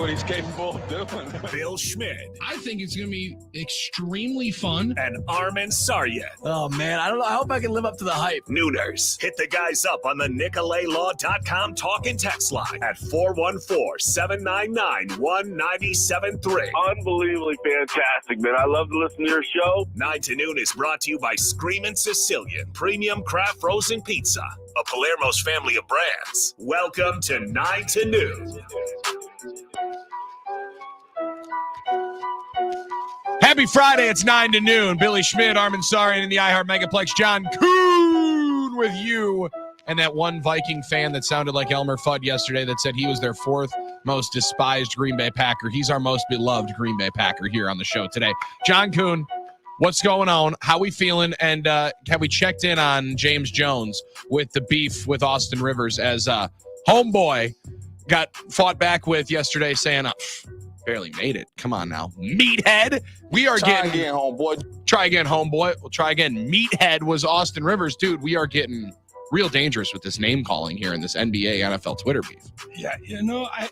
what he's capable of doing. Bill Schmidt. I think it's going to be extremely fun. And Armin Saryan. Oh, man, I don't know. I hope I can live up to the hype. Nooners. Hit the guys up on the NicolaLaw.com talk and text line at 414-799-1973. Unbelievably fantastic, man. I love to listen to your show. 9 to Noon is brought to you by Screamin' Sicilian Premium Craft Frozen Pizza, a Palermo's family of brands. Welcome to 9 to Noon. Happy Friday. It's 9 to Noon. Billy Schmidt, Armin Saryan in the iHeart Megaplex. John Kuhn with you. And that one Viking fan that sounded like Elmer Fudd yesterday that said he was their fourth most despised Green Bay Packer. He's our most beloved Green Bay Packer here on the show today. John Kuhn, what's going on? How we feeling? And have we checked in on James Jones with the beef with Austin Rivers as homeboy got fought back with yesterday saying, barely made it. Come on now. Meathead. We are Try again, homeboy. Try again, homeboy. We'll try again. Meathead was Austin Rivers. Dude, we are getting real dangerous with this name calling here in this NBA NFL Twitter beef. Yeah, I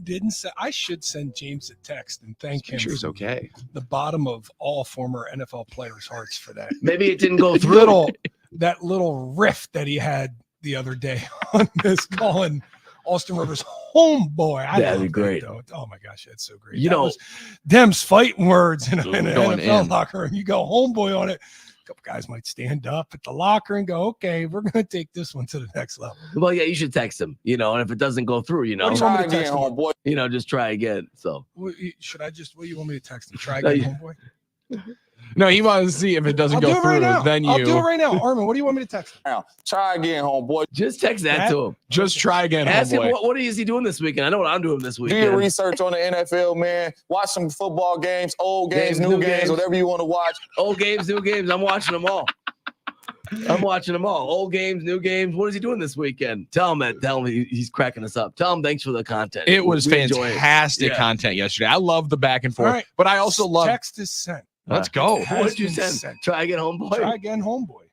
didn't say I should send James a text and thank him. Sure, it's okay. The bottom of all former NFL players' hearts for that. Maybe it didn't go through. That little riff that he had the other day on this calling Austin Rivers homeboy. That'd be great. Oh my gosh, that's so great. Them's fighting words in an NFL locker room. You go homeboy on it. A couple guys might stand up at the locker and go, okay, we're going to take this one to the next level. Well, yeah, you should text him, and if it doesn't go through, Try again, homeboy. Just try again. So what do you want me to text him? Try again, homeboy? No, he wants to see if it doesn't go through. Right then I'll do it right now. Armin, what do you want me to text him? Try again, homeboy. Just text that to him. Just try again, Ask homeboy. him what is he doing this weekend. I know what I'm doing this Do weekend. your research on the NFL, man. Watch some football games, old games, new games, whatever you want to watch. Old games, new games. I'm watching them all. Old games, new games. What is he doing this weekend? Tell him he's cracking us up. Tell him thanks for the content. It was We enjoy fantastic content yesterday. I love the back and forth, right. but I also love. Text is sent. Let's go. What did you send? Try again, homeboy. Try again, homeboy.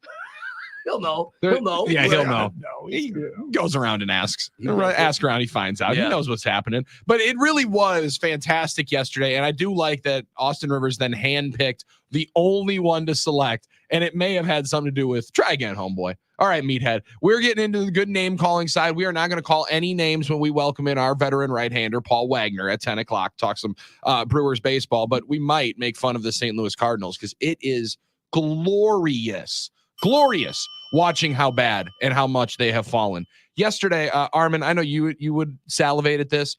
He'll know. He'll know. Yeah, he'll know. No, He goes around and asks. does. Ask around, he finds out. Yeah. He knows what's happening. But it really was fantastic yesterday, and I do like that Austin Rivers then handpicked the only one to select, and it may have had something to do with try again, homeboy. All right, meathead. We're getting into the good name calling side. We are not going to call any names when we welcome in our veteran right-hander, Paul Wagner, at 10 o'clock. Talk some Brewers baseball, but we might make fun of the St. Louis Cardinals because it is glorious watching how bad and how much they have fallen. Yesterday, Armin, I know you would salivate at this,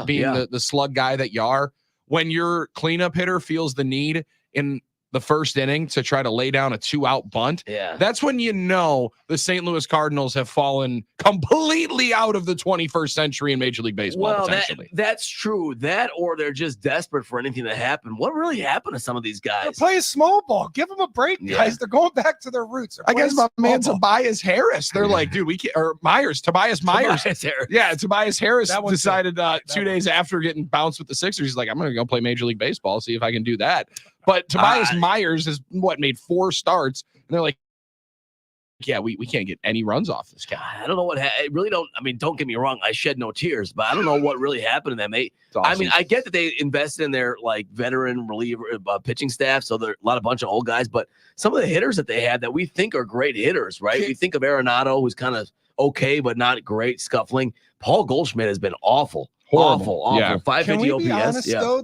being the slug guy that you are. When your cleanup hitter feels the need in the first inning to try to lay down a 2-out bunt, that's when you know the St. Louis Cardinals have fallen completely out of the 21st century in Major League Baseball. Well, potentially. that's true. That or they're just desperate for anything to happen. What really happened to some of these guys? They're playing small ball. Give them a break, guys. They're going back to their roots. I guess my man Tobias Harris. They're like, dude, we can't. Or Tobias Myers. Yeah, Tobias Harris decided 2 days after getting bounced with the Sixers, he's like, I'm going to go play Major League Baseball, see if I can do that. But Tobias Myers has made 4 starts, and they're like, yeah, we can't get any runs off this guy. I don't know what really don't. I mean, don't get me wrong. I shed no tears, but I don't know what really happened to them. Awesome. I mean, I get that they invested in their veteran reliever pitching staff, so they're a bunch of old guys. But some of the hitters that they had that we think are great hitters, right? We think of Arenado, who's kind of okay but not great, scuffling. Paul Goldschmidt has been awful. Yeah. 550 Can we OPS. be honest, though?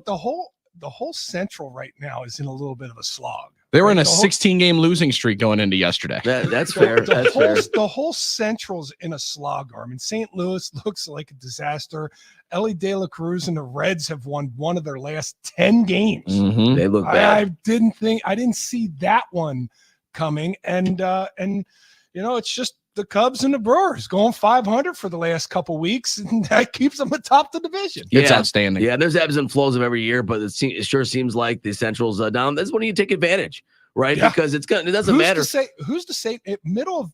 The whole Central right now is in a little bit of a slog. They were in a 16-game losing streak going into yesterday. That's fair. That's fair. The whole Central's in a slog, Armin. St. Louis looks like a disaster. Ellie De La Cruz and the Reds have won one of their last 10 games. Mm-hmm. They look bad. I didn't see that one coming. And it's just the Cubs and the Brewers going 500 for the last couple weeks, and that keeps them atop the division. It's outstanding. Yeah, there's ebbs and flows of every year, but it sure seems like the Central's down. That's when you take advantage, right? Yeah. Because it doesn't matter. Who's to say middle of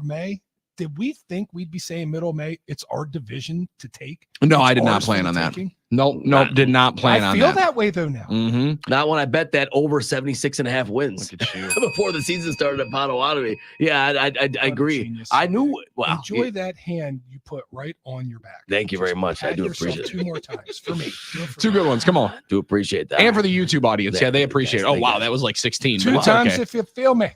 May, did we think we'd be saying middle of May? It's our division to take. No, It's I did not ours plan for on the that. taking? Nope, did not plan I on feel that. that way though now. Mm-hmm. Not when I bet that over 76.5 wins Look at you. before the season started at Potawatomi. Yeah, I What a agree. genius. I knew. Wow. Enjoy that hand you put right on your back. Thank you very Just much. I pat do yourself appreciate it. 2 more times for me. Do it for Two me. good ones. Come on. Do appreciate that. And for the YouTube audience, yeah, they appreciate it. Oh, Thank wow, you. that was like 16. 2 but it's times okay. if you feel me.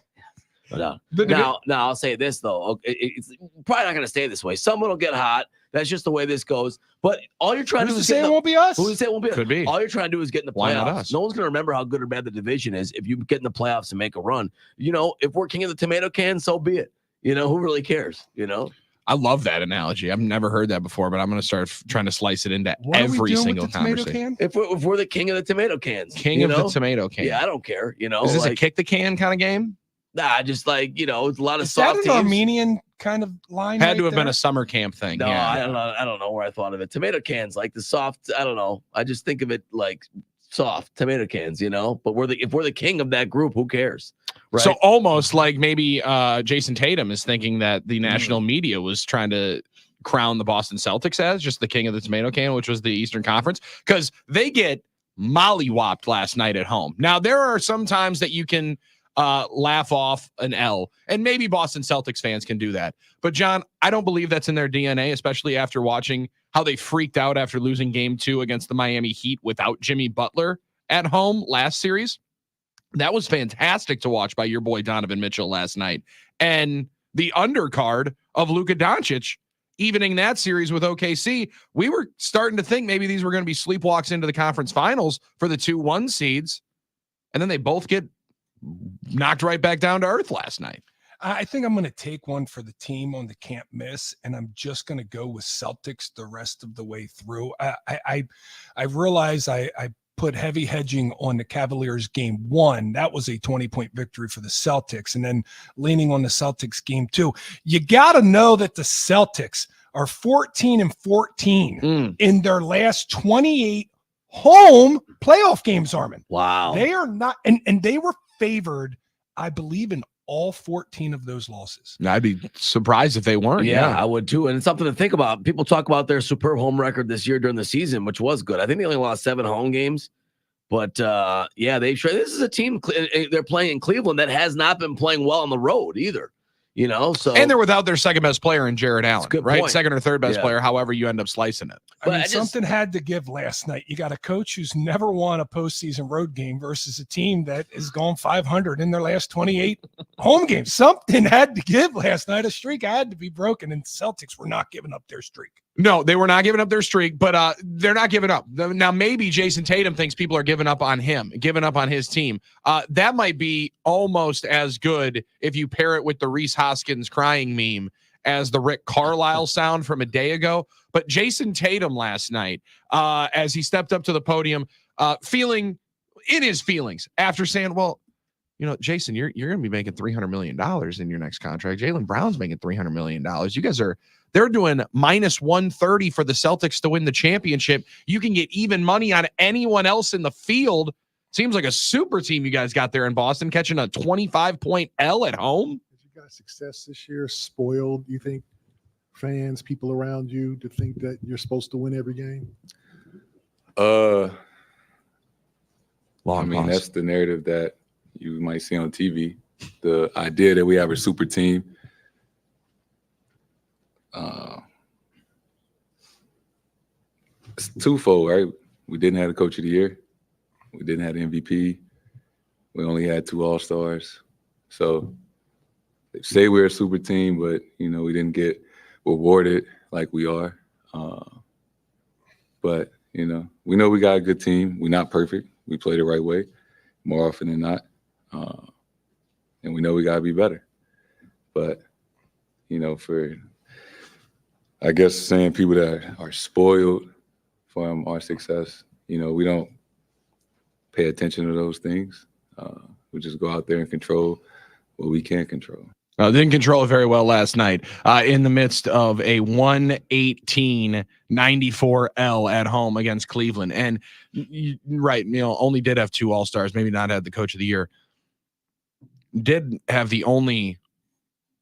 No. The- Now, I'll say this though. It's probably not going to stay this way. Someone will get hot. That's just the way this goes. But all you're trying to do Who's is to say get it in won't be us? the, who's to say it won't be? Could be. All you're trying to do is get in the Why not playoffs. us? No one's going to remember how good or bad the division is if you get in the playoffs and make a run. You know, if we're king of the tomato can, so be it. You know, who really cares? You know. I love that analogy. I've never heard that before, but I'm going to start trying to slice it into What are we every doing single with the tomato conversation. can? If we're the king of the tomato cans, King you of know? the tomato can. Yeah, I don't care. You know, Is this a like, kick the can kind of game? nah, just like it's a lot of Is that soft an teams. Armenian kind of line? Had right to have been there? a summer camp thing. No, yeah. I don't know where I thought of it. Tomato cans, like the soft. I don't know. I just think of it like soft tomato cans, you know. But if we're the king of that group, who cares? Right. So almost like maybe Jason Tatum is thinking that the national media was trying to crown the Boston Celtics as just the king of the tomato can, which was the Eastern Conference, because they get mollywopped last night at home. Now, there are some times that you can laugh off an L, and maybe Boston Celtics fans can do that. But John, I don't believe that's in their DNA, especially after watching how they freaked out after losing game 2 against the Miami Heat without Jimmy Butler at home last series. That was fantastic to watch by your boy Donovan Mitchell last night. And the undercard of Luka Doncic evening that series with OKC, we were starting to think maybe these were going to be sleepwalks into the conference finals for the 2-1 seeds. And then they both get knocked right back down to earth last night. I think I'm going to take one for the team on the can't miss, and I'm just going to go with Celtics the rest of the way through. I realize I put heavy hedging on the Cavaliers game 1. That was a 20-point victory for the Celtics, and then leaning on the Celtics game 2. You got to know that the Celtics are 14-14 in their last 28 home playoff games, Armin. Wow. They are not, and they were favored, I believe, in all 14 of those losses. I'd be surprised if they weren't. Yeah, I would too. And it's something to think about. People talk about their superb home record this year during the season, which was good. I think they only lost 7 home games. But yeah, this is a team they're playing in Cleveland that has not been playing well on the road either. You know, so And they're without their second best player in Jared Allen, good right? point. Second or third best Yeah. player, however you end up slicing it. I mean, I just- something had to give last night. You got a coach who's never won a postseason road game versus a team that has gone 500 in their last 28 home games. Something had to give last night. A streak had to be broken, and Celtics were not giving up their streak. No, they were not giving up their streak, but they're not giving up. Now, maybe Jason Tatum thinks people are giving up on him, giving up on his team. That might be almost as good if you pair it with the Reese Hoskins crying meme as the Rick Carlisle sound from a day ago. But Jason Tatum last night, as he stepped up to the podium, feeling in his feelings after saying, well, you know, Jason, you're going to be making $300 million in your next contract. Jaylen Brown's making $300 million. You guys they're doing minus 130 for the Celtics to win the championship. You can get even money on anyone else in the field. Seems like a super team you guys got there in Boston, catching a 25-point L at home. You got success this year, spoiled, you think, fans, people around you to think that you're supposed to win every game? I Long mean, pause. that's the narrative that you might see on TV. The idea that we have a super team. It's twofold, right? We didn't have the coach of the year. We didn't have the MVP. We only had 2 All-Stars. So they say we're a super team, but, you know, we didn't get rewarded like we are. But, you know we got a good team. We're not perfect. We play the right way more often than not. And we know we got to be better. But, you know, for, I guess, saying people that are spoiled from our success, you know, we don't pay attention to those things. We just go out there and control what we can control. Didn't control it very well last night in the midst of a 118-94 L at home against Cleveland. And right, you know, only did have 2 All-Stars, maybe not had the coach of the year. Did have the only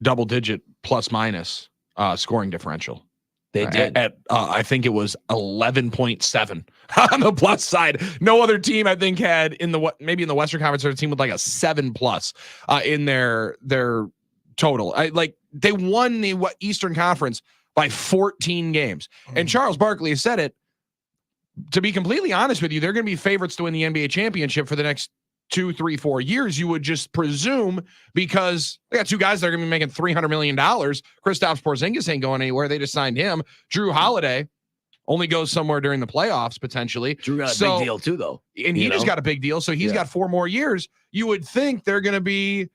double-digit plus-minus scoring differential. They did. I think it was 11.7 on the plus side. No other team, I think, had maybe in the Western Conference, a team with like a 7+ in their total. They won the Eastern Conference by 14 games. And Charles Barkley has said it. To be completely honest with you, they're going to be favorites to win the NBA championship for the next 2, 3, 4 years, you would just presume, because they got two guys that are going to be making $300 million. Kristaps Porzingis ain't going anywhere. They just signed him. Drew Holiday only goes somewhere during the playoffs, potentially. Drew got a big deal too, though. And he just got a big deal. So he's got 4 more years. You would think they're going to be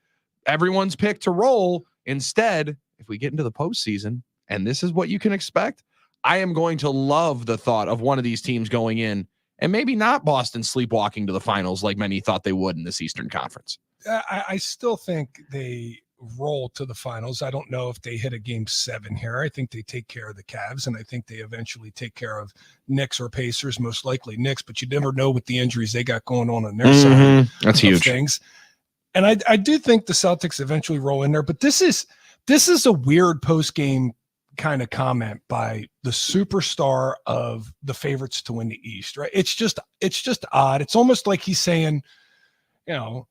everyone's pick to roll. Instead, if we get into the postseason, and this is what you can expect, I am going to love the thought of one of these teams going in and maybe not Boston sleepwalking to the finals like many thought they would in this Eastern Conference. I still think they roll to the finals. I don't know if they hit a game 7 here. I think they take care of the Cavs, and I think they eventually take care of Knicks or Pacers, most likely Knicks, but you never know with the injuries they got going on their side. That's huge. Things. And I do think the Celtics eventually roll in there, but this is a weird post-game kind of comment by the superstar of the favorites to win the East, right? It's just odd. It's almost like he's saying, what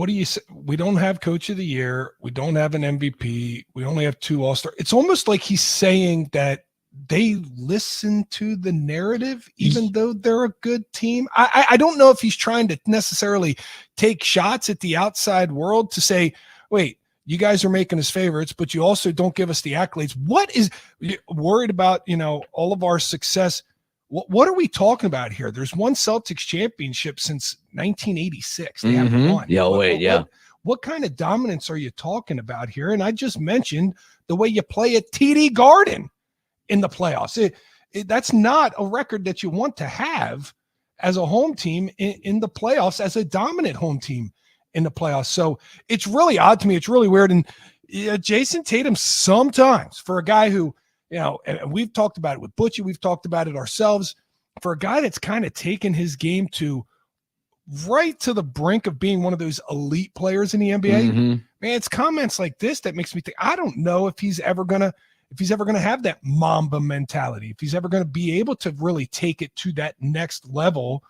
do you say? We don't have coach of the year. We don't have an MVP. We only have 2 All-Star. It's almost like he's saying that they listen to the narrative, even though they're a good team. I don't know if he's trying to necessarily take shots at the outside world to say, wait, you guys are making us favorites, but you also don't give us the accolades. What is worried about, all of our success? What are we talking about here? There's one Celtics championship since 1986. They haven't won. Yeah, What kind of dominance are you talking about here? And I just mentioned the way you play at TD Garden in the playoffs. That's not a record that you want to have as a home team in the playoffs, as a dominant home team in the playoffs. So it's really odd to me. It's really weird. And Jason Tatum, sometimes, for a guy who, and we've talked about it with Butchie, we've talked about it ourselves, for a guy that's kind of taken his game to right to the brink of being one of those elite players in the NBA, man, it's comments like this that makes me think, I don't know if he's ever going to have that Mamba mentality, if he's ever going to be able to really take it to that next level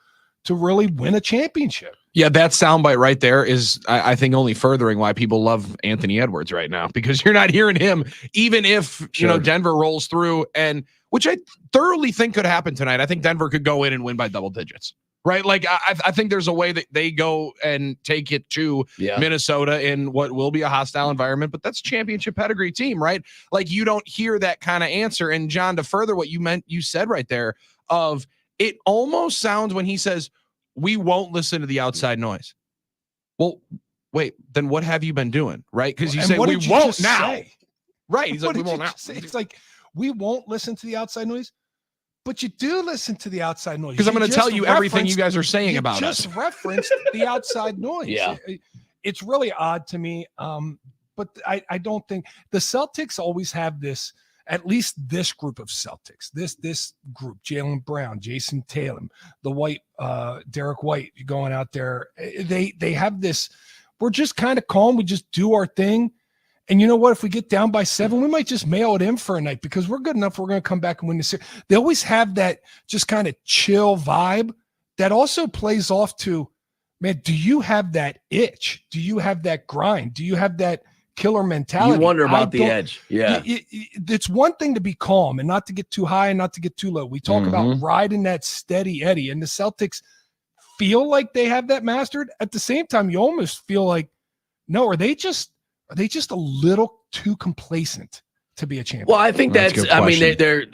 to really win a championship. Yeah, that soundbite right there is, I think, only furthering why people love Anthony Edwards right now, because you're not hearing him, even if, Denver rolls through, and which I thoroughly think could happen tonight. I think Denver could go in and win by double digits, right? Like, I think there's a way that they go and take it to Minnesota in what will be a hostile environment, but that's a championship pedigree team, right? Like, you don't hear that kind of answer. And John, to further what you said right there, of it almost sounds when he says, we won't listen to the outside noise. Well, wait, then what have you been doing? Right? Because you say we won't now. Right. He's like, we won't now. It's like, we won't listen to the outside noise, but you do listen to the outside noise. Because I'm going to tell you everything you guys are saying about us. Just referenced the outside noise. Yeah. It's really odd to me. But I don't think the Celtics always have this, at least this group of Celtics, this group, Jaylen Brown, Jason Tatum, the White, Derek White going out there. They have this, we're just kind of calm. We just do our thing. And you know what? If we get down by 7, we might just mail it in for a night because we're good enough. We're going to come back and win the series. They always have that just kind of chill vibe that also plays off to, man, do you have that itch? Do you have that grind? Do you have that killer mentality? You wonder about the edge. Yeah. It's one thing to be calm and not to get too high and not to get too low. We talk about riding that steady eddy, and the Celtics feel like they have that mastered. At the same time, you almost feel like, no, are they just a little too complacent to be a champion? Well, I think that's I mean, they're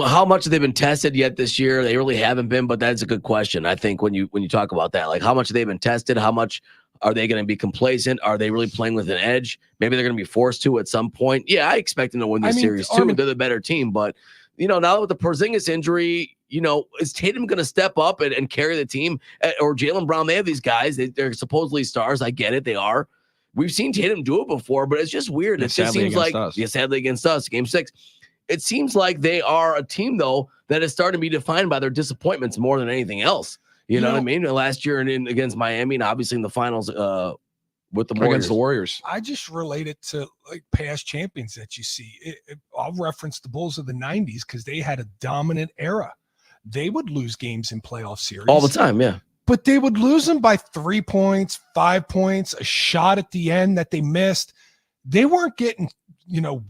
how much have they been tested yet this year? They really haven't been, but that's a good question. I think when you talk about that, like how much have they been tested? How much are they going to be complacent? Are they really playing with an edge? Maybe they're going to be forced to at some point. Yeah, I expect them to win this series too. They're the better team, but now with the Porzingis injury, is Tatum going to step up and carry the team, or Jaylen Brown? They have these guys. They're supposedly stars. I get it. They are. We've seen Tatum do it before, but it's just weird. It just seems like, sadly against us, game 6. It seems like they are a team, though, that is starting to be defined by their disappointments more than anything else. You know what I mean? Last year and against Miami, and obviously in the finals with the Warriors. against the Warriors. I just relate it to like past champions that you see. I'll reference the Bulls of the 90s because they had a dominant era. They would lose games in playoff series all the time. Yeah. but they would lose them by 3 points, 5 points, a shot at the end that they missed. They weren't getting,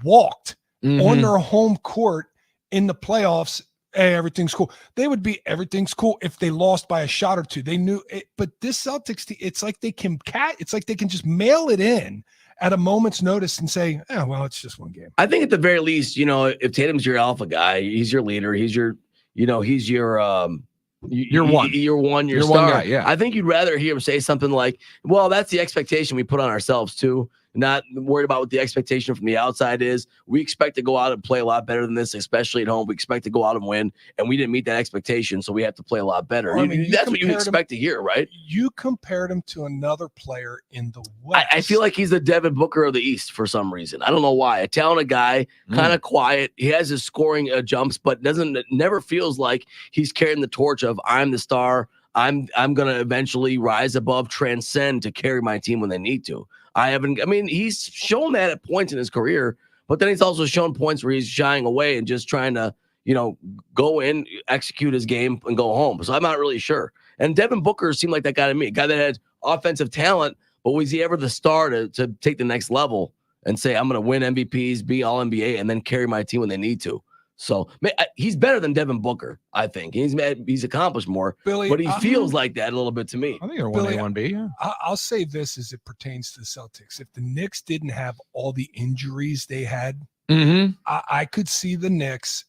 walked on their home court in the playoffs. Hey, everything's cool. They would be everything's cool if they lost by a shot or two. They knew it, but this Celtics team, it's like they can just mail it in at a moment's notice and say, "Oh, well, it's just one game." I think at the very least, if Tatum's your alpha guy, he's your leader, he's your You're You're star. one guy, yeah. I think you'd rather hear him say something like, well, that's the expectation we put on ourselves too. Not worried about what the expectation from the outside is. We expect to go out and play a lot better than this, especially at home. We expect to go out and win, and we didn't meet that expectation, so we have to play a lot better. Well, I mean, that's what you expect to hear, right? You compared him to another player in the West. I feel like he's the Devin Booker of the East for some reason. I don't know why. A talented guy, kind of quiet. He has his scoring jumps, but never feels like he's carrying the torch of I'm the star. I'm going to eventually rise above, transcend to carry my team when they need to. He's shown that at points in his career, but then he's also shown points where he's shying away and just trying to, go in, execute his game and go home. So I'm not really sure. And Devin Booker seemed like that guy to me, a guy that had offensive talent, but was he ever the star to take the next level and say, I'm going to win MVPs, be all NBA, and then carry my team when they need to? So he's better than Devin Booker, I think. He's accomplished more, Billy, but he feels like that a little bit to me. I think they're Billy, 1A, 1B. Yeah. I'll say this as it pertains to the Celtics. If the Knicks didn't have all the injuries they had, I could see the Knicks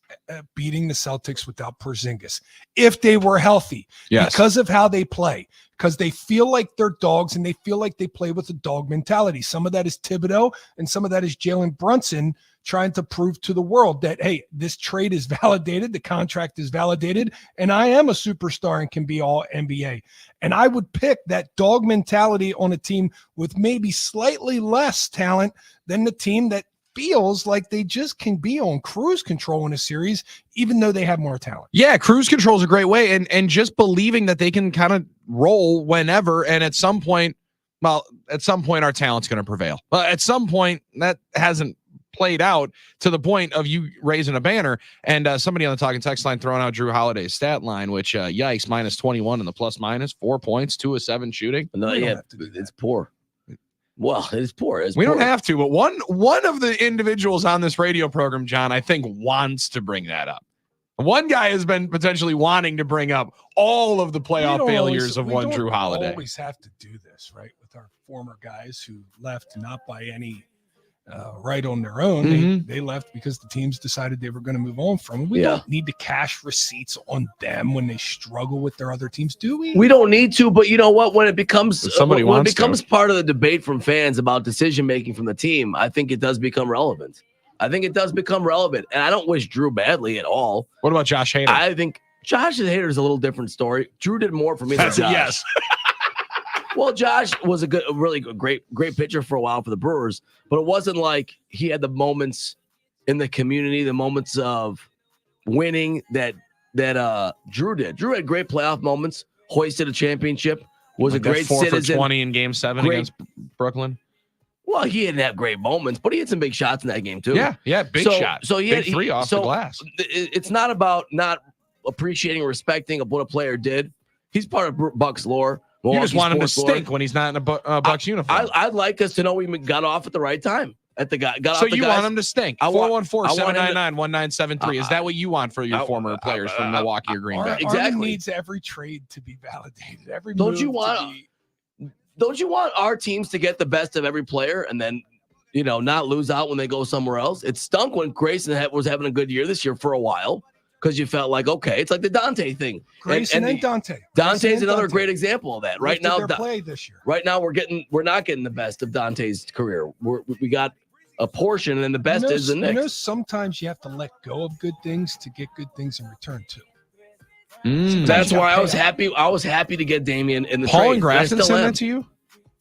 beating the Celtics without Porzingis if they were healthy. Yes. Because of how they play, because they feel like they're dogs and they feel like they play with a dog mentality. Some of that is Thibodeau and some of that is Jalen Brunson trying to prove to the world that, hey, this trade is validated, the contract is validated, and I am a superstar and can be all NBA. And I would pick that dog mentality on a team with maybe slightly less talent than the team that feels like they just can be on cruise control in a series, even though they have more talent. Yeah, cruise control is a great way, and just believing that they can kind of roll whenever, and at some point our talent's going to prevail. But at some point, that hasn't played out to the point of you raising a banner. And somebody on the talking text line throwing out Jrue Holiday's stat line, which yikes, -21 in the plus minus, 4 points, 2 of 7 shooting. No, yeah, it's poor. Well, it's poor. We don't have to, but one of the individuals on this radio program, John, I think wants to bring that up. One guy has been potentially wanting to bring up all of the playoff failures of one Jrue Holiday. We always have to do this, right? With our former guys who left not by any right on their own. They left because the teams decided they were going to move on from them. We don't need to cash receipts on them when they struggle with their other teams, do we? We don't need to, but you know what? When it becomes part of the debate from fans about decision making from the team, I think it does become relevant. And I don't wish Jrue badly at all. What about Josh Hader? I think Josh's Hader is a little different story. Jrue did more for me than Josh. Yes. Well, Josh was a really great pitcher for a while for the Brewers, but it wasn't like he had the moments in the community, the moments of winning that Jrue did. Jrue had great playoff moments, hoisted a championship, was a great 4 citizen. for 20 in Game 7 against Brooklyn. Well, he didn't have great moments, but he had some big shots in that game too. Yeah, big shot. So he big had 3 off the glass. It's not about not appreciating or respecting of what a player did. He's part of Bucks lore. You just want him to stink when he's not in a Bucks uniform. I'd like us to know we got off at the right time. So you want him to stink. 414-799-1973. Is that what you want for your former players from Milwaukee or Green Bay? Exactly. Armin needs every trade to be validated. Don't you want our teams to get the best of every player and then, not lose out when they go somewhere else? It stunk when Grayson was having a good year this year for a while, because you felt like, okay, it's like the Dante thing. Grayson and Dante. Dante's another great example of that. Right now, play this year. Right now, we're not getting the best of Dante's career. We got a portion, and then the best is the Knicks. Sometimes you have to let go of good things to get good things in return too. That's why I was happy. I was happy to get Damian in the Paul trade. and Grafton sent that to you?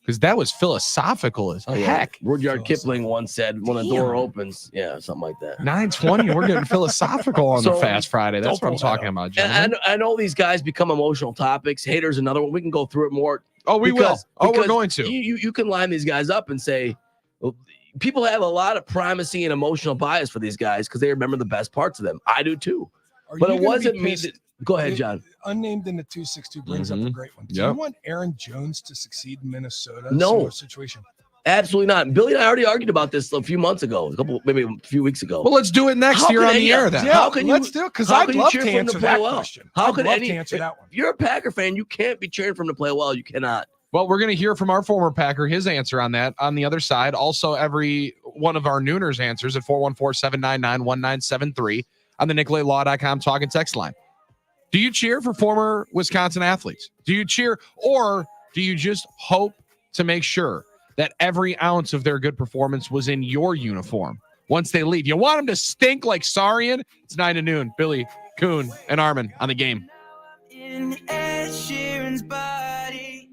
Because that was philosophical as heck. Rudyard Kipling once said, when a door opens, something like that. 9:20, we're getting philosophical on the Fast Friday. That's what I'm talking about, John. And I know these guys become emotional topics. Hader's another one. We can go through it more. Oh, we Because- will. Oh, we're because going to. You can line these guys up and say, well, people have a lot of primacy and emotional bias for these guys because they remember the best parts of them. I do too. Are But you it gonna be wasn't me. pissed? Go ahead, John. Unnamed in the 262 brings up a Mhm. great one. Do Yep. you want Aaron Jones to succeed in Minnesota? No. Similar situation. Absolutely not. Billy and I already argued about this a few months ago, maybe a few weeks ago. Well, let's do it next How year can on the any- air then. Yeah, How can you- let's do it because how I'd can you love cheer to for him to answer play that well? question. How I'd could love any- to answer that one. If you're a Packer fan, you can't be cheering for him to play well. You cannot. Well, we're going to hear from our former Packer, his answer on that on the other side. Also, every one of our Nooners answers at 414-799-1973 on the NicoletLaw.com talk and text line. Do you cheer for former Wisconsin athletes? Do you cheer, or do you just hope to make sure that every ounce of their good performance was in your uniform once they leave? You want them to stink like Sarian? It's 9 to noon. Billy, Kuhn, and Armin on the game. In Ed Sheeran's body.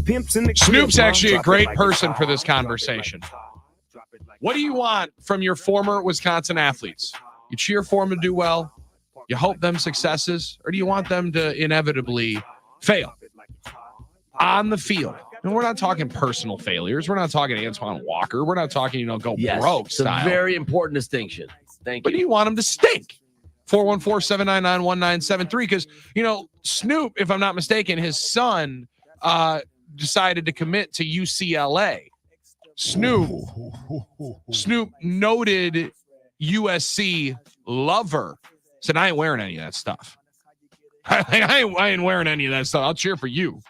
Snoop's actually a great person for this conversation. What do you want from your former Wisconsin athletes? You cheer for them to do well, you hope them successes, or do you want them to inevitably fail on the field? And we're not talking personal failures. We're not talking Antoine Walker. We're not talking, go broke it's a style. very important distinction. Thank But do you. you want them to stink? 414-799-1973. Because, Snoop, if I'm not mistaken, his son decided to commit to UCLA. Snoop, noted USC lover, said, I ain't wearing any of that stuff. I ain't wearing any of that stuff. I'll cheer for you.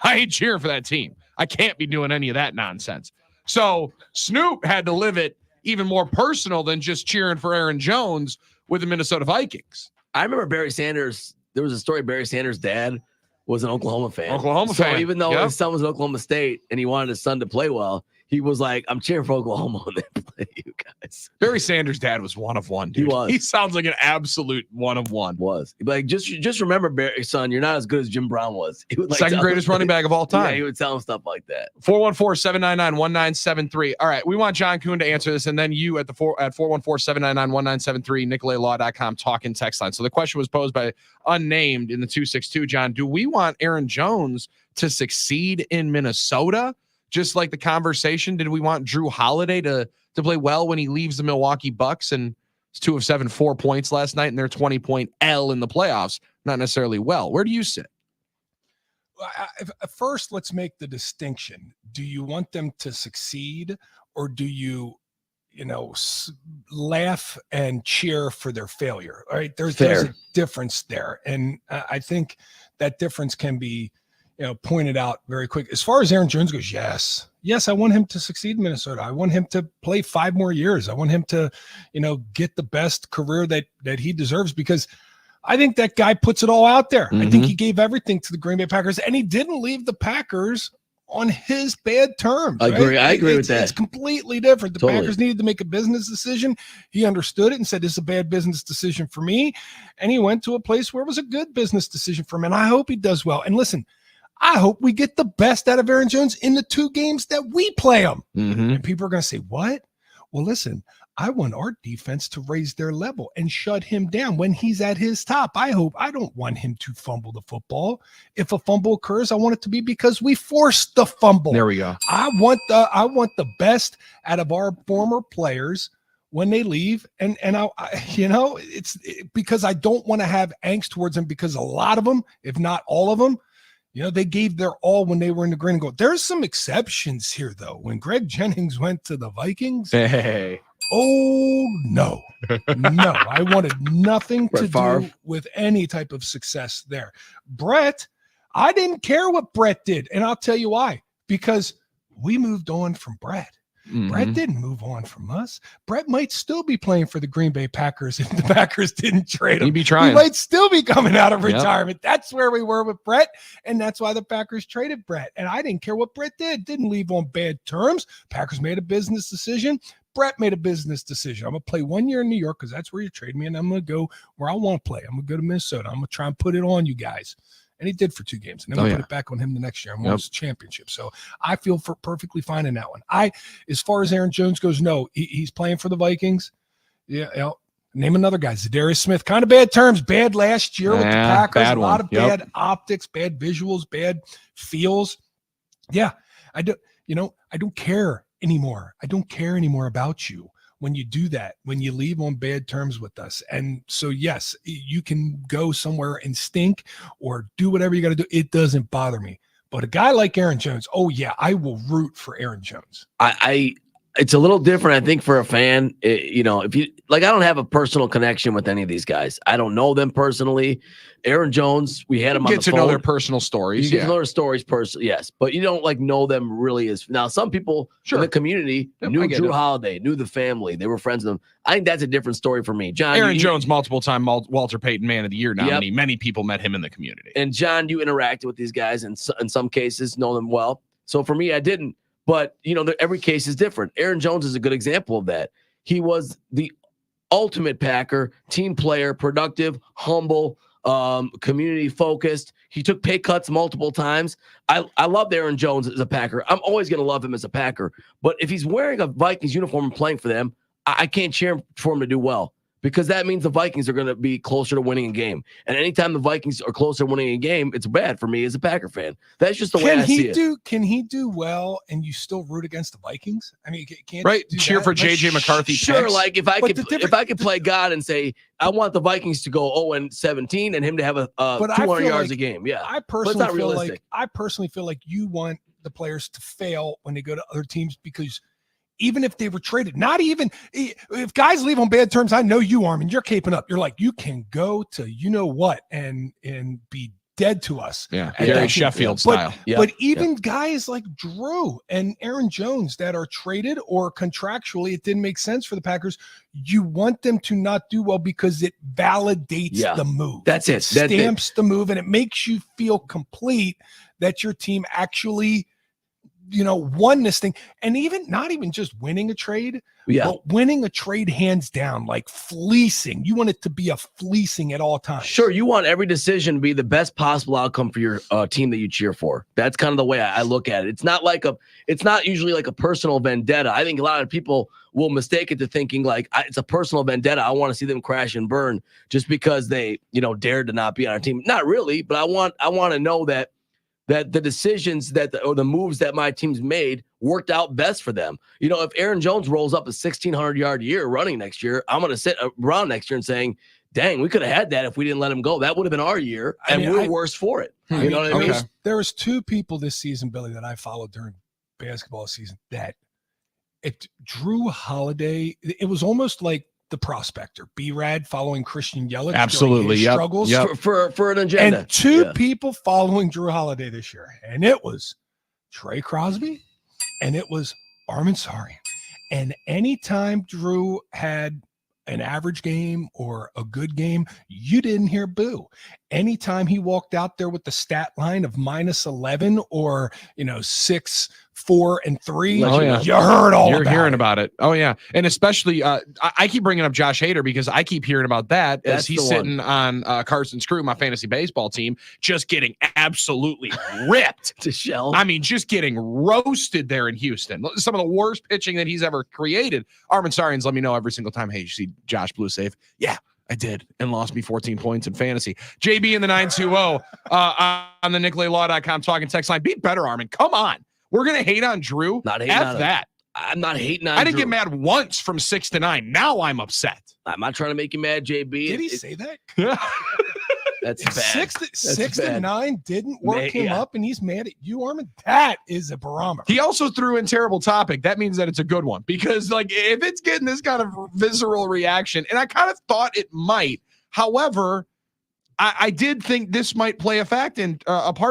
I ain't cheering for that team. I can't be doing any of that nonsense. So Snoop had to live it even more personal than just cheering for Aaron Jones with the Minnesota Vikings. I remember Barry Sanders. There was a story. Barry Sanders' dad was an Oklahoma fan. fan. Even though his son was at Oklahoma State and he wanted his son to play well, he was like, I'm cheering for Oklahoma when they play you guys. Barry Sanders' dad was one of one, dude. He was. He sounds like an absolute one of one. Like, just remember, Barry, son, you're not as good as Jim Brown was. He would Second greatest running back of all time. Yeah, he would tell him stuff like that. 414-799-1973. All right, we want John Kuhn to answer this, and then you at 414-799-1973, NicoletLaw.com talking text line. So the question was posed by Unnamed in the 262, John. Do we want Aaron Jones to succeed in Minnesota? Just like the conversation, did we want Drew Holiday to play well when he leaves the Milwaukee Bucks and it's 2 of 7, 4 points last night, and their 20-point L in the playoffs? Not necessarily well. Where do you sit? First, let's make the distinction. Do you want them to succeed, or do you, laugh and cheer for their failure? All right, there's a difference there, and I think that difference can be pointed out very quick. As far as Aaron Jones goes, yes, I want him to succeed in Minnesota. I want him to play 5 more years. I want him to, get the best career that he deserves, because I think that guy puts it all out there. I think he gave everything to the Green Bay Packers, and he didn't leave the Packers on his bad terms. I agree with that. It's completely different. The Totally. Packers needed to make a business decision. He understood it and said, this is a bad business decision for me. And he went to a place where it was a good business decision for him. And I hope he does well. And listen, I hope we get the best out of Aaron Jones in the 2 games that we play him. And people are going to say, what? Well, listen, I want our defense to raise their level and shut him down when he's at his top. I don't want him to fumble the football. If a fumble occurs, I want it to be because we forced the fumble. There we go. I want the best out of our former players when they leave. And it's because I don't want to have angst towards them, because a lot of them, if not all of them, they gave their all when they were in the green and gold. There's some exceptions here, though. When Greg Jennings went to the Vikings, oh, no. I wanted nothing to do with any type of success there. Brett, I didn't care what Brett did, and I'll tell you why. Because we moved on from Brett. Brett didn't move on from us. Brett might still be playing for the Green Bay Packers if the Packers didn't trade him. He'd be trying. He might still be coming out of retirement. That's where we were with Brett, and that's why the Packers traded Brett. And I didn't care what Brett did. Didn't leave on bad terms. Packers made a business decision. Brett made a business decision. I'm going to play 1 year in New York because that's where you trade me, and I'm going to go where I want to play. I'm going to go to Minnesota. I'm going to try and put it on you guys. And he did for 2 games. And then we put it back on him the next year and won his championship. So I feel perfectly fine in that one. As far as Aaron Jones goes, no, he's playing for the Vikings. Yeah, name another guy. Zadarius Smith, kind of bad terms. Bad last year with the Packers. A lot of bad optics, bad visuals, bad feels. Yeah, I don't care anymore. I don't care anymore about you when you do that, when you leave on bad terms with us. And so, yes, you can go somewhere and stink or do whatever you got to do. It doesn't bother me. But a guy like Aaron Jones, oh, yeah, I will root for Aaron Jones. It's a little different, I think, for a fan. If you I don't have a personal connection with any of these guys. I don't know them personally. Aaron Jones, we had him on the phone. Get to know their personal stories. You get to know their stories personally, yes, but you don't know them really as now. Some people in the community knew Drew Holiday, knew the family, they were friends with them. I think that's a different story for me. John, Aaron Jones, multiple-time Walter Payton Man of the Year nominee. Many people met him in the community. And John, you interacted with these guys, and in some cases know them well. So for me, I didn't. But, every case is different. Aaron Jones is a good example of that. He was the ultimate Packer, team player, productive, humble, community focused. He took pay cuts multiple times. I love Aaron Jones as a Packer. I'm always going to love him as a Packer. But if he's wearing a Vikings uniform and playing for them, I can't cheer for him to do well, because that means the Vikings are going to be closer to winning a game. And anytime the Vikings are closer to winning a game, it's bad for me as a Packer fan. That's just the way I see it. Can he do well and you still root against the Vikings? I mean, can't right? do Cheer that? for Like, JJ McCarthy. Sure, picks. like if I could play God and say I want the Vikings to go 0-17 and him to have a 200 yards a game. Yeah, I it's personally not feel realistic. like you want the players to fail when they go to other teams, because even if they were traded, not even if guys leave on bad terms, I know you, Armin, you're caping up. You're like, you can go to you know what and be dead to us. Yeah, at Gary that Sheffield but, style. Yeah, But even guys like Drew and Aaron Jones that are traded or contractually, it didn't make sense for the Packers. You want them to not do well because it validates the move. That's it. That's Stamps the move, and it makes you feel complete that your team actually, won this thing. And not even just winning a trade, but winning a trade hands down, like fleecing. You want it to be a fleecing at all times. Sure, you want every decision to be the best possible outcome for your team that you cheer for. That's kind of the way I look at it. It's not usually like a personal vendetta. I think a lot of people will mistake it to thinking like it's a personal vendetta. I want to see them crash and burn just because they, dared to not be on our team. Not really, but I want to know that the decisions or the moves that my team's made worked out best for them. If Aaron Jones rolls up a 1,600-yard year running next year, I'm going to sit around next year and saying, dang, we could have had that if we didn't let him go. That would have been our year, and we're worse for it. You know what I mean? There was two people this season, Billy, that I followed during basketball season that Drew Holiday, it was almost like the prospector, B-Rad following Christian Yelich. Absolutely, his struggles. For an agenda. And two people following Drew Holiday this year, and it was Trey Crosby and it was Armin Sarian. And anytime Drew had an average game or a good game, you didn't hear boo. Anytime he walked out there with the stat line of -11 or 6, 4, and 3, Oh, yeah. you heard all You're about hearing it. about it. Oh yeah, and especially I keep bringing up Josh Hader because I keep hearing about that as That's he's the sitting on Carson's crew, my fantasy baseball team, just getting absolutely ripped to shell. I mean, just getting roasted there in Houston. Some of the worst pitching that he's ever created. Armin Sarian's let me know every single time, hey, you see Josh blew a save? Yeah, I did, and lost me 14 points in fantasy. JB in the 920 on the NicoletLaw.com talking text line. Be better, Armin. Come on. We're going to hate on Drew. Not hating F on him. that. I'm not hating on I didn't Drew. get mad once from 6 to 9. Now I'm upset. I'm not trying to make you mad, JB. Did he say that? That's bad. Six to bad. 9 didn't work him yeah. up, and he's mad at you, Armin. That is a barometer. He also threw in terrible topic. That means that it's a good one because, like, if it's getting this kind of visceral reaction, and I kind of thought it might. However, I did think this might play a part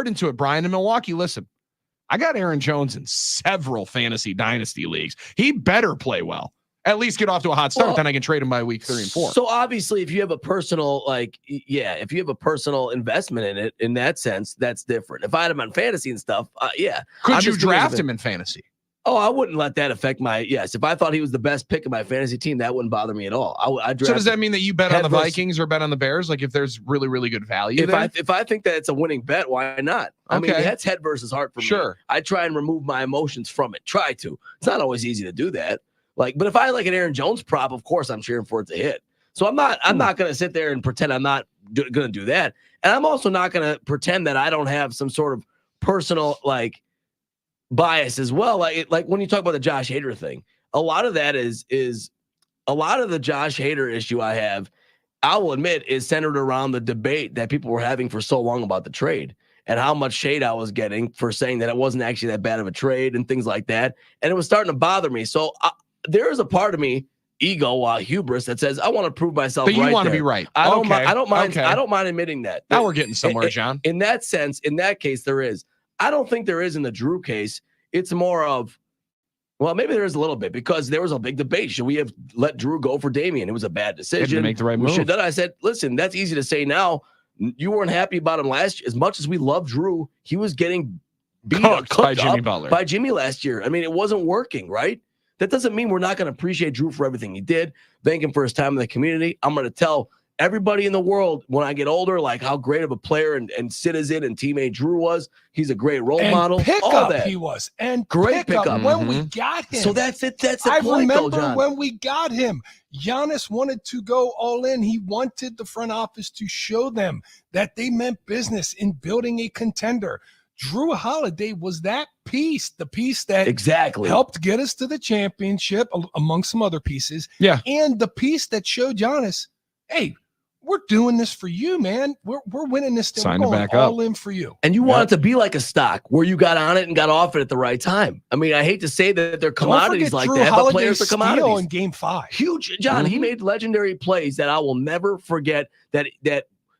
into it. Brian in Milwaukee, listen, I got Aaron Jones in several fantasy dynasty leagues. He better play well. At least get off to a hot start, then I can trade him by week 3 and 4. So obviously, if you have a personal, if you have a personal investment in it, in that sense, that's different. If I had him on fantasy and stuff, Could I'm you just doing draft it. him in fantasy? Oh, I wouldn't let that affect yes. If I thought he was the best pick of my fantasy team, that wouldn't bother me at all. I So does that mean that you bet on the head versus- Vikings or bet on the Bears? Like if there's really, really good value If there? I think that it's a winning bet, why not? I mean, Okay. that's head versus heart for me. Sure. I try and remove my emotions from it. Try to. It's not always easy to do that. But if I like an Aaron Jones prop, of course I'm cheering for it to hit. So I'm not going to sit there and pretend I'm not going to do that. And I'm also not going to pretend that I don't have some sort of personal bias as well. Like when you talk about the Josh Hader thing, a lot of that is a lot of the Josh Hader issue I will admit is centered around the debate that people were having for so long about the trade and how much shade I was getting for saying that it wasn't actually that bad of a trade and things like that. And it was starting to bother me. So there is a part of me, ego, hubris, that says I want to prove myself. But you right want to there. be right. I don't Okay. mind. Okay. I don't mind admitting that. Now we're getting somewhere, John. In that sense, in that case, there is. I don't think there is in the Drew case. It's more of, well, maybe there is a little bit because there was a big debate. Should we have let Drew go for Damian? It was a bad decision. make the right We move. should. Then I said, listen, that's easy to say now. You weren't happy about him last year. As much as we love Drew, he was getting Cooked by cooked Jimmy up Butler. by Jimmy last year. I mean, it wasn't working, right? That doesn't mean we're not going to appreciate Drew for everything he did. Thank him for his time in the community. I'm going to tell everybody in the world, when I get older, like how great of a player and citizen and teammate Drew was. He's a great role And model. All pickup that. he was. And Great pickup pickup. when we got him. So that's it. That's the I point, though, remember John. when we got him. Giannis wanted to go all in. He wanted the front office to show them that they meant business in building a contender. Drew Holiday was that piece, the piece that Exactly. helped get us to the championship, among some other pieces. Yeah. And the piece that showed Giannis, hey, we're doing this for you, man. We're winning this thing. Sign We're it going back all up. in for you. And you want it to be like a stock where you got on it and got off it at the right time. I mean, I hate to say that they're commodities Don't like forget Drew that, but Holiday's players are steal commodities. in Game 5. Huge, John. He made legendary plays that I will never forget. That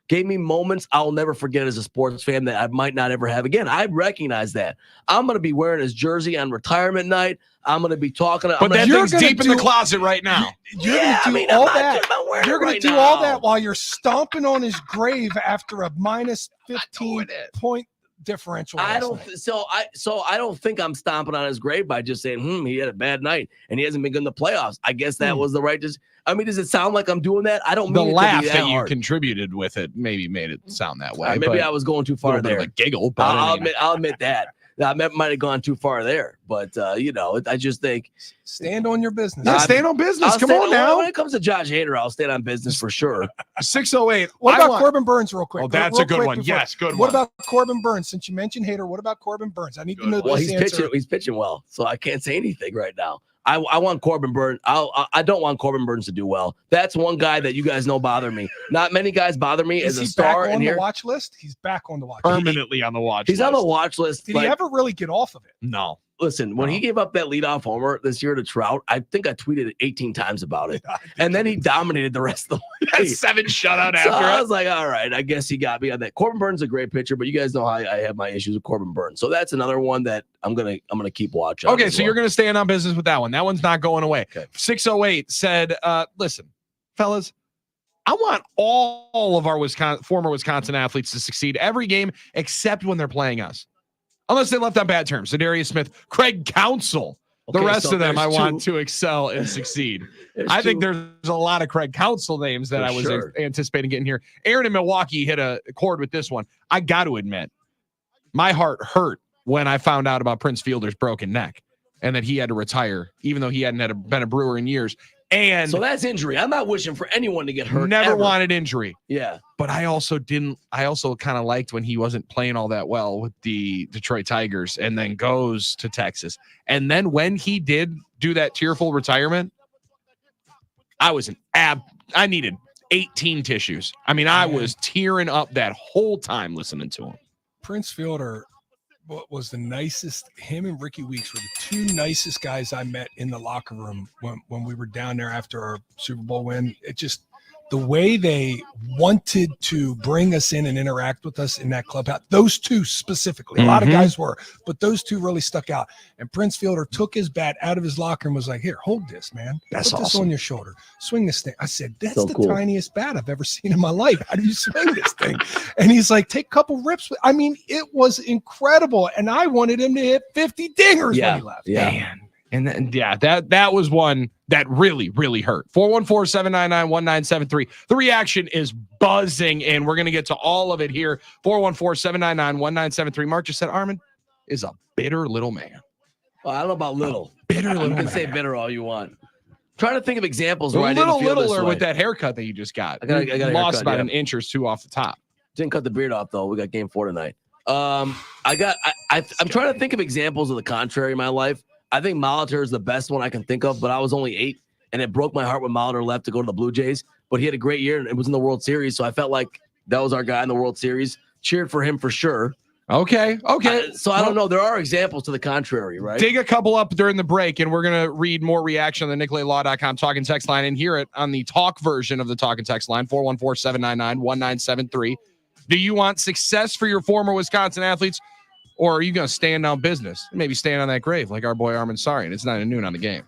gave me moments I'll never forget as a sports fan that I might not ever have again. I recognize that. I'm going to be wearing his jersey on retirement night. I'm going to be talking. But that You're thing's gonna deep in the do- closet right now. You're Yeah, I going to mean, do I'm all not that. just about wearing You're it going right to do all now. that while you're stomping on his grave after a minus 15 point differential. I last don't. night. So I don't think I'm stomping on his grave by just saying, he had a bad night and he hasn't been good in the playoffs. I guess that was the right. I mean, does it sound like I'm doing that? I don't The mean it laugh to be that you hard. contributed with it maybe made it sound that way. Maybe but I was going too a far little bit there. of a giggle, but I'll admit that. I might have gone too far there, but I just think Stand on your business. yeah, stand on business. Come on now. When it comes to Josh Hader, I'll stand on business for sure. 608. What I about want- Corbin Burns, real quick? Oh, that's Real a good quick one. before- Yes, good What one. about Corbin Burns? Since you mentioned Hater, what about Corbin Burns? I need to know Well, this he's answer. pitching. He's pitching well, so I can't say anything right now. I want Corbin Burns. I don't want Corbin Burns to do well. That's one guy that you guys know bother me. Not many guys bother me Is as he a star back in on the here. watch list? He's back on the watch list. Permanently on the watch. He's on the list. watch list. Did he ever really get off of it? No. Listen, when he gave up that leadoff homer this year to Trout, I think I tweeted it 18 times about it. And then he dominated the rest of the way. 7 shutout So after I it. was like, all right, I guess he got me on that. Corbin Burns is a great pitcher, but you guys know how I have my issues with Corbin Burns. So that's another one that I'm gonna keep watching. Okay, so you're going to stand on business with that one. That one's not going away. Okay. 608 said, listen, fellas, I want all of our former Wisconsin athletes to succeed every game except when they're playing us. Unless they left on bad terms. Darius Smith, Craig Counsell. The Okay, rest so of them I there's want two. to excel and succeed. There's I think two. there's a lot of Craig Counsell names that For I was sure. anticipating getting here. Aaron in Milwaukee hit a chord with this one. I got to admit, my heart hurt when I found out about Prince Fielder's broken neck and that he had to retire, even though he hadn't been a Brewer in years. And So that's injury. I'm not wishing for anyone to get hurt. never ever. wanted injury. Yeah. But I also kind of liked when he wasn't playing all that well with the Detroit Tigers and then goes to Texas. And then when he did do that tearful retirement, I needed 18 tissues. I mean, I was tearing up that whole time listening to him. Prince Fielder was the nicest. Him and Ricky Weeks were the two nicest guys I met in the locker room when we were down there after our Super Bowl win. It just, the way they wanted to bring us in and interact with us in that clubhouse, those two specifically, a lot of guys were, but those two really stuck out. And Prince Fielder took his bat out of his locker and was like, here, hold this, man. That's Put this awesome. on your shoulder. Swing this thing. I said, that's So the cool. tiniest bat I've ever seen in my life. How do you swing this thing? And he's like, take a couple rips. I mean, it was incredible. And I wanted him to hit 50 dingers when he left. Yeah. Man. And then, that was one that really, really hurt. 414-799-1973. The reaction is buzzing, and we're going to get to all of it here. 414-799-1973. Mark just said Armin is a bitter little man. Well, I don't know about little. Bitter You little can say man. bitter all you want. Trying to think of examples A where I didn't little feel this littler way. with that haircut that you just got. I got a You haircut, lost about yeah. an inch or two off the top. Didn't cut the beard off though. We got game 4 tonight. I'm trying to think of examples of the contrary in my life. I think Molitor is the best one I can think of, but I was only 8, and it broke my heart when Molitor left to go to the Blue Jays. But he had a great year, and it was in the World Series, so I felt like that was our guy in the World Series. Cheered for him for sure. Okay. So I don't know. There are examples to the contrary, right? Dig a couple up during the break, and we're going to read more reaction on the NicolaLaw.com talking text line and hear it on the talk version of the talking text line, 414-799-1973. Do you want success for your former Wisconsin athletes, or are you going to stand on business? Maybe stand on that grave like our boy Armin Sarian. It's 9 to noon on the game.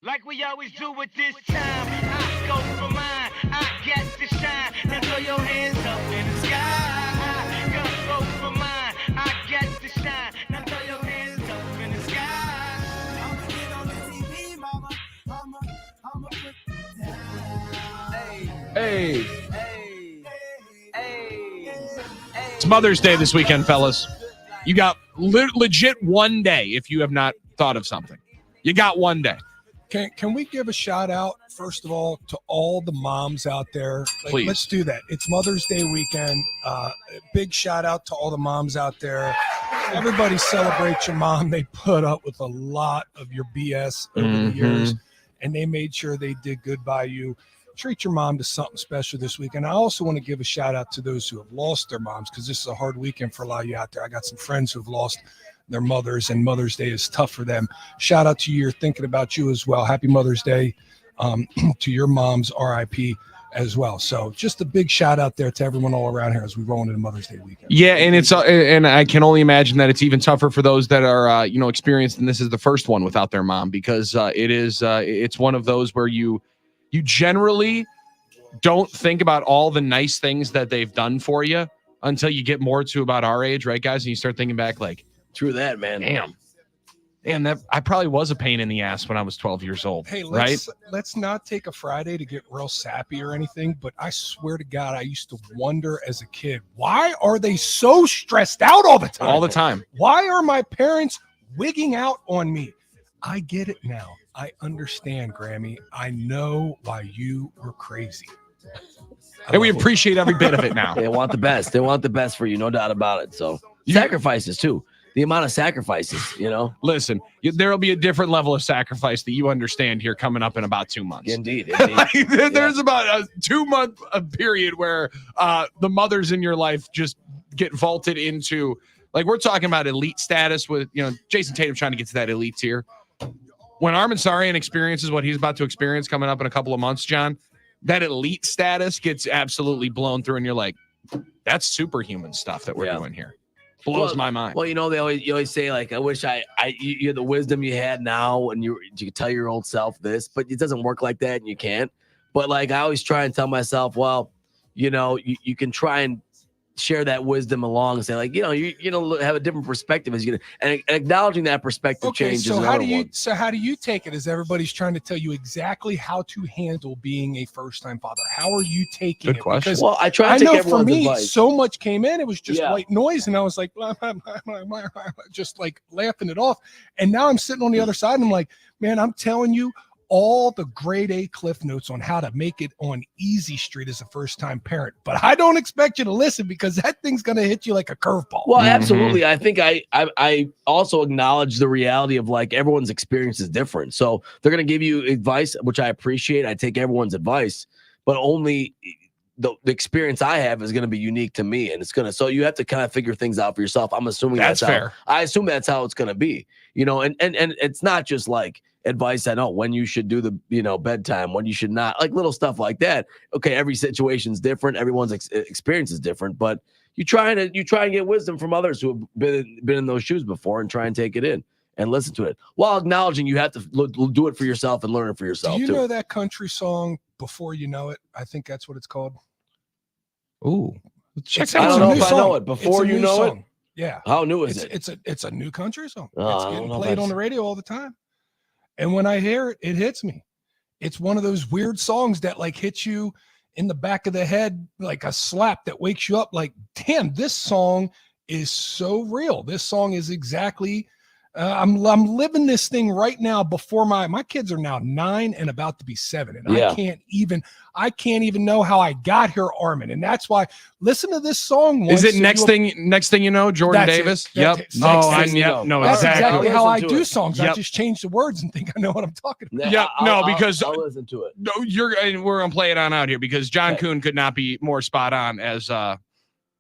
like we always do with this time. I go for mine, I get to shine. Now throw your hands up in the sky. I go for mine, I get to shine. Now throw your hands up in the sky. I'ma get on the TV, mama. I'ma put it down. Hey. It's Mother's Day this weekend, fellas. You got legit one day if you have not thought of something. You got one day. Can we give a shout out, first of all, to all the moms out there? Please. Let's do that. It's Mother's Day weekend. Big shout out to all the moms out there. Everybody celebrate your mom. They put up with a lot of your BS over the years, and they made sure they did good by you. Treat your mom to something special this weekend. I also want to give a shout out to those who have lost their moms, because this is a hard weekend for a lot of you out there. I got some friends who have lost their mothers, and Mother's Day is tough for them. Shout out to you. You're thinking about you as well. Happy Mother's Day to your mom's RIP as well. So just a big shout out there to everyone all around here as we roll into Mother's Day weekend. Yeah, and it's and I can only imagine that it's even tougher for those that are experienced, and this is the first one without their mom, because it's one of those where you generally don't think about all the nice things that they've done for you until you get more to about our age, right, guys? And you start thinking back like, True that, man. Damn, that I probably was a pain in the ass when I was 12 years old. Hey, right? let's not take a Friday to get real sappy or anything, but I swear to God, I used to wonder as a kid, why are they so stressed out all the time? All the time. Why are my parents wigging out on me? I get it now. I understand, Grammy. I know why you were crazy. And we appreciate every bit of it now. They want the best. They want the best for you, no doubt about it. So sacrifices too. The amount of sacrifices, Listen, there'll be a different level of sacrifice that you understand here coming up in about 2 months. Indeed. There's about a 2-month period where the mothers in your life just get vaulted into, like, we're talking about elite status with, Jason Tatum trying to get to that elite tier. When Armin Sarian experiences what he's about to experience coming up in a couple of months, John, that elite status gets absolutely blown through, and you're like, that's superhuman stuff that we're doing here. Blows my mind. Well, you always say, like, I wish you had the wisdom you had now, and you could tell your old self this, but it doesn't work like that, and you can't. But like, I always try and tell myself, well, you can try and share that wisdom along and say, like, you have a different perspective as you and acknowledging that perspective change. So how do you take it as everybody's trying to tell you exactly how to handle being a first-time father? How are you taking Good it? question. Because well, I try to take for me, advice. so much came in, it was just Yeah. white noise, and I was like, blah, blah, blah, blah, blah, blah, just like laughing it off. And now I'm sitting on the other side, and I'm like, man, I'm telling you, all the grade A cliff notes on how to make it on easy street as a first-time parent, but I don't expect you to listen, because that thing's going to hit you like a curveball. Well, absolutely. I think I also acknowledge the reality of, like, everyone's experience is different. So they're going to give you advice, which I appreciate. I take everyone's advice, but only the experience I have is going to be unique to me. And so you have to kind of figure things out for yourself. I'm assuming That's fair. I assume that's how it's going to be, and it's not just like advice. I know when you should do the, bedtime, when you should not, like little stuff like that. Okay. Every situation's different. Everyone's experience is different, but you try and get wisdom from others who have been in those shoes before, and try and take it in and listen to it while acknowledging you have to do it for yourself and learn it for yourself. Do you too. know that country song, Before You Know It? I think that's what it's called. Ooh. Check I that don't out. know if I know it. Before It's a You new Know It? song. Yeah. How new is it? It's a new country song. Oh, I It's don't getting know if played I've on the radio all the time. And when I hear it, it hits me. It's one of those weird songs that, like, hits you in the back of the head like a slap that wakes you up, like, damn, this song is so real. This song is exactly I'm living this thing right now before my kids are now 9 and about to be 7. And Yeah. I can't even know how I got here, Armin. And that's why listen to this song once. Is it so next thing you know, Jordan That's it. Davis? That's Yep. it. Oh, Next thing you yep. know. No, That's exactly. exactly how I Listen to do it. songs. I Yep. just change the words and think I know what I'm talking about. Yeah, because I'll listen to it. no, we're gonna play it on out here, because John Kuhn could not be more spot on. As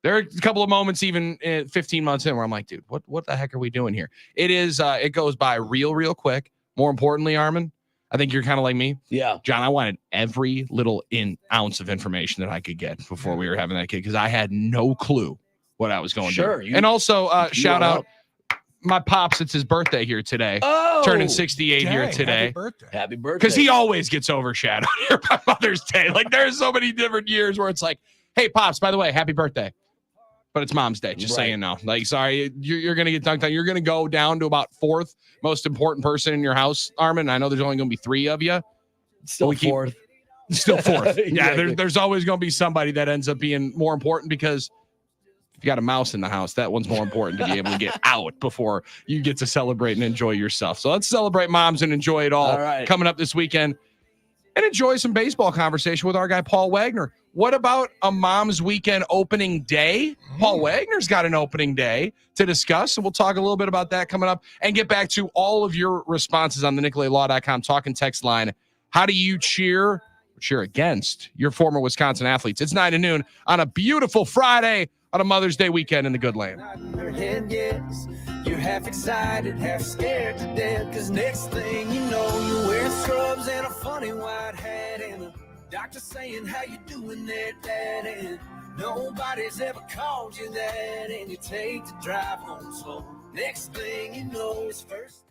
there are a couple of moments, even 15 months in, where I'm like, dude, what the heck are we doing here? It is it goes by real quick. More importantly, Armin, I think you're kind of like me. Yeah. John, I wanted every little ounce of information that I could get before we were having that kid, because I had no clue what I was going to Sure, do. And also, shout out my pops, it's his birthday here today. Oh, Turning 68 here Dang, today. Happy birthday. happy birthday. Because he always gets overshadowed here by Mother's Day. Like there's so many different years where it's like, hey, Pops, by the way, happy birthday. But it's Mom's Day, just so Right. you know. Like, sorry, you're going to get dunked on. You're going to go down to about fourth most important person in your house, Armin. I know there's only going to be 3 of you. still we keep- fourth. Still fourth. Yeah, Exactly. there's always going to be somebody that ends up being more important because if you got a mouse in the house, that one's more important to be able to get out before you get to celebrate and enjoy yourself. So let's celebrate moms and enjoy it all, All right. coming up this weekend. And enjoy some baseball conversation with our guy, Paul Wagner. What about a mom's weekend opening day? Paul Wagner's got an opening day to discuss. So we'll talk a little bit about that coming up and get back to all of your responses on the NicolaLaw.com talk and text line. How do you cheer against your former Wisconsin athletes? It's 9 to noon on a beautiful Friday on a Mother's Day weekend in the good land. Your head, yes. You're half excited, half scared to death. Cause next thing you know, you're wearing scrubs and a funny white hat. And a doctor saying, how you doing there, Dad? And nobody's ever called you that. And you take the drive home slow. Next thing you know, it's first.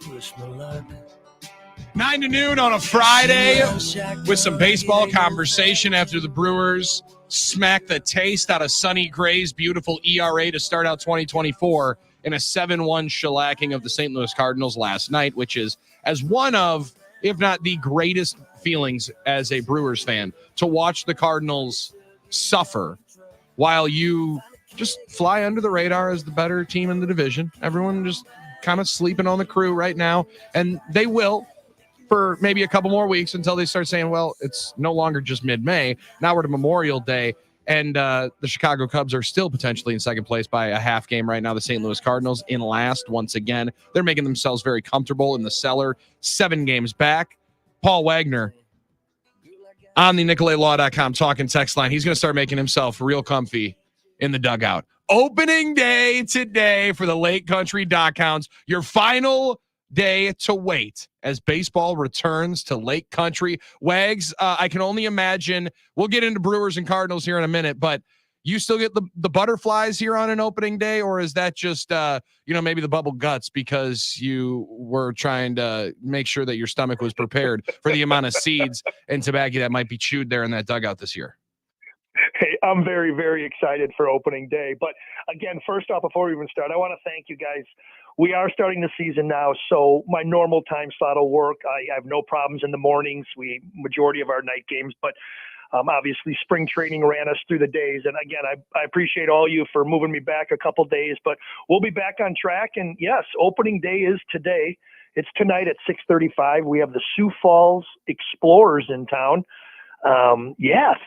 push my luck. 9 to noon on a Friday with some baseball conversation after the Brewers smacked the taste out of Sonny Gray's beautiful ERA to start out 2024 in a 7-1 shellacking of the St. Louis Cardinals last night, which is as one of, if not the greatest feelings as a Brewers fan, to watch the Cardinals suffer while you just fly under the radar as the better team in the division. Everyone just kind of sleeping on the Crew right now, and they will for maybe a couple more weeks until they start saying, well, it's no longer just mid-May. Now we're to Memorial Day, and the Chicago Cubs are still potentially in second place by a half game right now. The St. Louis Cardinals in last once again. They're making themselves very comfortable in the cellar, 7 games back. Paul Wagner on the NicoletLaw.com talking text line. He's going to start making himself real comfy in the dugout. Opening day today for the Lake Country Dockhounds. Your final day to wait as baseball returns to Lake Country. Wags, I can only imagine. We'll get into Brewers and Cardinals here in a minute, but you still get the butterflies here on an opening day, or is that just maybe the bubble guts because you were trying to make sure that your stomach was prepared for the amount of seeds and tobacco that might be chewed there in that dugout this year? Hey, I'm very, very excited for opening day. But again, first off, before we even start, I want to thank you guys. We are starting the season now, so my normal time slot will work. I have no problems in the mornings. Majority of our night games, but obviously spring training ran us through the days. And again, I appreciate all you for moving me back a couple days, but we'll be back on track. And yes, opening day is today. It's tonight at 6:35. We have the Sioux Falls Explorers in town.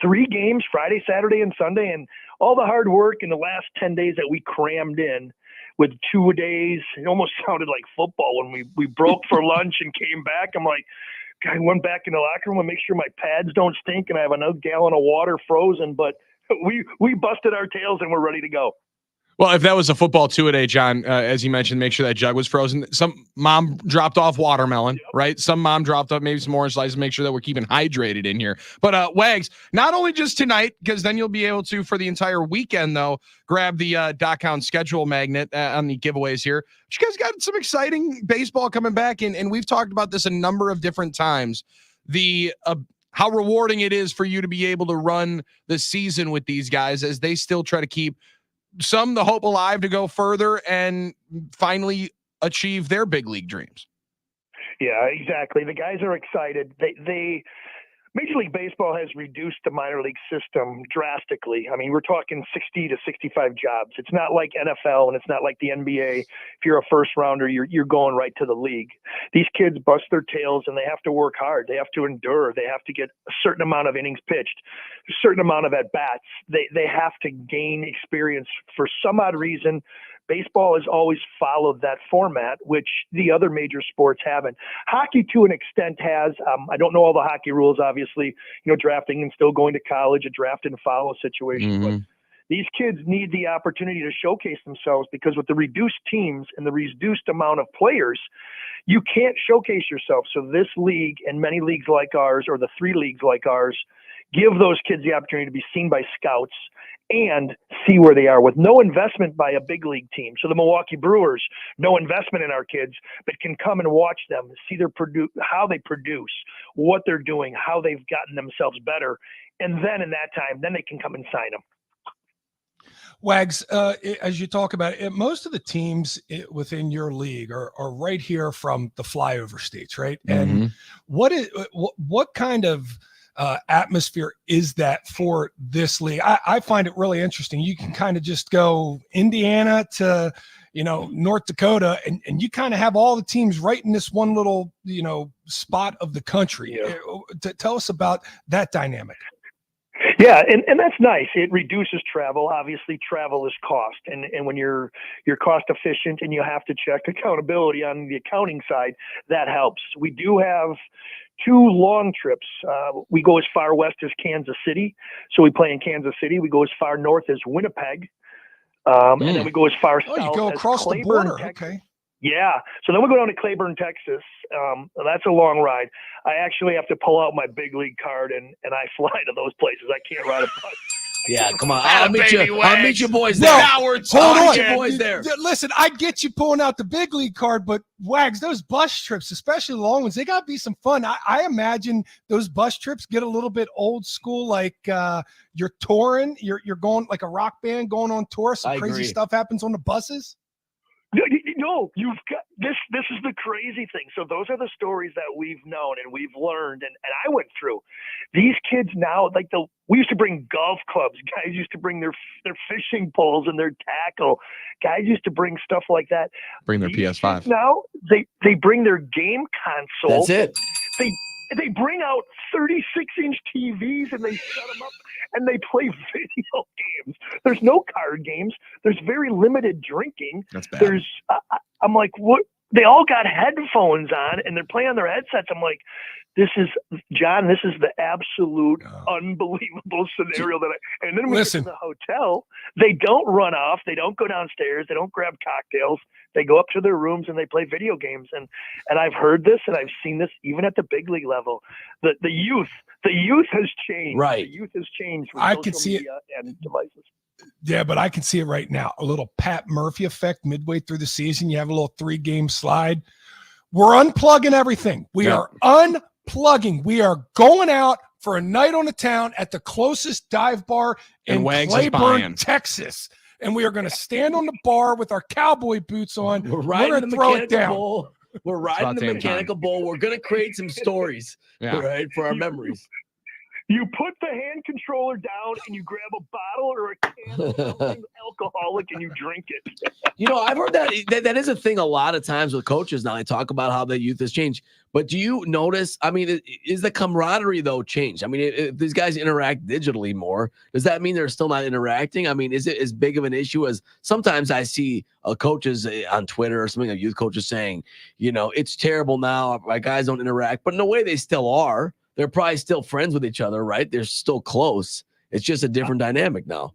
3 games, Friday, Saturday, and Sunday, and all the hard work in the last 10 days that we crammed in with 2 days. It almost sounded like football when we broke for lunch and came back. I'm like, I went back in the locker room and make sure my pads don't stink and I have another gallon of water frozen, but we busted our tails and we're ready to go. Well, if that was a football two-a-day, John, as you mentioned, make sure that jug was frozen. Some mom dropped off watermelon, right? Some mom dropped up maybe some orange slices, make sure that we're keeping hydrated in here. But Wags, not only just tonight, because then you'll be able to, for the entire weekend, though, grab the Dockhound schedule magnet on the giveaways here. But you guys got some exciting baseball coming back, and we've talked about this a number of different times. The how rewarding it is for you to be able to run the season with these guys as they still try to keep the hope alive to go further and finally achieve their big league dreams. Yeah, exactly. The guys are excited. They Major League Baseball has reduced the minor league system drastically. I mean, we're talking 60 to 65 jobs. It's not like NFL and it's not like the NBA. If you're a first rounder, you're going right to the league. These kids bust their tails and they have to work hard. They have to endure. They have to get a certain amount of innings pitched, a certain amount of at-bats. They have to gain experience. For some odd reason, baseball has always followed that format, which the other major sports haven't. Hockey, to an extent, has. I don't know all the hockey rules, obviously, drafting and still going to college, a draft and follow situation. But these kids need the opportunity to showcase themselves because with the reduced teams and the reduced amount of players, you can't showcase yourself. So this league and many leagues like ours, or the 3 leagues like ours, give those kids the opportunity to be seen by scouts and see where they are with no investment by a big league team. So the Milwaukee Brewers, no investment in our kids, but can come and watch them, see how they produce, what they're doing, how they've gotten themselves better. And then in that time, then they can come and sign them. Wags, as you talk about it, most of the teams within your league are right here from the flyover states, right? And what kind of atmosphere is that for this league? I find it really interesting. You can kind of just go Indiana to, North Dakota, and you kind of have all the teams right in this one little, spot of the country. Yeah. Tell us about that dynamic. Yeah, and that's nice. It reduces travel. Obviously, travel is cost. And when you're cost efficient and you have to check accountability on the accounting side, that helps. We do have 2 long trips. We go as far west as Kansas City. So we play in Kansas City. We go as far north as Winnipeg. And then we go as far south you go across as Clayburn, the border. Texas. Okay. Yeah. So then we go down to Clayburn, Texas. That's a long ride. I actually have to pull out my big league card and I fly to those places. I can't ride a bus. Yeah, come on. I'll meet you boys No, there. Now we're Hold on. I'll meet you boys there. Listen, I get you pulling out the big league card, but Wags, those bus trips, especially the long ones, they got to be some fun. I imagine those bus trips get a little bit old school, like you're touring, you're going like a rock band going on tour. Some I crazy agree. stuff happens on the buses. No, you've got this. This is the crazy thing. So those are the stories that we've known and we've learned, and I went through. These kids now, like we used to bring golf clubs. Guys used to bring their fishing poles and their tackle. Guys used to bring stuff like that. Bring their These PS5. kids now they bring their game console. That's it. They bring out 36-inch TVs and they set them up and they play video games. There's no card games. There's very limited drinking. That's bad. There's I'm like, what? They all got headphones on and they're playing on their headsets. I'm like, this is the absolute unbelievable scenario and then we get to the hotel, they don't run off, they don't go downstairs, they don't grab cocktails, they go up to their rooms and they play video games. And I've heard this and I've seen this even at the big league level. The youth has changed. Right. The youth has changed with I social can see it. media and devices. Yeah, but I can see it right now. A little Pat Murphy effect midway through the season. You have a little 3-game slide. We're unplugging everything. We are unplugging. We are going out for a night on the town at the closest dive bar in Claiborne, Texas. And we are going to stand on the bar with our cowboy boots on. We're riding going the to throw it mechanical down. bull. We're riding the mechanical bull. We're going to create some stories, right, for our memories. You put the hand controller down and you grab a bottle or a can of something alcoholic and you drink it. You know, I've heard that is a thing a lot of times with coaches now. They talk about how the youth has changed. But do you notice, I mean, is the camaraderie, though, changed? I mean, if these guys interact digitally more, does that mean they're still not interacting? I mean, is it as big of an issue as sometimes I see coaches on Twitter or something, like youth coaches saying, you know, it's terrible now. My guys don't interact. But in a way, they still are. They're probably still friends with each other, right? They're still close. It's just a different dynamic now.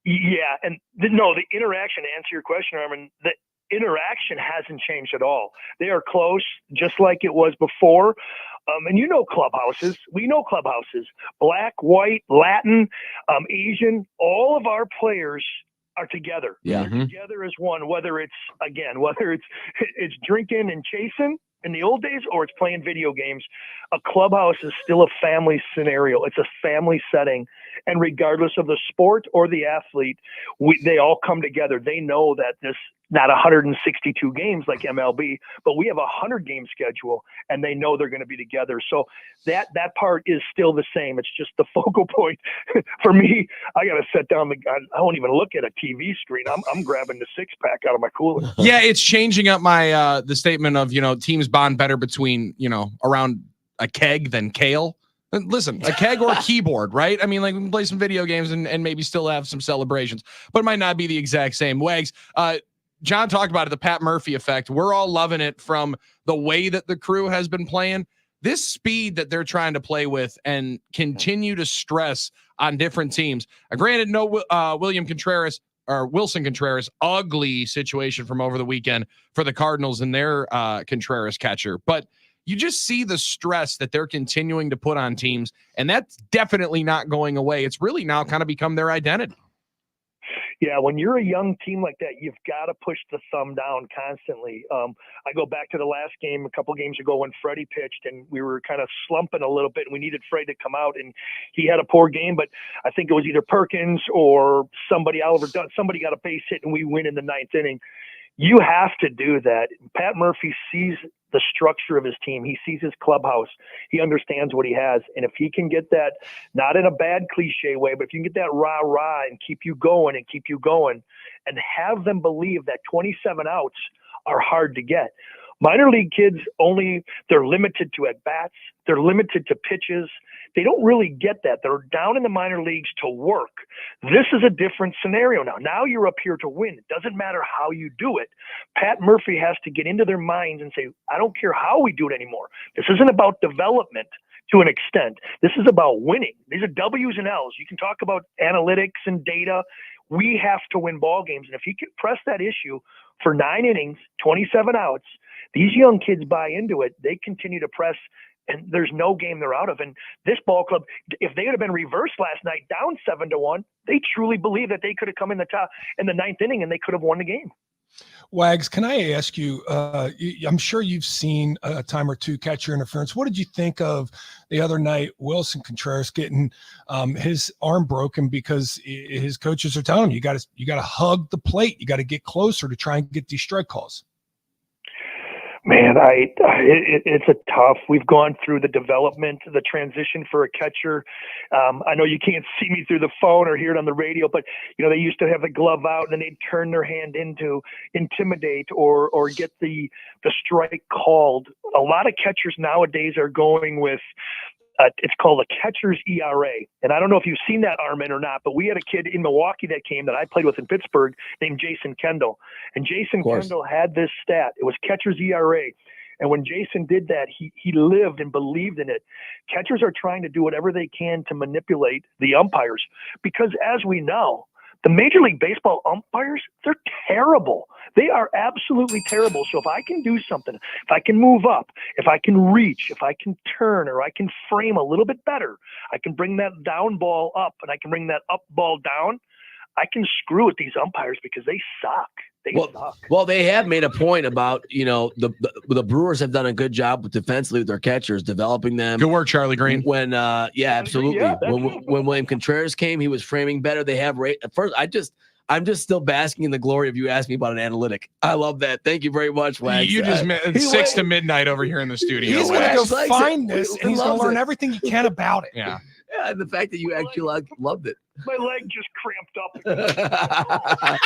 Yeah, and the interaction, to answer your question, Armin, the interaction hasn't changed at all. They are close, just like it was before. And you know clubhouses. We know clubhouses. Black, white, Latin, Asian, all of our players are together. Yeah. They're together as one, whether it's drinking and chasing in the old days or it's playing video games. A clubhouse is still a family scenario. It's a family setting. And regardless of the sport or the athlete, they all come together. They know that this, not 162 games like MLB, but we have a 100-game schedule, and they know they're going to be together. So that part is still the same. It's just the focal point. For me, I got to set down I won't even look at a TV screen. I'm grabbing the 6-pack out of my cooler. Yeah, it's changing up my the statement of, you know, teams bond better between, you know, around a keg than kale. Listen, a keg or a keyboard, right? I mean, like, we can play some video games and maybe still have some celebrations, but it might not be the exact same. Wags, John talked about it, the Pat Murphy effect. We're all loving it from the way that the crew has been playing. This speed that they're trying to play with and continue to stress on different teams. Granted, no Wilson Contreras, ugly situation from over the weekend for the Cardinals and their Contreras catcher. But you just see the stress that they're continuing to put on teams, and that's definitely not going away. It's really now kind of become their identity. Yeah, when you're a young team like that, you've got to push the thumb down constantly. I go back to the last game, a couple games ago, when Freddie pitched, and we were kind of slumping a little bit, and we needed Freddie to come out, and he had a poor game, but I think it was either Perkins or Oliver Dunn, somebody got a base hit, and we win in the 9th inning. You have to do that. Pat Murphy sees the structure of his team. He sees his clubhouse. He understands what he has. And if he can get that, not in a bad cliche way, but if you can get that rah-rah and keep you going and have them believe that 27 outs are hard to get. Minor league kids they're limited to at-bats. They're limited to pitches. They don't really get that. They're down in the minor leagues to work. This is a different scenario now. Now you're up here to win. It doesn't matter how you do it. Pat Murphy has to get into their minds and say, I don't care how we do it anymore. This isn't about development to an extent. This is about winning. These are W's and L's. You can talk about analytics and data. We have to win ball games. And if he can press that issue for 9 innings, 27 outs, these young kids buy into it. They continue to press and there's no game they're out of. And this ball club, if they had been reversed last night, down 7-1, they truly believe that they could have come in the ninth inning and they could have won the game. Wags, can I ask you, I'm sure you've seen a time or two catcher interference. What did you think of the other night, Wilson Contreras getting his arm broken because his coaches are telling him, you got to hug the plate. You got to get closer to try and get these strike calls. Man, it's a tough. We've gone through the development, the transition for a catcher. I know you can't see me through the phone or hear it on the radio, but they used to have the glove out and then they'd turn their hand into intimidate or get the strike called. A lot of catchers nowadays are going with it's called a catcher's ERA. And I don't know if you've seen that, Armin, or not, but we had a kid in Milwaukee that came that I played with in Pittsburgh named Jason Kendall. And Jason Kendall had this stat. It was catcher's ERA. And when Jason did that, he lived and believed in it. Catchers are trying to do whatever they can to manipulate the umpires because, as we know, the Major League Baseball umpires, they're terrible. They are absolutely terrible. So if I can do something, if I can move up, if I can reach, if I can turn, or I can frame a little bit better, I can bring that down ball up and I can bring that up ball down, I can screw with these umpires because they suck. They suck. Well, they have made a point about, the Brewers have done a good job with defensively with their catchers, developing them. Good work, Charlie Green. When, absolutely. Yeah, when William Contreras came, he was framing better. They have at first. I'm just still basking in the glory of you asking me about an analytic. I love that. Thank you very much, Wags. You just 6 to midnight over here in the studio. He's going to go Wags find likes this, it. and he's going to learn it. everything he can about it. Yeah. Yeah, and the fact that you actually loved it. My leg just cramped up.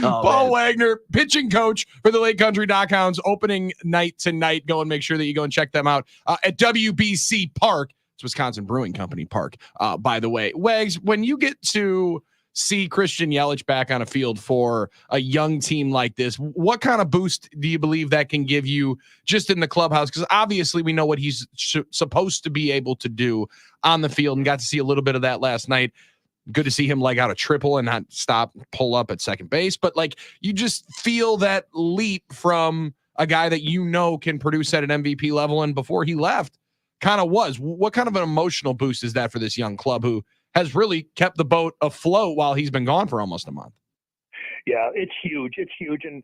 Paul Wagner, pitching coach for the Lake Country Dockhounds, opening night tonight. Go and make sure that you go and check them out at WBC Park. It's Wisconsin Brewing Company Park, by the way. Wags, when you get to see Christian Yelich back on a field for a young team like this, what kind of boost do you believe that can give you just in the clubhouse? Because obviously we know what he's supposed to be able to do on the field and got to see a little bit of that last night. Good to see him leg out a triple and not pull up at second base. But you just feel that leap from a guy that can produce at an MVP level. And before he left, kind of was. What kind of an emotional boost is that for this young club who has really kept the boat afloat while he's been gone for almost a month? Yeah, it's huge. It's huge. And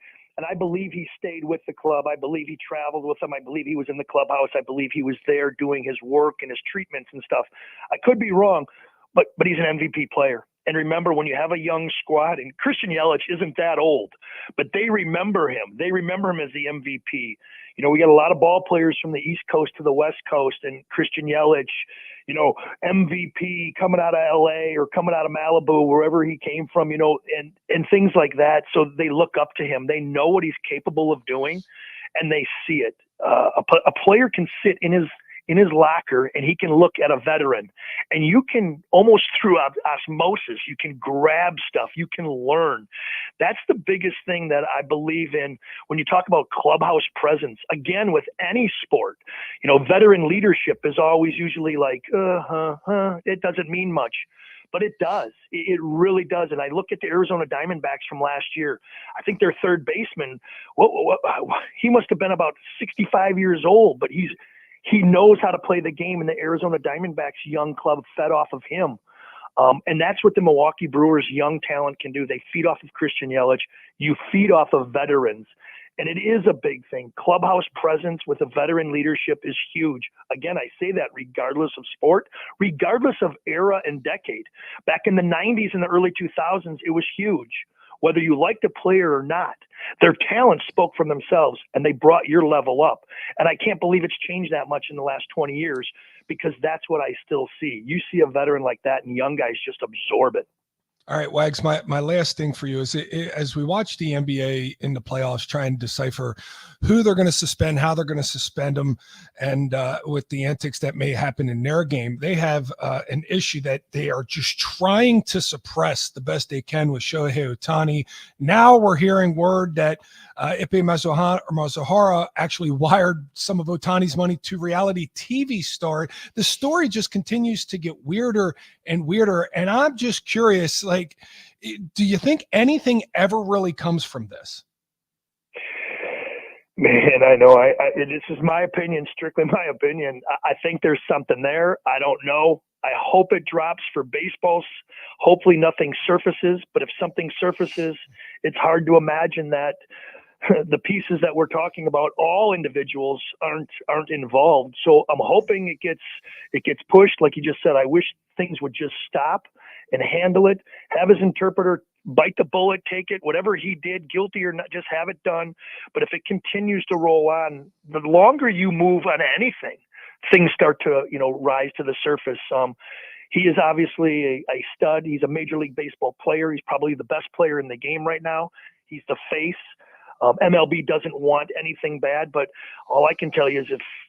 I believe he stayed with the club. I believe he traveled with them. I believe he was in the clubhouse. I believe he was there doing his work and his treatments and stuff. I could be wrong. But he's an MVP player. And remember, when you have a young squad, and Christian Yelich isn't that old, but they remember him. They remember him as the MVP. We got a lot of ball players from the East Coast to the West Coast, and Christian Yelich, MVP coming out of LA or coming out of Malibu, wherever he came from, and things like that. So they look up to him. They know what he's capable of doing, and they see it. A player can sit in his locker and he can look at a veteran, and you can almost through osmosis, you can grab stuff, you can learn. That's the biggest thing that I believe in when you talk about clubhouse presence. Again, with any sport, veteran leadership is always usually like, it doesn't mean much. But it does. It really does. And I look at the Arizona Diamondbacks from last year. I think their third baseman, he must have been about 65 years old, but he knows how to play the game, and the Arizona Diamondbacks young club fed off of him. And that's what the Milwaukee Brewers young talent can do. They feed off of Christian Yelich. You feed off of veterans. And it is a big thing. Clubhouse presence with a veteran leadership is huge. Again, I say that regardless of sport, regardless of era and decade. Back in the 90s and the early 2000s, it was huge. Whether you liked the player or not, their talent spoke for themselves, and they brought your level up. And I can't believe it's changed that much in the last 20 years, because that's what I still see. You see a veteran like that, and young guys just absorb it. All right, Wags, my last thing for you is as we watch the NBA in the playoffs try and decipher who they're going to suspend, how they're going to suspend them, and with the antics that may happen in their game, they have an issue that they are just trying to suppress the best they can with Shohei Ohtani. Now we're hearing word that Ipe Mazuhara actually wired some of Ohtani's money to reality TV star. The story just continues to get weirder and weirder, and I'm just curious, do you think anything ever really comes from this? Man, I know. This is my opinion, strictly my opinion. I think there's something there. I don't know. I hope it drops for baseballs. Hopefully nothing surfaces, but if something surfaces, it's hard to imagine that the pieces that we're talking about, all individuals aren't involved. So I'm hoping it gets pushed. Like you just said, I wish things would just stop and handle it. Have his interpreter bite the bullet, take it, whatever he did, guilty or not, just have it done. But if it continues to roll on, the longer you move on anything, things start to, rise to the surface. He is obviously a stud. He's a Major League Baseball player. He's probably the best player in the game right now. He's the face. MLB doesn't want anything bad, but all I can tell you is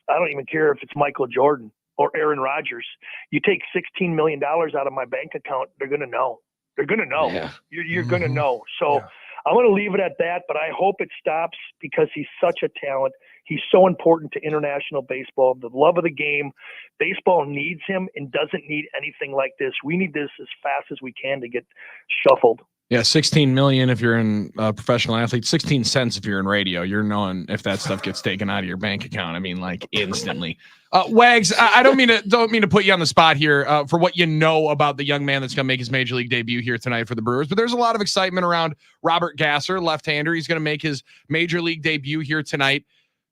I don't even care if it's Michael Jordan or Aaron Rodgers. You take $16 million out of my bank account, they're going to know. They're going to know. Yeah. You're going to know. So I'm going to leave it at that, but I hope it stops because he's such a talent. He's so important to international baseball, the love of the game. Baseball needs him and doesn't need anything like this. We need this as fast as we can to get shuffled. Yeah, 16 million if you're in professional athlete, 16 cents if you're in radio. You're knowing if that stuff gets taken out of your bank account. I mean, like instantly. Wags, I don't mean to put you on the spot here for what you know about the young man that's going to make his major league debut here tonight for the Brewers, but there's a lot of excitement around Robert Gasser, left-hander. He's going to make his major league debut here tonight.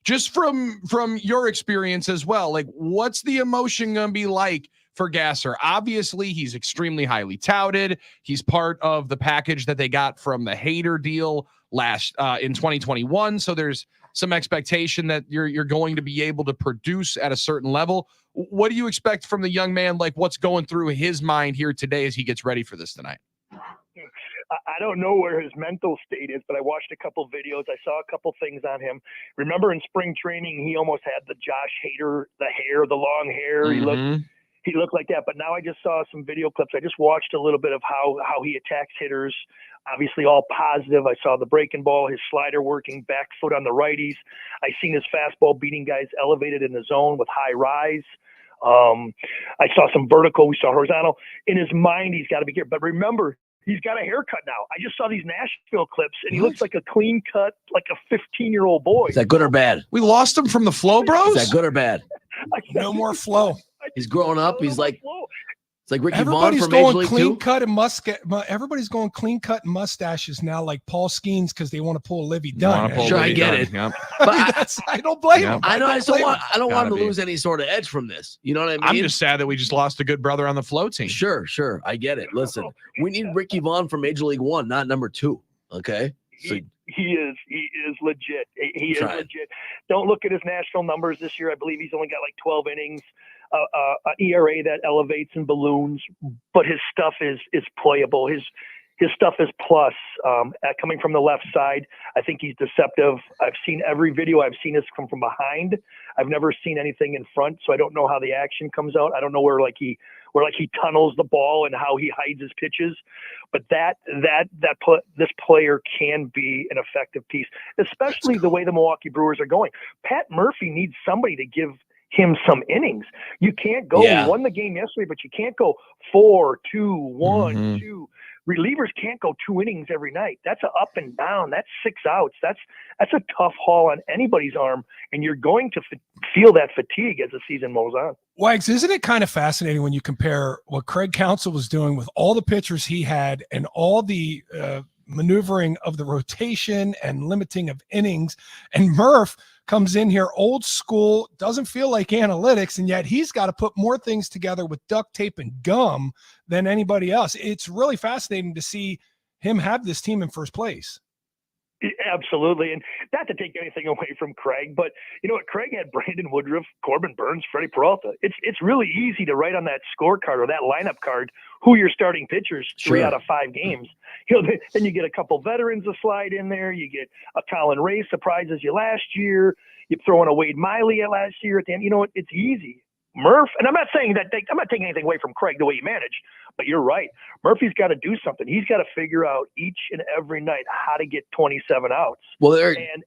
Just from your experience as well, like what's the emotion going to be like for Gasser? Obviously, he's extremely highly touted. He's part of the package that they got from the Hader deal last in 2021. So there's some expectation that you're going to be able to produce at a certain level. What do you expect from the young man? Like what's going through his mind here today as he gets ready for this tonight? I don't know where his mental state is, but I watched a couple videos. I saw a couple things on him. Remember in spring training, he almost had the Josh Hader, the hair, the long hair. Mm-hmm. He looked like that. But now I just saw some video clips. I just watched a little bit of how he attacks hitters. Obviously all positive. I saw the breaking ball, his slider working, back foot on the righties. I seen his fastball beating guys elevated in the zone with high rise. I saw some vertical. We saw horizontal. In his mind, he's got to be here. But remember, he's got a haircut now. I just saw these Nashville clips, and he looks like a clean cut, like a 15-year-old boy. Is that good or bad? We lost him from the Flow Bros? Is that good or bad? No more flow. He's growing up. He's like, it's like Ricky Vaughn Everybody's from Major going League clean 2. cut and everybody's going clean cut and mustaches now, like Paul Skeens, because they want to pull Livy Dunn. Sure, I get it. Yep. But I don't blame him. I know. I don't want him to be. lose any sort of edge from this. You know what I mean? I'm just sad that we just lost a good brother on the Flow team. Sure. I get it. Listen, we need Ricky Vaughn from Major League 1, not number 2. Okay. So He is legit. He is Try it. legit. Don't look at his national numbers this year. I believe he's only got like 12 innings, an ERA that elevates and balloons, but his stuff is playable. His stuff is plus. Coming from the left side, I think he's deceptive. I've seen every video. I've seen this come from behind. I've never seen anything in front, so I don't know how the action comes out. I don't know where he tunnels the ball and how he hides his pitches. But this player can be an effective piece, especially the way the Milwaukee Brewers are going. Pat Murphy needs somebody to give him some innings. You can't go. Yeah. He won the game yesterday, but you can't go 4-2, 1-2. Mhm. Relievers can't go 2 innings every night. That's a up and down. That's 6 outs. That's a tough haul on anybody's arm, and you're going to feel that fatigue as the season moves on. Wags, isn't it kind of fascinating when you compare what Craig Counsell was doing with all the pitchers he had and all the maneuvering of the rotation and limiting of innings, and Murph comes in here old school, doesn't feel like analytics, and yet he's got to put more things together with duct tape and gum than anybody else. It's really fascinating to see him have this team in first place. Absolutely. And not to take anything away from Craig, but you know what? Craig had Brandon Woodruff, Corbin Burns, Freddie Peralta. It's really easy to write on that scorecard or that lineup card who your starting pitchers 3 out of 5 games. Then you get a couple veterans to slide in there. You get a Colin Ray surprises you last year. You throw in a Wade Miley last year at the end. You know what? It's easy. Murph, and I'm not saying that I'm not taking anything away from Craig the way he managed, but you're right. Murphy's got to do something. He's got to figure out each and every night how to get 27 outs. Well,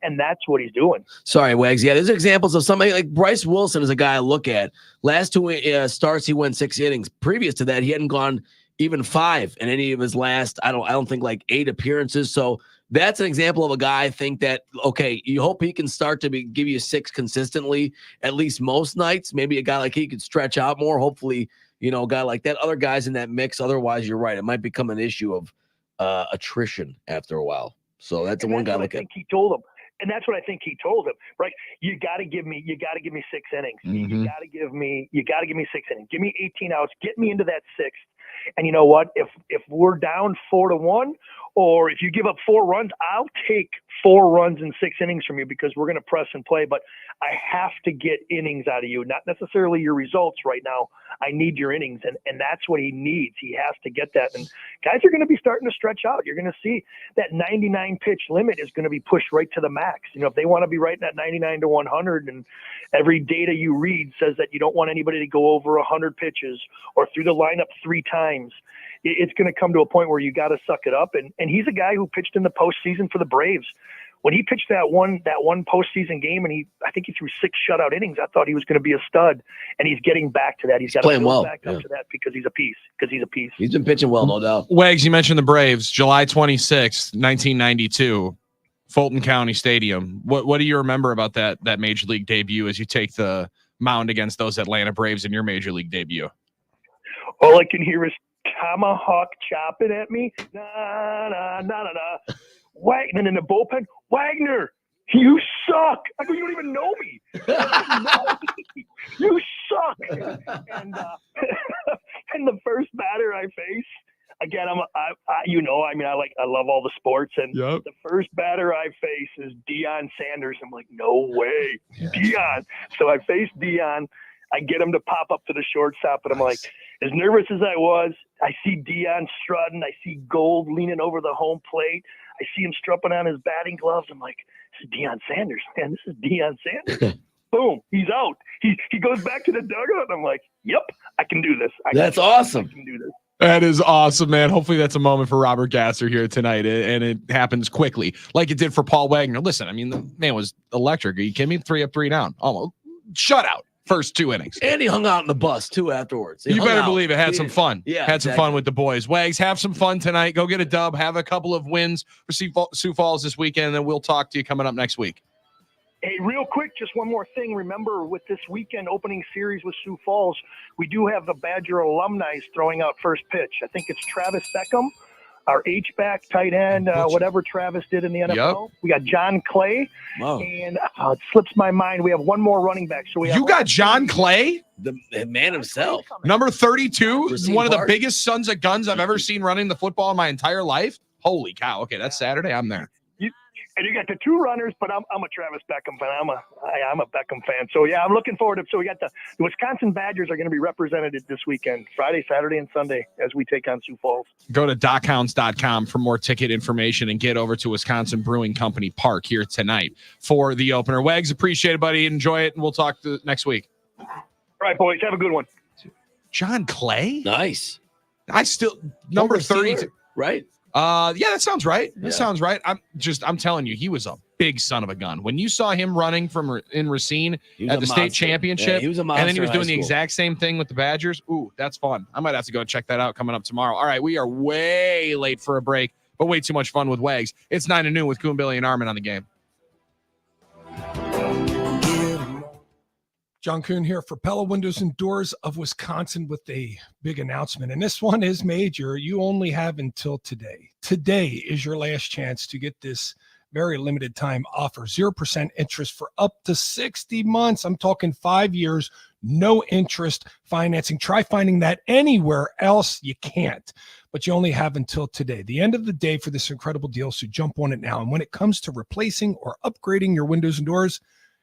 and that's what he's doing. Sorry, Wags. Yeah, there's examples of somebody like Bryce Wilson is a guy I look at. Last 2 starts, he went 6 innings. Previous to that, he hadn't gone even 5 in any of his last, I don't think like 8 appearances. So that's an example of a guy I think that, okay, you hope he can start to give you 6 consistently, at least most nights. Maybe a guy like he could stretch out more. Hopefully, you know, a guy like that, other guys in that mix. Otherwise, you're right. It might become an issue of attrition after a while. So that's the one guy. I think he told him. And that's what I think he told him, right? You got to give me 6 innings. Mm-hmm. You got to give me 6 innings. Give me 18 outs. Get me into that 6th. And you know what? If we're down 4-1, or if you give up 4 runs, I'll take 4 runs in 6 innings from you because we're going to press and play. But I have to get innings out of you, not necessarily your results right now. I need your innings, and that's what he needs. He has to get that. And guys are going to be starting to stretch out. You're going to see that 99 pitch limit is going to be pushed right to the max. You know, if they want to be right in that 99 to 100, and every data you read says that you don't want anybody to go over 100 pitches or through the lineup 3 times, it's going to come to a point where you got to suck it up. And he's a guy who pitched in the postseason for the Braves. When he pitched that one postseason game, and I think he threw 6 shutout innings, I thought he was going to be a stud, and he's getting back to that. He's got to playing well back up to that because he's a piece. He's been pitching well, no doubt. Wags, you mentioned the Braves, July 26th, 1992, Fulton County Stadium. What do you remember about that major league debut as you take the mound against those Atlanta Braves in your major league debut? All I can hear is tomahawk chopping at me. Nah, nah, nah, nah, nah. And in the bullpen, Wagner, you suck. I go, you don't even know me. You suck. And and the first batter I face, again, I love all the sports, and the first batter I face is Deion Sanders. I'm like, no way, Deion. So I face Deion. I get him to pop up to the shortstop, and I'm like, as nervous as I was, I see Deion strutting. I see Gold leaning over the home plate. I see him strapping on his batting gloves. I'm like, this is Deion Sanders, man. This is Deion Sanders. Boom, he's out. He goes back to the dugout, and I'm like, yep, I can do this. That's awesome. I can do this. That is awesome, man. Hopefully that's a moment for Robert Gasser here tonight, and it happens quickly, like it did for Paul Wagner. Listen, I mean, the man was electric. Are you kidding me? 3 up, 3 down. Almost shutout. First 2 innings. And he hung out in the bus, too, afterwards. You better believe it. Had some fun. Yeah, had some fun with the boys. Wags, have some fun tonight. Go get a dub. Have a couple of wins for Sioux Falls this weekend, and then we'll talk to you coming up next week. Hey, real quick, just one more thing. Remember, with this weekend opening series with Sioux Falls, we do have the Badger alumni throwing out first pitch. I think it's Travis Beckham, our H-back, tight end, whatever Travis did in the NFL. Yep. We got John Clay, and it slips my mind. We have one more running back. So you got John Clay? The man himself. Number 32, Racine one of the Park. biggest sons of guns I've ever seen running the football in my entire life. Holy cow. Okay, that's Saturday. I'm there. And you got the 2 runners, but I'm a Travis Beckham fan. I'm a Beckham fan. So, yeah, I'm looking forward to. So we got the Wisconsin Badgers are going to be represented this weekend, Friday, Saturday, and Sunday as we take on Sioux Falls. Go to DocHounds.com for more ticket information and get over to Wisconsin Brewing Company Park here tonight for the opener. Wags, appreciate it, buddy. Enjoy it, and we'll talk next week. All right, boys. Have a good one. John Clay? Nice. I still number Former 32. Steeler, right? Yeah, that sounds right. That Yeah. sounds right. I'm telling you, he was a big son of a gun. When you saw him running in Racine He was at a the state monster. championship, Yeah, he was a monster and then he was in doing high the school. exact same thing with the Badgers. Ooh, that's fun. I might have to go check that out coming up tomorrow. All right, we are way late for a break, but way too much fun with Wags. It's 9 to noon with Coon, Billy, and Armin on the game. John Kuhn here for Pella Windows and Doors of Wisconsin with a big announcement. And this one is major. You only have until today. Today is your last chance to get this very limited time offer. 0% interest for up to 60 months. I'm talking 5 years, no interest financing. Try finding that anywhere else. You can't, but you only have until today. The end of the day for this incredible deal. So jump on it now. And when it comes to replacing or upgrading your windows and doors,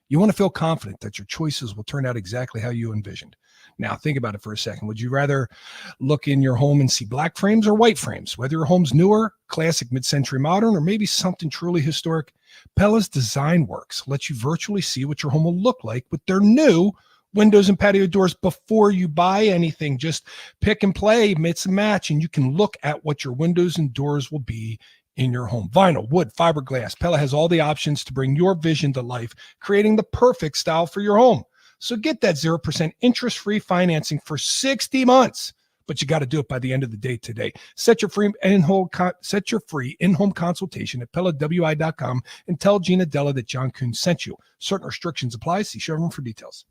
you want to feel confident that your choices will turn out exactly how you envisioned. Now, think about it for a second. Would you rather look in your home and see black frames or white frames? Whether your home's newer, classic, mid-century modern, or maybe something truly historic, Pella's Design Works lets you virtually see what your home will look like with their new windows and patio doors before you buy anything. Just pick and play, mix and match, and you can look at what your windows and doors will be in your home. Vinyl, wood, fiberglass. Pella has all the options to bring your vision to life, creating the perfect style for your home. So get that 0% interest-free financing for 60 months but you got to do it by the end of the day today. Set your free in-home consultation at PellaWI.com and tell Gina Della that John Kuhn sent you. Certain restrictions apply. See showroom for details.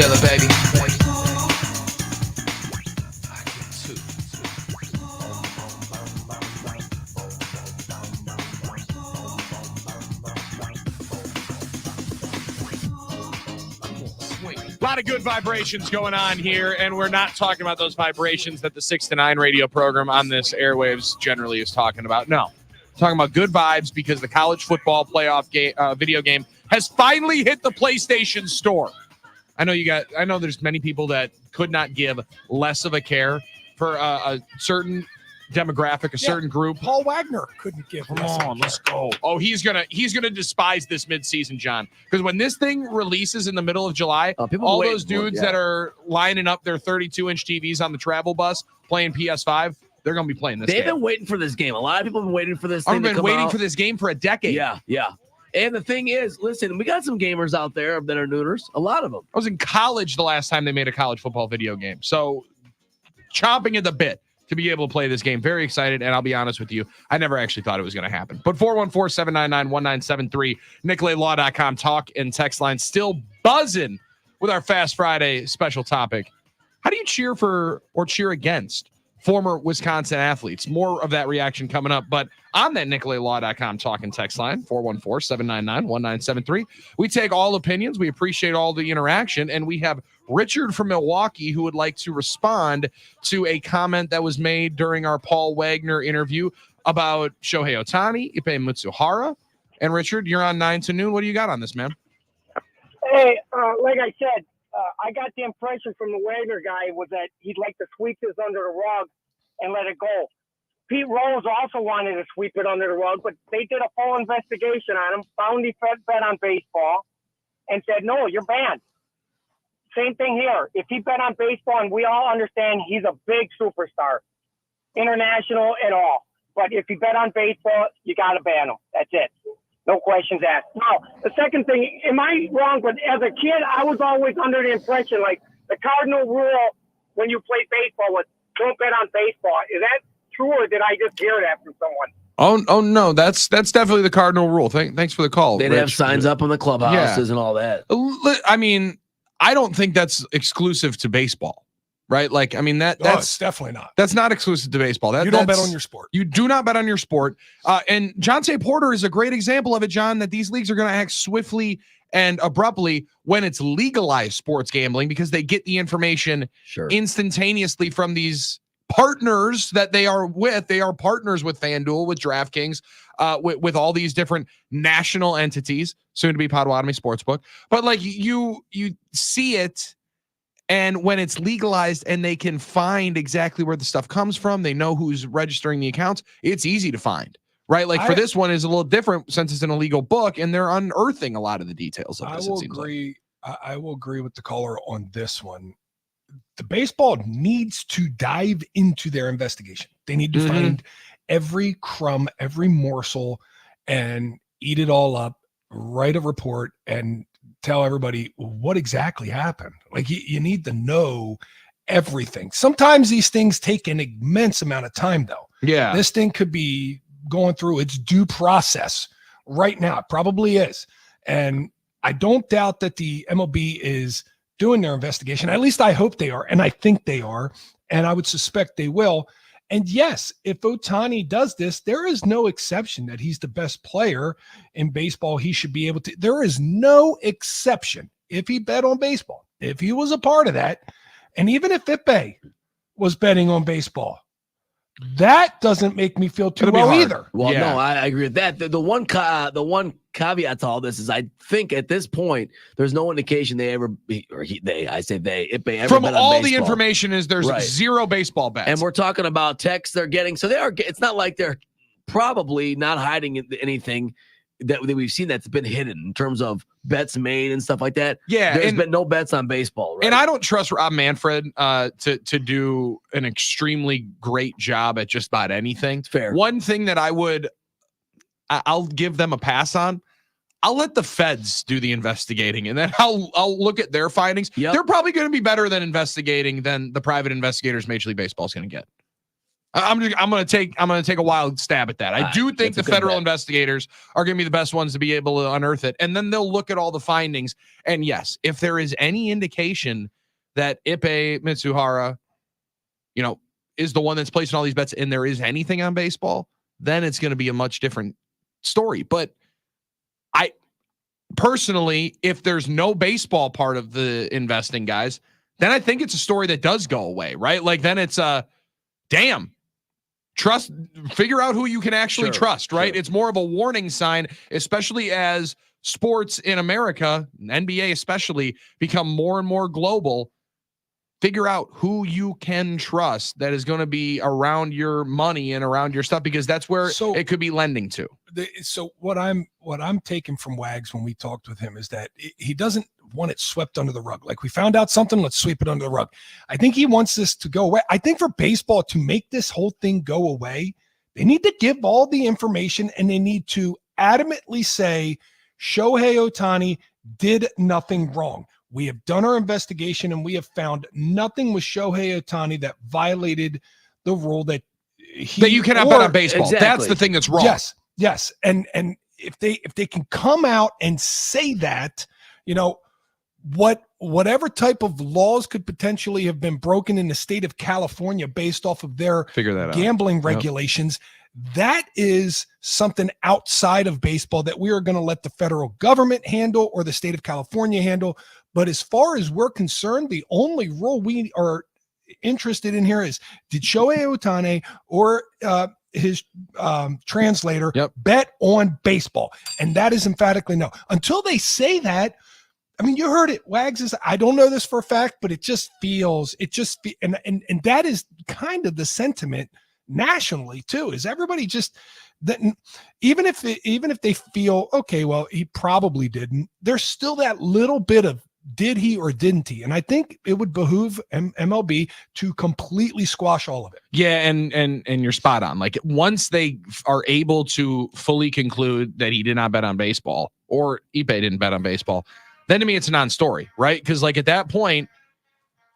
Taylor, baby. A lot of good vibrations going on here, and we're not talking about those vibrations that the 6 to 9 radio program on this airwaves generally is talking about. No, talking about good vibes because the college football playoff game, video game has finally hit the PlayStation Store. I know there's many people that could not give less of a care for a certain demographic, a certain group. Paul Wagner couldn't give. Come on, let's go. Oh, he's gonna despise this midseason, John, because when this thing releases in the middle of July, all those dudes that are lining up their 32-inch TVs on the travel bus playing PS5, they're gonna be playing this. They've been waiting for this game. A lot of people have been waiting for this. I've been waiting for this game for a decade. Yeah. And the thing is, listen, we got some gamers out there that are neuters. A lot of them. I was in college the last time they made a college football video game, so chomping at the bit to be able to play this game. Very excited, and I'll be honest with you, I never actually thought it was going to happen. But 414-799-1973, NicolaLaw.com talk and text line still buzzing with our Fast Friday special topic. How do you cheer for or cheer against former Wisconsin athletes? More of that reaction coming up, but on that NicolaLaw.com talk and text line, 414-799-1973. We take all opinions. We appreciate all the interaction, and we have Richard from Milwaukee who would like to respond to a comment that was made during our Paul Wagner interview about Shohei Ohtani, Ippei Mitsuhara. And Richard, you're on 9 to noon. What do you got on this, man? Hey, like I said, I got the impression from the Wagner guy was that he'd like to sweep this under the rug and let it go. Pete Rose also wanted to sweep it under the rug, but they did a full investigation on him, found he bet on baseball, and said, no, you're banned. Same thing here. If he bet on baseball, and we all understand he's a big superstar, international and all. But if he bet on baseball, you got to ban him. That's it. No questions asked. Now, the second thing, am I wrong? But as a kid, I was always under the impression, like, the cardinal rule when you play baseball was don't bet on baseball. Is that true, or did I just hear that from someone? Oh no, that's definitely the cardinal rule. Thanks for the call. They'd have signs up on the clubhouses and all that. I mean, I don't think that's exclusive to baseball, right? Like, I mean, that's definitely not. That's not exclusive to baseball. You don't bet on your sport. You do not bet on your sport. And Jonte Porter is a great example of it, John, that these leagues are going to act swiftly and abruptly when it's legalized sports gambling because they get the information instantaneously from these partners that they are with. They are partners with FanDuel, with DraftKings, with all these different national entities, soon to be Potawatomi Sportsbook. But like you see it, and when it's legalized and they can find exactly where the stuff comes from, they know who's registering the accounts. It's easy to find, right? Like for this one is a little different since it's an illegal book, and they're unearthing a lot of the details of this. I will agree with the caller on this one. The baseball needs to dive into their investigation. They need to find every crumb, every morsel, and eat it all up, write a report, and tell everybody what exactly happened. Like you need to know everything. Sometimes these things take an immense amount of time, though. Yeah. This thing could be going through its due process right now. It probably is. And I don't doubt that the MLB is doing their investigation. At least I hope they are. And I think they are. And I would suspect they will. And yes, if Ohtani does this, there is no exception that he's the best player in baseball. He should be able to. There is no exception if he bet on baseball. If he was a part of that, and even if Ippei was betting on baseball, that doesn't make me feel too well either. Well, no, I agree with that. The one caveat to all this is I think at this point there's no indication they ever Ippei ever from bet all on the baseball. information is there's zero baseball bets, and we're talking about texts they're getting. So they are. It's not like they're probably not hiding anything that we've seen that's been hidden in terms of bets made and stuff like that. Yeah, there's been no bets on baseball, right? And I don't trust Rob Manfred to do an extremely great job at just about anything. It's fair. One thing that I'll give them a pass on. I'll let the feds do the investigating, and then I'll look at their findings. Yep. They're probably going to be better than investigating than the private investigators Major League Baseball is going to get. I'm gonna take a wild stab at that. I do think the federal investigators are gonna be the best ones to be able to unearth it, and then they'll look at all the findings. And yes, if there is any indication that Ippei Mitsuhara, is the one that's placing all these bets, and there is anything on baseball, then it's going to be a much different story. But I personally, if there's no baseball part of the investing, guys, then I think it's a story that does go away, right? Like then it's damn. Figure out who you can actually trust, right? It's more of a warning sign, especially as sports in America, NBA especially, become more and more global. Figure out who you can trust that is going to be around your money and around your stuff, because that's where it could be lending to. So what I'm taking from Wags when we talked with him is that he doesn't want it swept under the rug. Like, we found out something, let's sweep it under the rug. I think he wants this to go away. I think for baseball to make this whole thing go away, they need to give all the information, and they need to adamantly say Shohei Ohtani did nothing wrong. We have done our investigation, and we have found nothing with Shohei Ohtani that violated the rule that you cannot bet on baseball. Exactly. That's the thing that's wrong. Yes. And if they can come out and say that, whatever type of laws could potentially have been broken in the state of California based off of their gambling regulations, that is something outside of baseball that we are going to let the federal government handle or the state of California handle. But as far as we're concerned, the only rule we are interested in here is, did Shohei Ohtani or his translator bet on baseball? And that is emphatically no. Until they say that, I mean, you heard it. Wags is, I don't know this for a fact, but it just feels, and that is kind of the sentiment nationally too, is everybody just that, even if they feel, okay, well, he probably didn't, there's still that little bit of, did he or didn't he? And I think it would behoove MLB to completely squash all of it. Yeah, and you're spot on. Like, once they are able to fully conclude that he did not bet on baseball, or Ippei didn't bet on baseball, then to me it's a non-story, right? Because like at that point,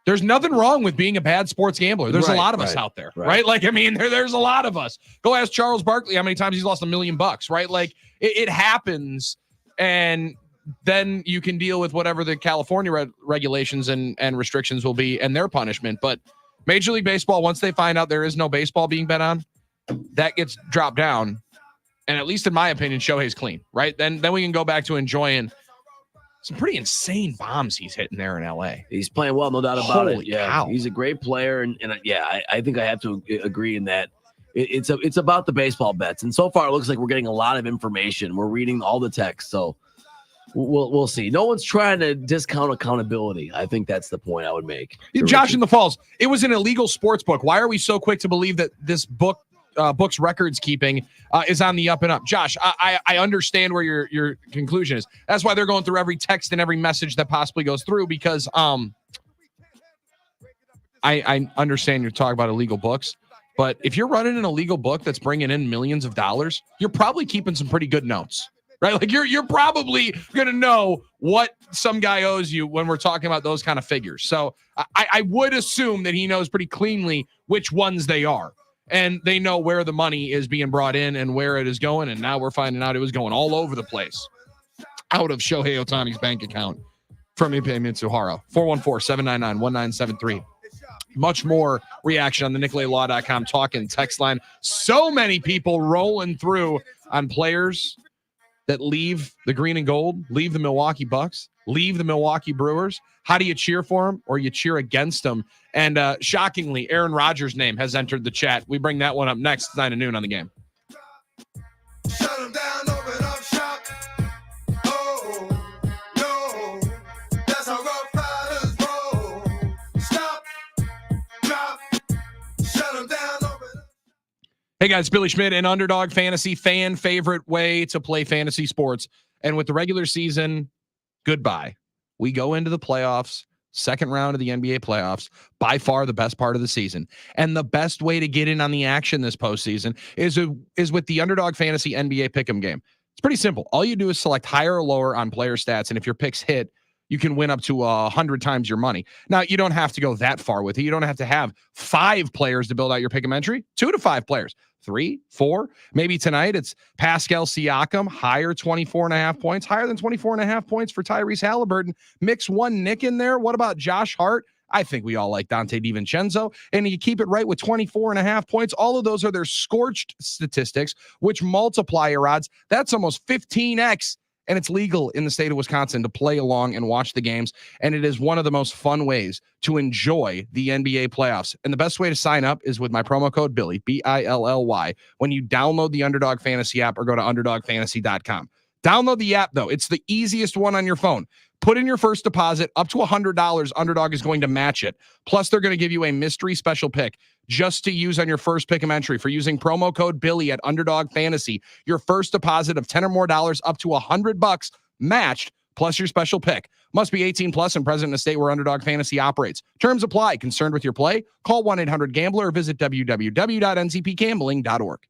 there's nothing wrong with being a bad sports gambler. There's a lot of us out there, right? Like, I mean, there's a lot of us. Go ask Charles Barkley how many times he's lost $1 million, right? Like it happens, and then you can deal with whatever the California regulations and restrictions will be and their punishment. But Major League Baseball, once they find out there is no baseball being bet on, that gets dropped down. And at least in my opinion, Shohei's clean, right? Then we can go back to enjoying some pretty insane bombs he's hitting there in LA. He's playing well, no doubt about Holy it. Yeah, cow. He's a great player, and I think I have to agree in that. It's about the baseball bets, and so far it looks like we're getting a lot of information. We're reading all the text, so we'll see. No one's trying to discount accountability. I think that's the point I would make. Josh in the Falls, it was an illegal sports book. Why are we so quick to believe that this book's records keeping is on the up and up? Josh, I understand where your conclusion is. That's why they're going through every text and every message that possibly goes through, because I understand you're talking about illegal books, but if you're running an illegal book that's bringing in millions of dollars, you're probably keeping some pretty good notes, right? Like you're probably going to know what some guy owes you when we're talking about those kind of figures. So I would assume that he knows pretty cleanly which ones they are. And they know where the money is being brought in and where it is going. And now we're finding out it was going all over the place out of Shohei Ohtani's bank account from Ippei Mitsuhara. 414-799-1973. Much more reaction on the NicoletLaw.com talk and text line. So many people rolling through on players that leave the green and gold, leave the Milwaukee Bucks, leave the Milwaukee Brewers. How do you cheer for them or you cheer against them? And shockingly, Aaron Rodgers' name has entered the chat. We bring that one up next. It's 9 to noon on the game. Shut them down, open up shop. Oh, no. That's how Rough Riders roll. Stop, drop, shut them down, open up. Hey guys, Billy Schmidt, an Underdog Fantasy fan favorite way to play fantasy sports. And with the regular season, goodbye. We go into the playoffs, second round of the NBA playoffs, by far the best part of the season. And the best way to get in on the action this postseason is with the Underdog Fantasy NBA Pick'em game. It's pretty simple. All you do is select higher or lower on player stats. And if your picks hit, you can win up to 100 times your money. Now, you don't have to go that far with it. You don't have to have 5 players to build out your pick'em entry. 2 to 5 players, 3, 4. Maybe tonight it's Pascal Siakam, higher 24.5 points, higher than 24.5 points for Tyrese Halliburton. Mix one Nick in there. What about Josh Hart? I think we all like Dante DiVincenzo, and you keep it right with 24.5 points. All of those are their scorched statistics, which multiply your odds. That's almost 15x, and it's legal in the state of Wisconsin to play along and watch the games, and it is one of the most fun ways to enjoy the NBA playoffs. And the best way to sign up is with my promo code Billy, BILLY, when you download the Underdog Fantasy app or go to UnderdogFantasy.com. Download the app, though. It's the easiest one on your phone. Put in your first deposit up to $100. Underdog is going to match it. Plus, they're going to give you a mystery special pick just to use on your first pick 'em entry for using promo code Billy at Underdog Fantasy. Your first deposit of $10 or more up to $100 matched, plus your special pick. Must be 18 plus and present in a state where Underdog Fantasy operates. Terms apply. Concerned with your play? Call 1-800-GAMBLER or visit www.ncpgambling.org.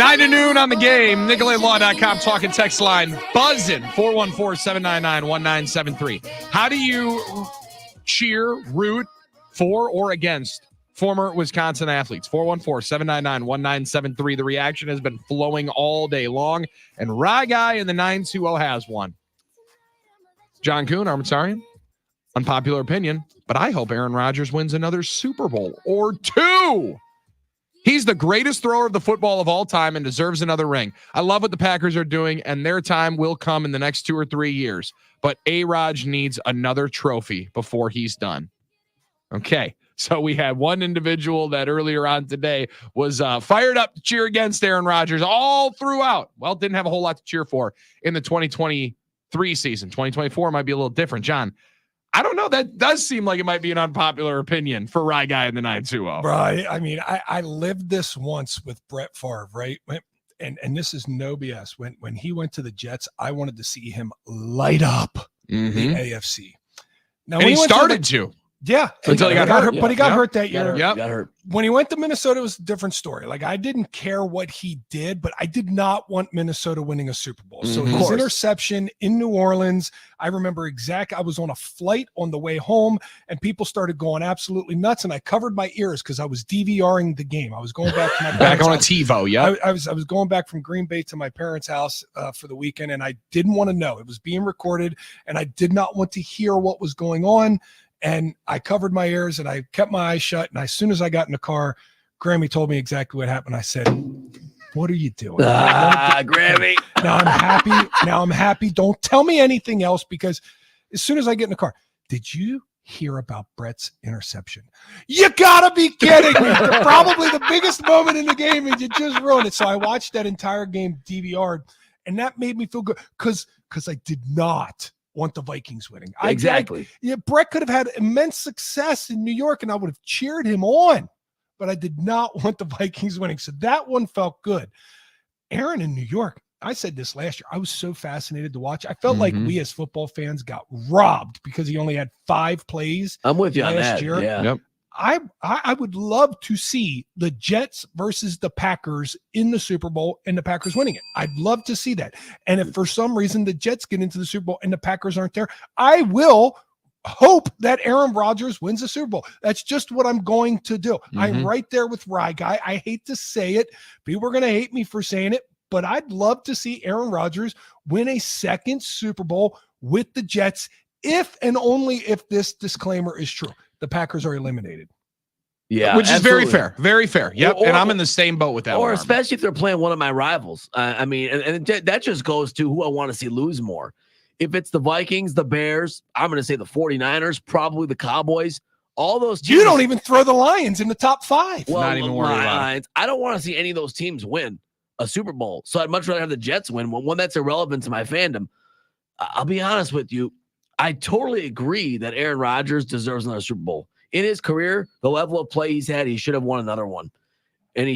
9 to noon on the game. NicoletLaw.com talking text line buzzing 414-799-1973. How do you cheer, root for or against former Wisconsin athletes? 414-799-1973. The reaction has been flowing all day long, and Rye Guy in the 920 has one. John Kuhn, Armitsarian, unpopular opinion, but I hope Aaron Rodgers wins another Super Bowl or 2. He's the greatest thrower of the football of all time and deserves another ring. I love what the Packers are doing, and their time will come in the next 2 or 3 years. But A-Rod needs another trophy before he's done. Okay, so we had one individual that earlier on today was fired up to cheer against Aaron Rodgers all throughout. Well, didn't have a whole lot to cheer for in the 2023 season. 2024 might be a little different. John, I don't know. That does seem like it might be an unpopular opinion for Rye Guy in the 920. Right. I mean, I lived this once with Brett Favre, right? And this is no BS. When he went to the Jets, I wanted to see him light up the AFC. Now, and he started to. Yeah. Until he got hurt. But he got hurt that year. Got hurt. When he went to Minnesota, it was a different story. Like, I didn't care what he did, but I did not want Minnesota winning a Super Bowl. So his interception in New Orleans, I remember I was on a flight on the way home, and people started going absolutely nuts, and I covered my ears because I was DVRing the game. I was going back to my back on a house. TiVo, yeah. I was going back from Green Bay to my parents' house for the weekend, and I didn't want to know. It was being recorded, and I did not want to hear what was going on. And I covered my ears and I kept my eyes shut. And as soon as I got in the car, Grammy told me exactly what happened. I said, "What are you doing?" Grammy. Now I'm happy. Don't tell me anything else, because as soon as I get in the car, did you hear about Brett's interception? You gotta be kidding me. Probably the biggest moment in the game, and you just ruined it. So I watched that entire game DVR'd, and that made me feel good because I did not want the Vikings winning. Exactly. Brett could have had immense success in New York, and I would have cheered him on, but I did not want the Vikings winning. So that one felt good. Aaron in New York, I said this last year, I was so fascinated to watch. I felt like we as football fans got robbed because he only had 5 plays. I'm with you on last that. year. Yeah. Yep. I would love to see the Jets versus the Packers in the Super Bowl and the Packers winning it. I'd love to see that. And if for some reason the Jets get into the Super Bowl and the Packers aren't there, I will hope that Aaron Rodgers wins the Super Bowl. That's just what I'm going to do. I'm right there with Rye Guy. I hate to say it. People are going to hate me for saying it, but I'd love to see Aaron Rodgers win a second Super Bowl with the Jets, if and only if this disclaimer is true. The Packers are eliminated. Yeah, which is absolutely. very fair. Very fair. Yep. Or- and I'm in the same boat with that. Or one, especially if they're playing one of my rivals. I mean, and that just goes to who I want to see lose more. If it's the Vikings, the Bears, I'm going to say the 49ers, probably the Cowboys, all those teams. You don't even throw the Lions in the top 5. Well, Not even worried about it. Lions, I don't want to see any of those teams win a Super Bowl. So I'd much rather have the Jets win, one that's irrelevant to my fandom. I'll be honest with you. I totally agree that Aaron Rodgers deserves another Super Bowl. In his career, the level of play he's had, he should have won another one. And he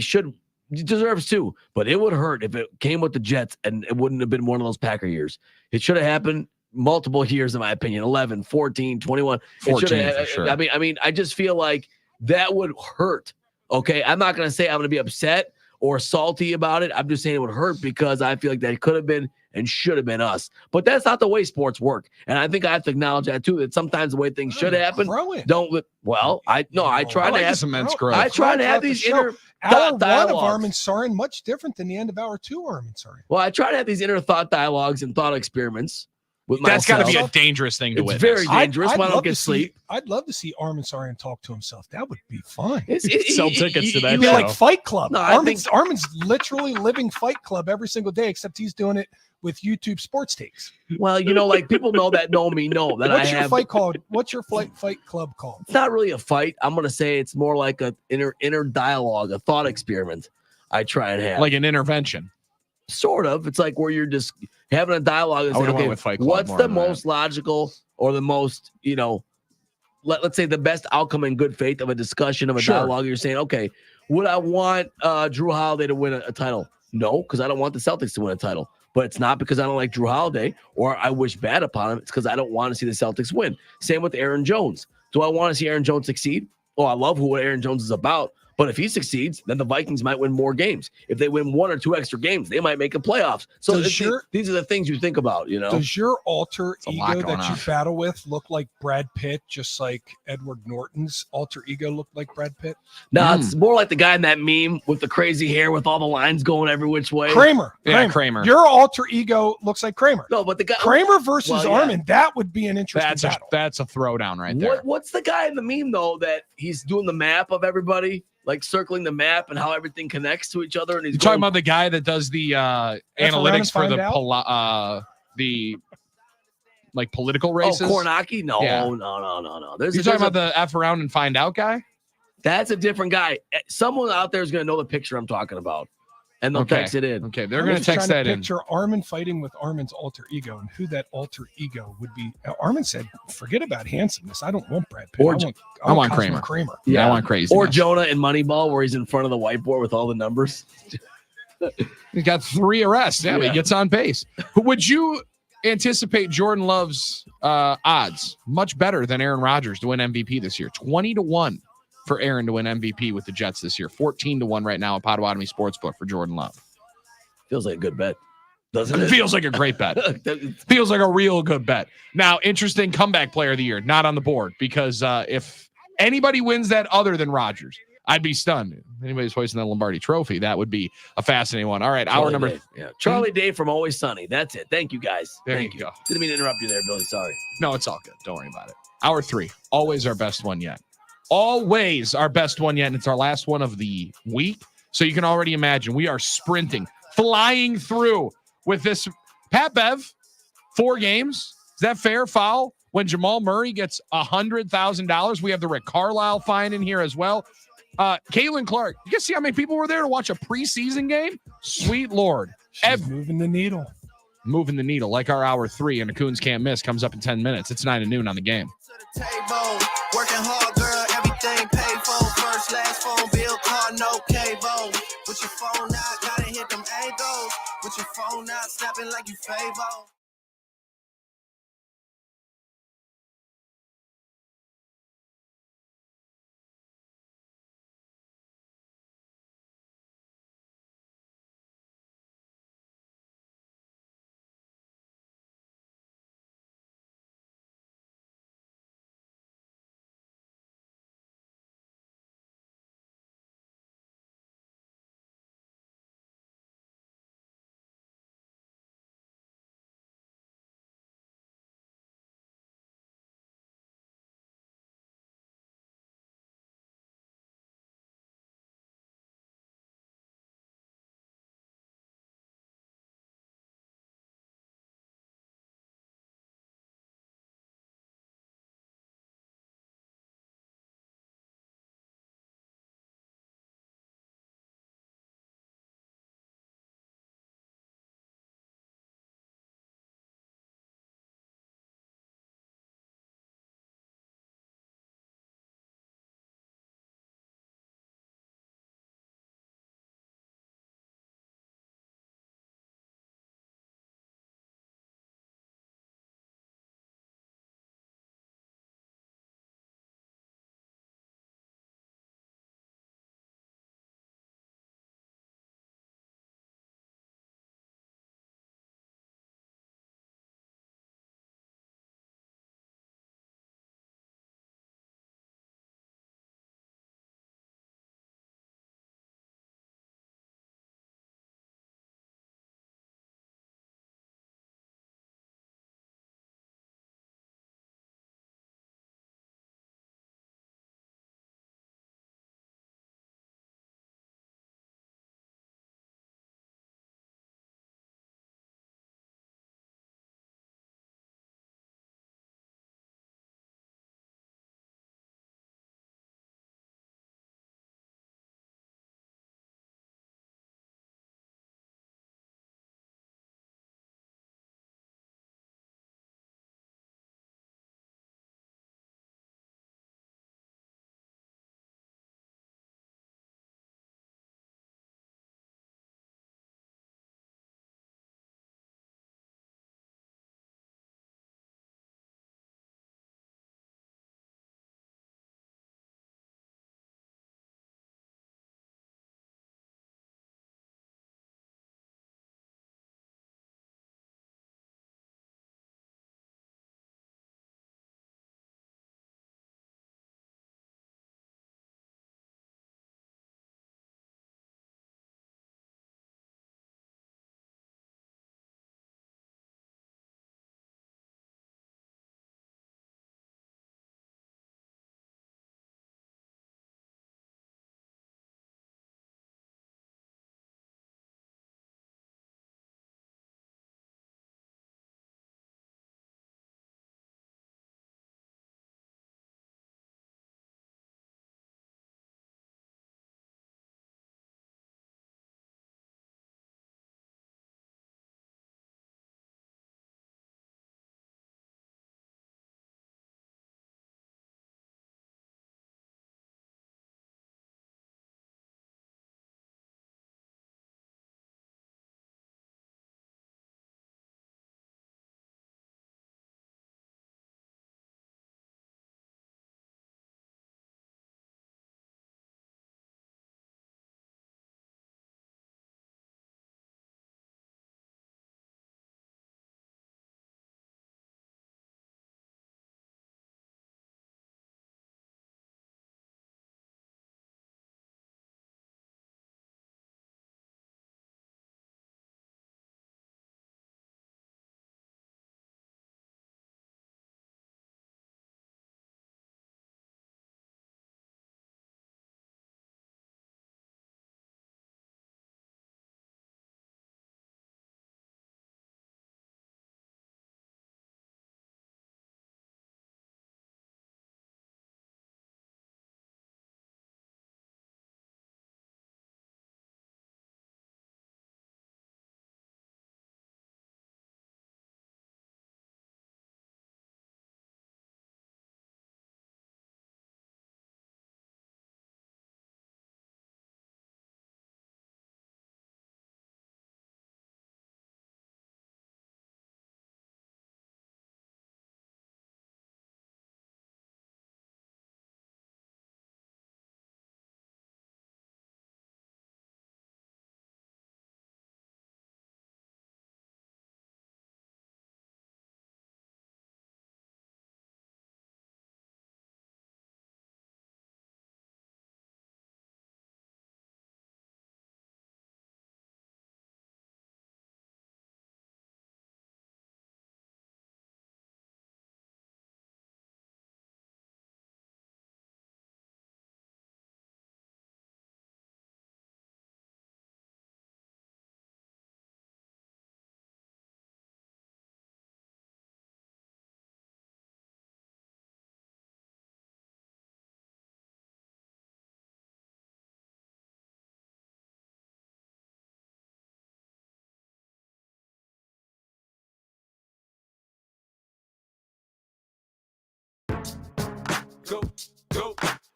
deserves 2. But it would hurt if it came with the Jets and it wouldn't have been one of those Packer years. It should have happened multiple years, in my opinion. 11, 14, 21. 14 for sure. I mean, I just feel like that would hurt. Okay. I'm not going to say I'm going to be upset or salty about it. I'm just saying it would hurt because I feel like that could have been and should have been us. But that's not the way sports work. And I think I have to acknowledge that too, that sometimes the way things should happen don't. Well, I try to have some immense growth. I try to have these inner hour 1 of dialogues. Armin Sarin, much different than the end of hour 2 Armin Sarin. Well, I try to have these inner thought dialogues and thought experiments with That's got to be a myself. dangerous thing to It's witness. very dangerous I'd when I don't love get to sleep. I'd love to see Armin Sarin talk to himself. That would be fun. Sell tickets to that It'd be show. like Fight Club. No, I Armin's literally living Fight Club every single day, except he's doing it with YouTube sports takes. Well, like people know that know me know that What's I your have. fight called? What's your fight club called? It's not really a fight. I'm gonna say it's more like a inner dialogue, a thought experiment. I try and have like an intervention. Sort of. It's like where you're just having a dialogue. And I saying, would've went okay, with Fight Club what's more the than most logical or the most, let's say the best outcome in good faith of a discussion of a Sure. dialogue. You're saying, okay, would I want Drew Holiday to win a title? No, because I don't want the Celtics to win a title. But it's not because I don't like Drew Holiday or I wish bad upon him. It's because I don't want to see the Celtics win. Same with Aaron Jones. Do I want to see Aaron Jones succeed? Oh, I love who Aaron Jones is about, But if he succeeds, then the Vikings might win more games. If they win 1 or 2 extra games, they might make the playoffs. So these are the things you think about, you know. Does your alter a lot ego going that you on. battle with look like Brad Pitt, just like Edward Norton's alter ego looked like Brad Pitt? No, it's more like the guy in that meme with the crazy hair with all the lines going every which way. Kramer. Yeah, Kramer. Your alter ego looks like Kramer. No, but the guy Kramer versus Well, yeah. Armin, that would be an interesting battle. That's a throwdown right there. What's the guy in the meme though that he's doing the map of everybody, like circling the map and how everything connects to each other? And he's You're talking about the guy that does the analytics for find the like political oh races. Kornacki? No, Yeah. no. You're talking about the F around and find out guy? That's a different guy. Someone out there is going to know the picture I'm talking about, and they'll Okay. text it in. Okay, they're I'm going to just text trying that in. picture Armin fighting with Armin's alter ego and who that alter ego would be. Armin said, "Forget about handsomeness. I don't want Brad Pitt. Or I want Kramer. Kramer. Yeah, I want crazy. Or Jonah in Moneyball, where he's in front of the whiteboard with all the numbers. He's got 3 arrests. Yeah, but Yeah. he gets on pace. Would you anticipate Jordan Love's odds much better than Aaron Rodgers to win MVP this year? 20-1 for Aaron to win MVP with the Jets this year. 14-1 right now at Potawatomi Sportsbook for Jordan Love. Feels like a good bet, doesn't It it? feels like a great bet. Feels like a real good bet. Now, interesting comeback player of the year, not on the board, because if anybody wins that other than Rodgers, I'd be stunned. If anybody's hoisting that Lombardi trophy, that would be a fascinating one. All right, hour number. Dave. Yeah, Charlie Day from Always Sunny. That's it. Thank you guys. There Thank you go. Didn't mean to interrupt you there, Billy. Sorry. No, it's all good. Don't worry about it. Hour 3, always our best one yet. Always our best one yet, and it's our last one of the week. So you can already imagine we are sprinting, flying through with this. Pat Bev, 4 games. Is that fair? Foul when Jamal Murray gets $100,000. We have the Rick Carlisle fine in here as well. Caitlin Clark. You can see how many people were there to watch a preseason game? Sweet Lord. She's moving the needle. Moving the needle like our hour 3 and the Coons Can't Miss comes up in 10 minutes. It's 9 to noon on the game. Table, working hard, girl, everything paid for. First, last phone bill, car, no cable. With your phone out, gotta hit them angles. With your phone out, snapping like you Fable.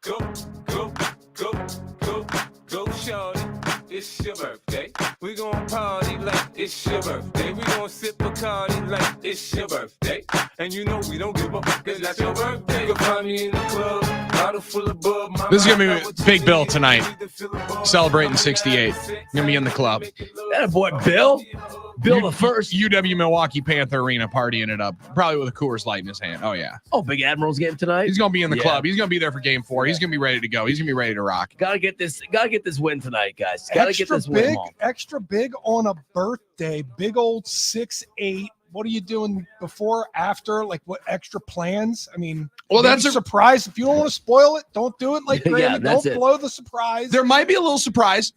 Go, shorty. It's your birthday. We gon' party like it's your birthday. We gon' sip Bacardi like it's your birthday. And you know we don't give a fuck, cause that's your birthday. You'll find me in the club, bottle full of bub. This is going to be Big Bill tonight, celebrating 68. Going to be in the club. That boy, Bill. Bill the first. UW Milwaukee Panther Arena partying it up. Probably with a Coors Light in his hand. Oh, yeah. Oh, Big Admiral's game tonight? He's going to be in the club. He's going to be there for game 4. He's going to be ready to go. He's going to be ready to rock. Gotta get this win tonight, guys. Gotta get this win home. Extra big on a birthday. Big old 6'8". What are you doing before, after? Like, what extra plans? I mean, well, that's a surprise. If you don't want to spoil it, don't do it. Like, Granny, don't blow the surprise. There might be a little surprise.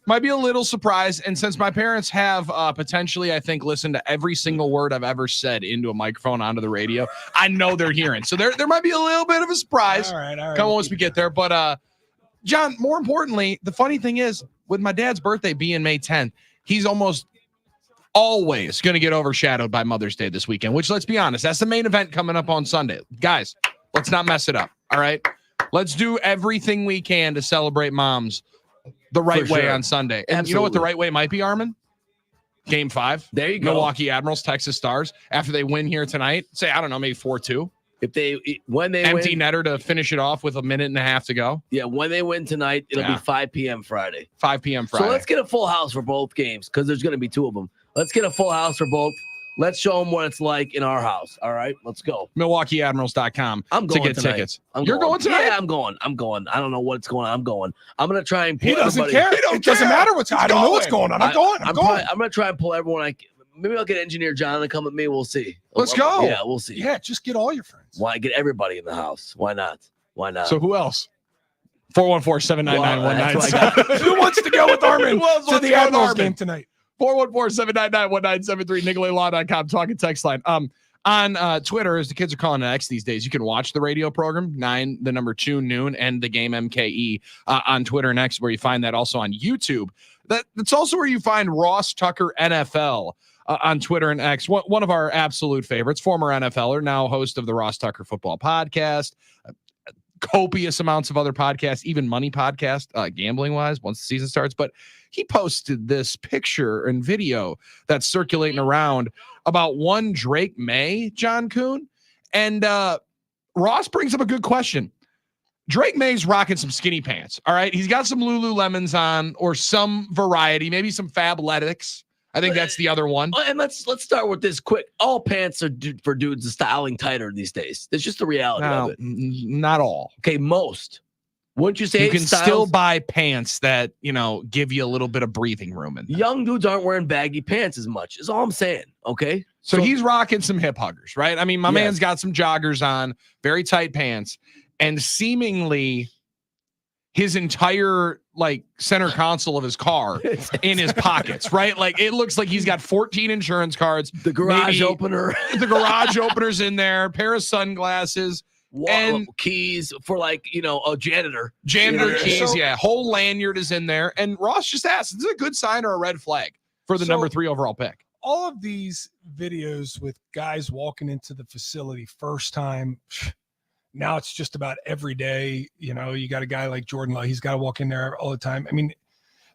And since my parents have potentially, I think, listened to every single word I've ever said into a microphone onto the radio, I know they're hearing. So there might be a little bit of a surprise. All right. Come on, once we get there. But, John, more importantly, the funny thing is, with my dad's birthday being May 10th, he's almost always going to get overshadowed by Mother's Day this weekend, which, let's be honest, that's the main event coming up on Sunday. Guys, let's not mess it up, all right? Let's do everything we can to celebrate moms the right way on Sunday. And you know what the right way might be, Armin? Game 5. There you go. Milwaukee Admirals, Texas Stars. After they win here tonight, say, I don't know, maybe 4-2. When they empty win, netter to finish it off with a minute and a half to go. Yeah, when they win tonight, it'll be 5 p.m. Friday. 5 p.m. Friday. So let's get a full house for both games because there's going to be 2 of them. Let's get a full house for both. Let's show them what it's like in our house. All right, let's go. MilwaukeeAdmirals.com I'm going to get tonight. tickets. You're going tonight? Yeah, I'm going. I don't know what's going on. I'm going. I'm going to try and pull He doesn't everybody. care. It doesn't matter what's. I don't know what's going on. I'm going. I'm going. I'm going to try and pull everyone. Maybe I'll get Engineer John to come with me. We'll see. Let's go. Yeah, we'll see. Yeah, just get all your friends. Why get everybody in the house? Why not? So who else? 414-799-1973. Who wants to go with Armin to the Admirals game tonight? 414-799-1973, NicoletLaw.com, talking text line. On Twitter, as the kids are calling it X these days, you can watch the radio program, 2 noon, and the game MKE on Twitter and X, where you find that also on YouTube. That's also where you find Ross Tucker NFL on Twitter and X, one of our absolute favorites, former NFLer, now host of the Ross Tucker Football Podcast, copious amounts of other podcasts, even money podcast, gambling wise, once the season starts. But he posted this picture and video that's circulating around about one Drake May, John Kuhn. And Ross brings up a good question. Drake May's rocking some skinny pants. All right. He's got some Lululemons on, or some variety, maybe some Fabletics. I think that's the other one. And let's start with this quick. All pants are for dudes styling tighter these days. It's just the reality of it. Not all. Okay, most. Wouldn't you say you can still buy pants that, give you a little bit of breathing room in them. Young dudes aren't wearing baggy pants as much, is all I'm saying. Okay. So he's rocking some hip huggers, right? I mean, my man's got some joggers on, very tight pants, and seemingly his entire center console of his car in his pockets, right? Like it looks like he's got 14 insurance cards, the garage opener, the garage opener's in there, pair of sunglasses, and keys for a janitor keys. Whole lanyard is in there. And Ross just asked, is this a good sign or a red flag for the number 3 overall pick? All of these videos with guys walking into the facility first time. Now it's just about every day. You got a guy like Jordan Love. He's got to walk in there all the time. I mean,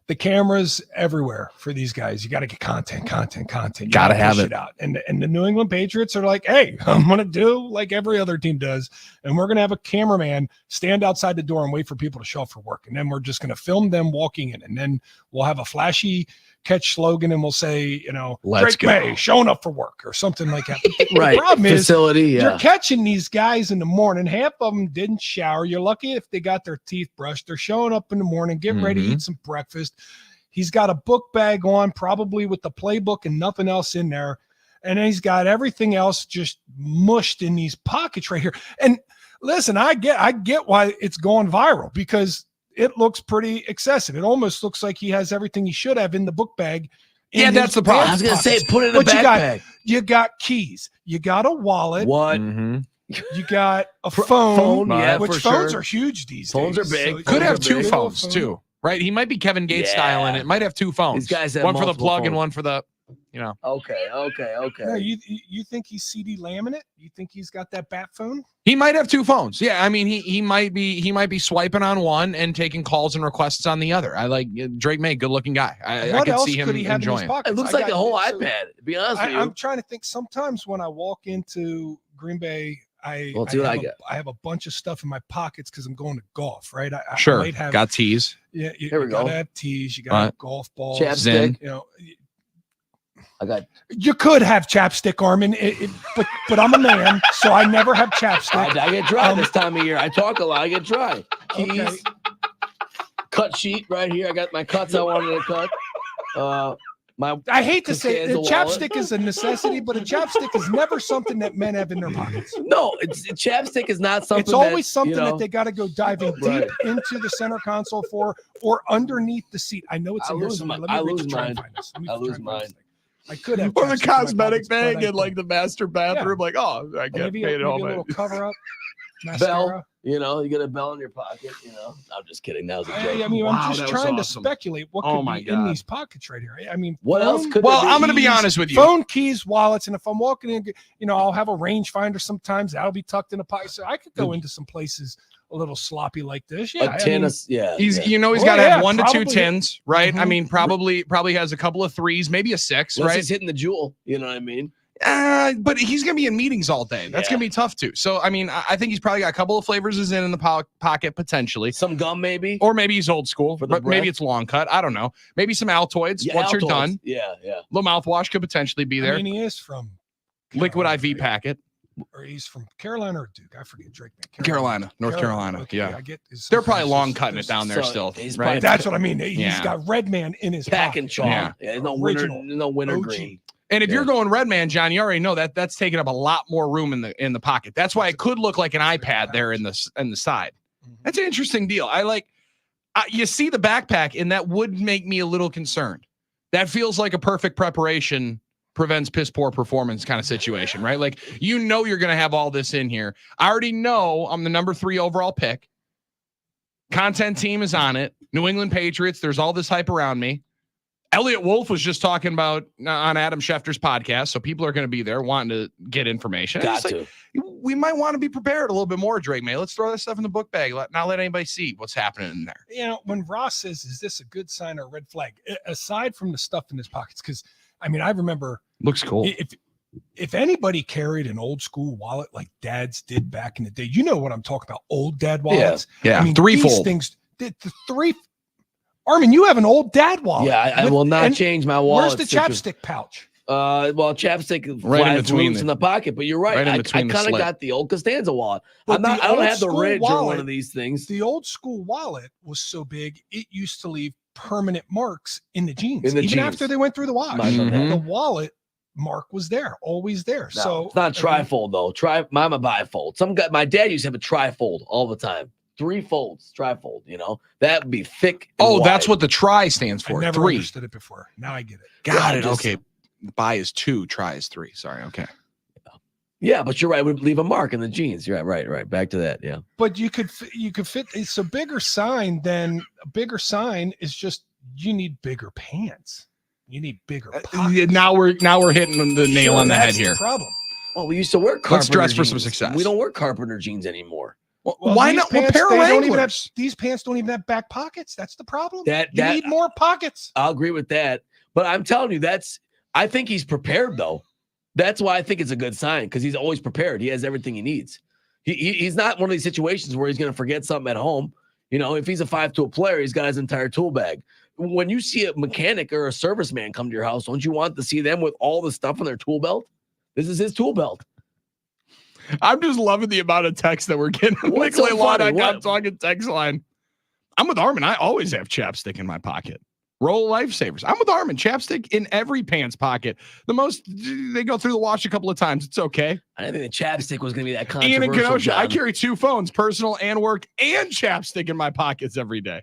the cameras everywhere for these guys. You got to get content. You got to have it out. And the New England Patriots are like, hey, I'm going to do like every other team does. And we're going to have a cameraman stand outside the door and wait for people to show up for work. And then we're just going to film them walking in. And then we'll have a flashy catch slogan and we'll say, let's Drake May showing up for work or something like that. Right. The problem is facility, you're catching these guys in the morning. Half of them didn't shower. You're lucky if they got their teeth brushed. They're showing up in the morning, getting ready to eat some breakfast. He's got a book bag on, probably with the playbook and nothing else in there. And then he's got everything else just mushed in these pockets right here. And listen, I get why it's going viral, because it looks pretty excessive. It almost looks like he has everything he should have in the book bag. Yeah, that's the problem. I was going to say, put it in a backpack. You got keys. You got a wallet. What? You got a phone. Which phones are huge these days. Phones are big. So could have 2 phones too, right? He might be Kevin Gates style in it. Might have 2 phones. These guys have one for the plug phones. and one for the you know. Okay. No, you think he's CD Lambing it? You think he's got that bat phone? He might have two phones. Yeah, I mean, he might be swiping on one and taking calls and requests on the other. I like Drake May, good looking guy. I could see him enjoying. It looks like a whole iPad. To be honest with you, I'm trying to think. Sometimes when I walk into Green Bay, I have a bunch of stuff in my pockets because I'm going to golf. Right? I might have, got tees. Yeah, you Here we gotta go. have tees. You gotta have golf balls. Chapstick. You know. You could have chapstick, Armin, but I'm a man, so I never have chapstick. I get dry this time of year. I talk a lot. I get dry. Keys, Okay. cut sheet right here. I got my cuts I wanted to cut. I hate to say it, Costanza chapstick is a necessity, but a chapstick is never something that men have in their pockets. No, chapstick is not something. It's always that, something you know, that they got to go diving Right. deep into the center console for, or underneath the seat. I know it's I in here lose somewhere. mine. Let I me reach lose and try and mine. find this. Let me I try and lose find mine. this thing. I could have Or the chapstick in my cosmetic pockets, but bag I in don't. like the master bathroom. Like, oh, I get Maybe paid a all little my. cover up. Mascara. Bell, you know, you get a bell in your pocket. You know, I'm just kidding. That was a joke. I mean, Wow, I'm just that was trying awesome. to speculate what Oh could my be in God. these pockets right here. I mean, What else could Well, there I'm going to be keys, honest with you. Phone, keys, wallets, and if I'm walking in, you know, I'll have a rangefinder sometimes. That'll be tucked in a pocket. So I could go into some places a little sloppy like this. Yeah, a tin of, yeah. He's, yeah. you know, he's Oh, got to yeah, have 1 to 2 probably. tins, right? I Mhm. mean, probably has a couple of 3s, maybe a 6, Unless right? he's hitting the jewel. You know what I mean? But he's going to be in meetings all day. That's Yeah. going to be tough too. So, I mean, I think he's probably got a couple of flavors in the pocket potentially. Some gum, maybe. Or maybe he's old school, For the but maybe breath? it's long cut. I don't know. Maybe some Altoids Yeah, once you're Altoids. done. Yeah, yeah. Little mouthwash could potentially be there. I mean, he is from Liquid Carolina, IV right? packet. Or he's from Carolina or Duke. I forget Drake. Carolina, North Carolina. Okay, yeah. I get. They're probably long cutting it down there So still, he's right? probably- That's what I mean. He's Yeah. got Redman in his Pack pocket. and chalk. Yeah. Yeah, there's no winter, Original. no winter OG. green. And if Yeah. you're going Redman, John, you already know that's taking up a lot more room in the pocket. That's why it could look like an iPad there in the side. That's an interesting deal. I like you see the backpack, and that would make me a little concerned. That feels like a perfect preparation prevents piss poor performance kind of situation, right? Like, you know, you're going to have all this in here. I already know I'm the number 3 overall pick. Content team is on it. New England Patriots. There's all this hype around me. Elliot Wolf was just talking about on Adam Schefter's podcast, so people are going to be there wanting to get information. Got It's like, we might want to be prepared a little bit more, Drake May. Let's throw that stuff in the book bag. Not let anybody see what's happening in there. You know, when Ross says, "Is this a good sign or a red flag?" Aside from the stuff in his pockets, because I mean, I remember Looks cool. if anybody carried an old school wallet like dads did back in the day, you know what I'm talking about. Old dad wallets. Yeah. I mean, Threefold. These things, the three. Armin, you have an old dad wallet. Yeah, I with- will not and change my wallet. Where's the chapstick pouch? Well, chapstick Right in flies between loose in the pocket, but you're right. right in I between the kind of slit. got the old Costanza wallet. But I don't old have the school Ridge or one wallet- of these things. The old school wallet was so big, it used to leave permanent marks in the jeans, In the even jeans. after they went through the wash. Mhm. The wallet mark was there, always there. No, So it's not trifold though. Mine a bifold. My dad used to have a trifold all the time. 3 folds, trifold. You know that would be thick. and Oh, that's wide. what the try stands I for. never 3. understood it before. Now I get it. Got Yeah, it. just- Okay. Buy is 2, try is 3. Sorry. Okay. Yeah, but you're right. It would leave a mark in the jeans. You're right. Back to that. Yeah. But you could fit. It's a bigger sign is just you need bigger pants. You need bigger pockets. Now we're hitting the nail Sure, on the head that's here. problem. Well, we used to wear carpenter Let's dress for some jeans. success. We don't wear carpenter jeans anymore. Well, Well, why these not? Well, pants, pair of they don't even have, Wranglers. these pants don't even have back pockets. That's the problem. That you need more pockets. I'll agree with that. But I'm telling you, I think he's prepared though. That's why I think it's a good sign because he's always prepared. He has everything he needs. He's not one of these situations where he's going to forget something at home. You know, if he's a 5-tool player, he's got his entire tool bag. When you see a mechanic or a serviceman come to your house, don't you want to see them with all the stuff in their tool belt? This is his tool belt. I'm just loving the amount of text that we're getting. What's so funny? What? Talking text line. I'm with Armin. I always have chapstick in my pocket. Roll of Lifesavers. I'm with Armin. Chapstick in every pants pocket. They go through the wash a couple of times. It's okay. I didn't think the chapstick was going to be that Ian controversial. and Kenosha. I John. carry 2 phones, personal and work, and chapstick in my pockets every day.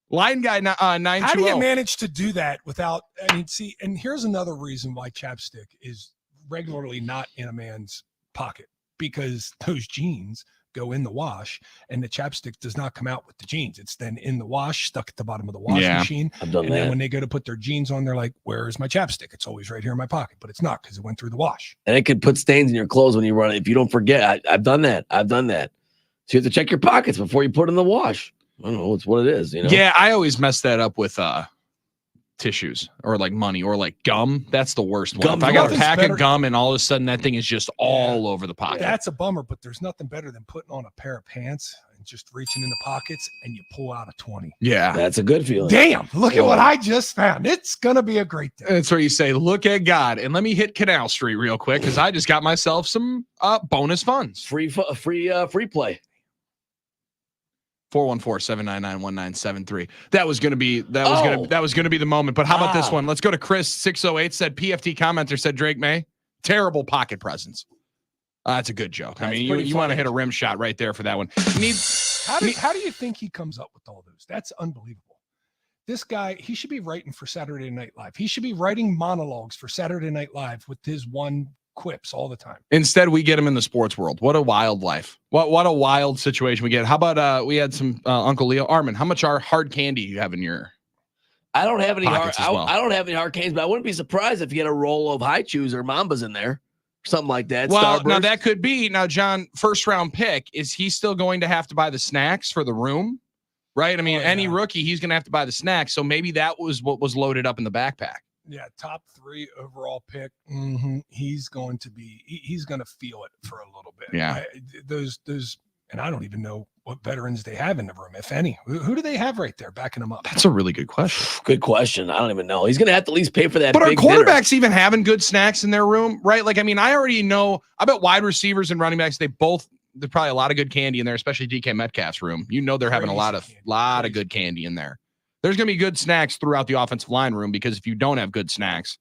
Line guy 920. How do you manage to do that without? I mean, see, and here's another reason why chapstick is regularly not in a man's pocket because those jeans go in the wash, and the chapstick does not come out with the jeans. It's then in the wash, stuck at the bottom of the washing machine. I've done And then that. when they go to put their jeans on, they're like, "Where's my chapstick?" It's always right here in my pocket, but it's not because it went through the wash. And it could put stains in your clothes when you run it. If you don't forget, I've done that. So you have to check your pockets before you put it in the wash. I don't know. It's what it is. Yeah, I always mess that up with tissues or like money or like gum. That's the worst one. Gum's If I got a worse. pack Better- of gum and all of a sudden that thing is just all over the pocket. That's a bummer, but there's nothing better than putting on a pair of pants and just reaching in the pockets and you pull out a 20. Yeah. That's a good feeling. Damn, look at what I just found. It's going to be a great day. That's where you say, look at God. And let me hit Canal Street real quick because I just got myself some bonus funds. Free play. 414-799-1973. That was gonna be the moment. But how about this one? Let's go to Chris 608 said PFT commenter said Drake May. Terrible pocket presence. That's a good joke. I mean, you want to hit a rim shot right there for that one. How do you think he comes up with all those? That's unbelievable. This guy, he should be writing for Saturday Night Live. He should be writing monologues for Saturday Night Live with his one quips all the time. Instead, we get him in the sports world. What a wild life. What a wild situation we get. How about we had some Uncle Leo Armin? How much hard candy you have in your I don't have any hard. pockets as well? I don't have any hard canes, but I wouldn't be surprised if you had a roll of High Chews or Mambas in there, something like that. Well, now Starburst. that could be. Now, John, first round pick, is he still going to have to buy the snacks for the room? Right? I mean, any rookie, he's going to have to buy the snacks. So maybe that was what was loaded up in the backpack. Yeah, top 3 overall pick. He's going to be. He's going to feel it for a little bit. Yeah. Those, and I don't even know what veterans they have in the room, if any. Who do they have right there backing them up? That's a really good question. Good question. I don't even know. He's going to have to at least pay for that. But are big dinner. quarterbacks even having good snacks in their room? Right? Like, I mean, I already know. I bet wide receivers and running backs, there's probably a lot of good candy in there, especially DK Metcalf's room. You know, they're having a lot of good candy in there. There's going to be good snacks throughout the offensive line room because if you don't have good snacks,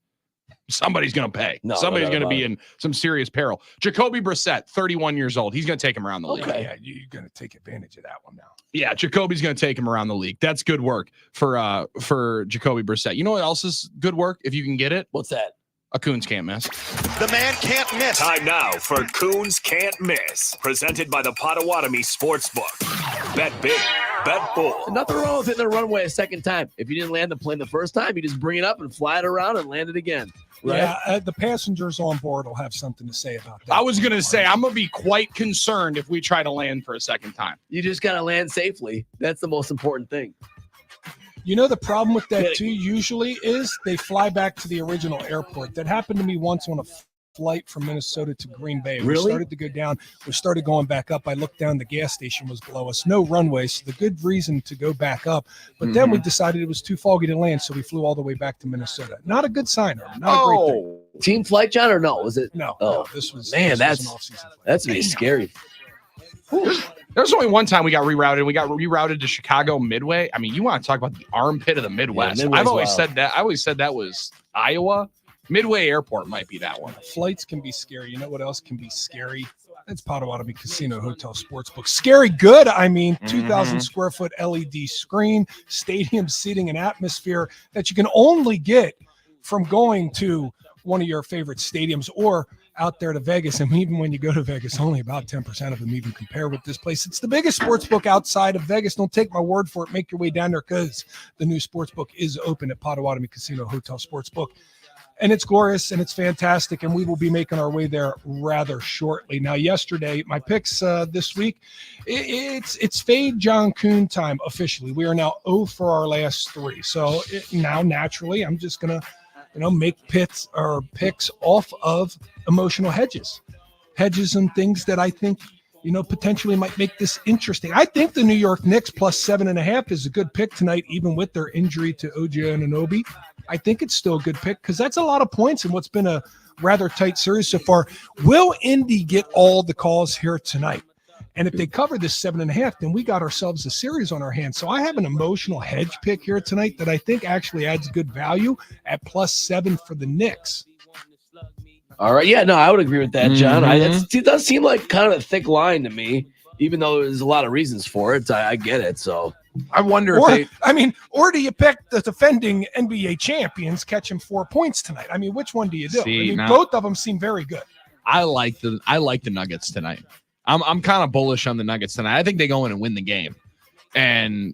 somebody's going to pay. Somebody's going to be in some serious peril. Jacoby Brissett, 31 years old. He's going to take him around the league. Yeah, you're going to take advantage of that one now. Yeah, Jacoby's going to take him around the league. That's good work for Jacoby Brissett. You know what else is good work if you can get it? What's that? A Coons can't miss. The man can't miss. Time now for Coons Can't Miss. Presented by the Potawatomi Sportsbook. Bet big, bet bull. Nothing wrong with hitting the runway a second time. If you didn't land the plane the first time, you just bring it up and fly it around and land it again. Right? Yeah, the passengers on board will have something to say about that. I was going to say, I'm going to be quite concerned if we try to land for a second time. You just got to land safely. That's the most important thing. You know, the problem with that too usually is they fly back to the original airport. That happened to me once on a flight from Minnesota to Green Bay. We Really? started to go down. We started going back up. I looked down. The gas station was below us. No runway. So the good reason to go back up. But then we decided it was too foggy to land. So we flew all the way back to Minnesota. Not a good sign. Not a great thing. Team flight, John, or no? Was it? No. Oh, no, this was man, this was an off-season flight. that's gonna be scary. There's only one time we got rerouted. We got rerouted to Chicago Midway. I mean, you want to talk about the armpit of the Midwest. Midway's I've always wild. said that. I always said that was Iowa. Midway Airport might be that one. Flights can be scary. You know what else can be scary? It's Potawatomi Casino Hotel Sportsbook. Scary good. I mean, 2,000 square foot LED screen, stadium seating, and atmosphere that you can only get from going to one of your favorite stadiums or out there to Vegas. And even when you go to Vegas, only about 10% of them even compare with this place. It's the biggest sports book outside of Vegas. Don't take my word for it. Make your way down there because the new sports book is open at Potawatomi Casino Hotel Sportsbook. And it's glorious and it's fantastic. And we will be making our way there rather shortly. Now, yesterday, my picks this week, it's fade John Kuhn time officially. We are now 0 for our last 3. So now, naturally, I'm just going to make picks off of emotional hedges and things that I think, potentially might make this interesting. I think the New York Knicks plus 7.5 is a good pick tonight, even with their injury to OG Anunoby. I think it's still a good pick because that's a lot of points in what's been a rather tight series so far. Will Indy get all the calls here tonight? And if they cover this 7.5, then we got ourselves a series on our hands. So I have an emotional hedge pick here tonight that I think actually adds good value at plus 7 for the Knicks. All right. Yeah, no, I would agree with that, John. It does seem like kind of a thick line to me, even though there's a lot of reasons for it. I get it. So I wonder or do you pick the defending NBA champions catching 4 points tonight? I mean, which one do you do? See, now- both of them seem very good. I like the Nuggets tonight. I'm kind of bullish on the Nuggets tonight. I think they go in and win the game and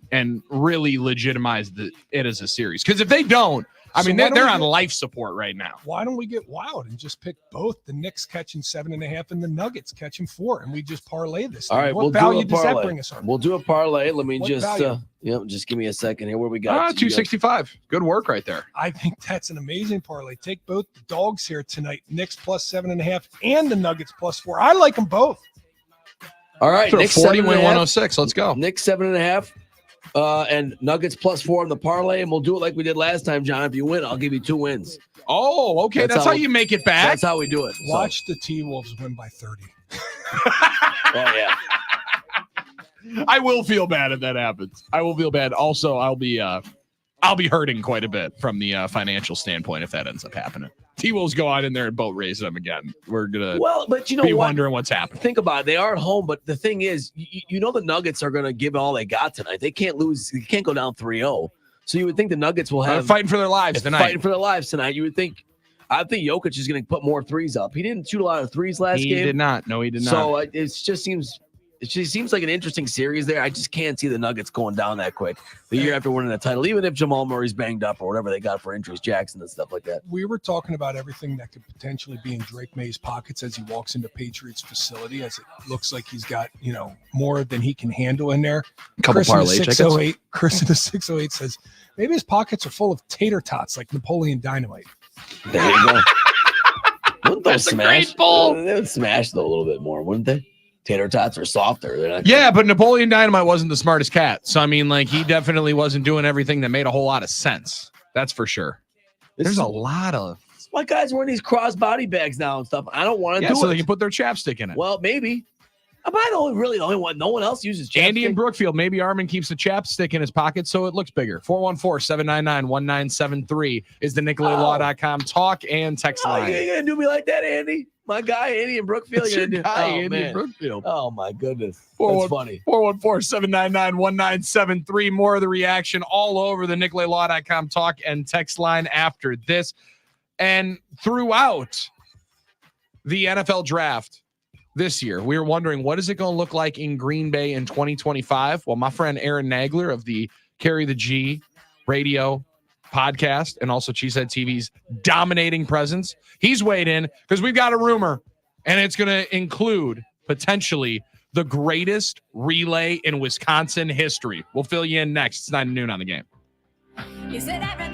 really legitimize it as a series. Because if they don't, I mean, they're on life support right now. Why don't we get wild and just pick both the Knicks catching 7.5 and the Nuggets catching 4, and we just parlay this? All right, what value does that bring us on? We'll do a parlay. Let me What just value? just give me a second here. Where we got 265. Good work right there. I think that's an amazing parlay. Take both the dogs here tonight, Knicks plus 7.5 and the Nuggets plus 4. I like them both. All right, So Knicks 40 win 7.5. 106. Let's go. Knicks 7.5. And Nuggets plus 4 on the parlay, and we'll do it like we did last time, John. If you win, I'll give you 2 wins. Oh, okay. That's how you make it back. That's how we do it. Watch the T-Wolves win by 30. Oh yeah. I will feel bad if that happens. I will feel bad. Also, I'll be hurting quite a bit from the financial standpoint if that ends up happening. T-Wolves go out in there and boat race them again. We're gonna but you know be what? wondering what's happening. Think about it. They are at home, but the thing is, you know the Nuggets are going to give all they got tonight. They can't lose. They can't go down 3-0. So you would think the Nuggets will They're have fighting for their lives tonight. Fighting for their lives tonight. You would think. I think Jokic is going to put more threes up. He didn't shoot a lot of threes last game. He did not. No, he did not. So it just seems like an interesting series there. I just can't see the Nuggets going down that quick the year after winning the title, even if Jamal Murray's banged up or whatever they got for injuries, Jackson and stuff like that. We were talking about everything that could potentially be in Drake May's pockets as he walks into Patriots facility, as it looks like he's got, more than he can handle in there. Couple parlay tickets. Chris in the 608 says, maybe his pockets are full of tater tots like Napoleon Dynamite. There you go. Wouldn't those That's a smash? great pull. They would smash though a little bit more, wouldn't they? Tater tots are softer. They're not. Yeah, but Napoleon Dynamite wasn't the smartest cat. So, I mean, he definitely wasn't doing everything that made a whole lot of sense. That's for sure. There's a lot of... My guys wearing these cross body bags now and stuff. I don't want to do so it. they can put their chapstick in it. Well, maybe. Am I the only one? No one else uses chapstick. Andy in Brookfield, maybe Armin keeps a chapstick in his pocket so it looks bigger. 414-799-1973 is the NicoletLaw.com talk and text line. You ain't going to do me like that, Andy? My guy, Andy in Brookfield. That's your guy, Andy in Brookfield. Oh, my goodness. That's funny. 414-799-1973. More of the reaction all over the NicoletLaw.com talk and text line after this. And throughout the NFL draft this year, we were wondering, what is it going to look like in Green Bay in 2025? Well, my friend Aaron Nagler of the Carry the G radio podcast and also Cheesehead TV's dominating presence, he's weighed in because we've got a rumor, and it's going to include potentially the greatest relay in Wisconsin history. We'll fill you in next. It's 9 noon on the game. You said everything.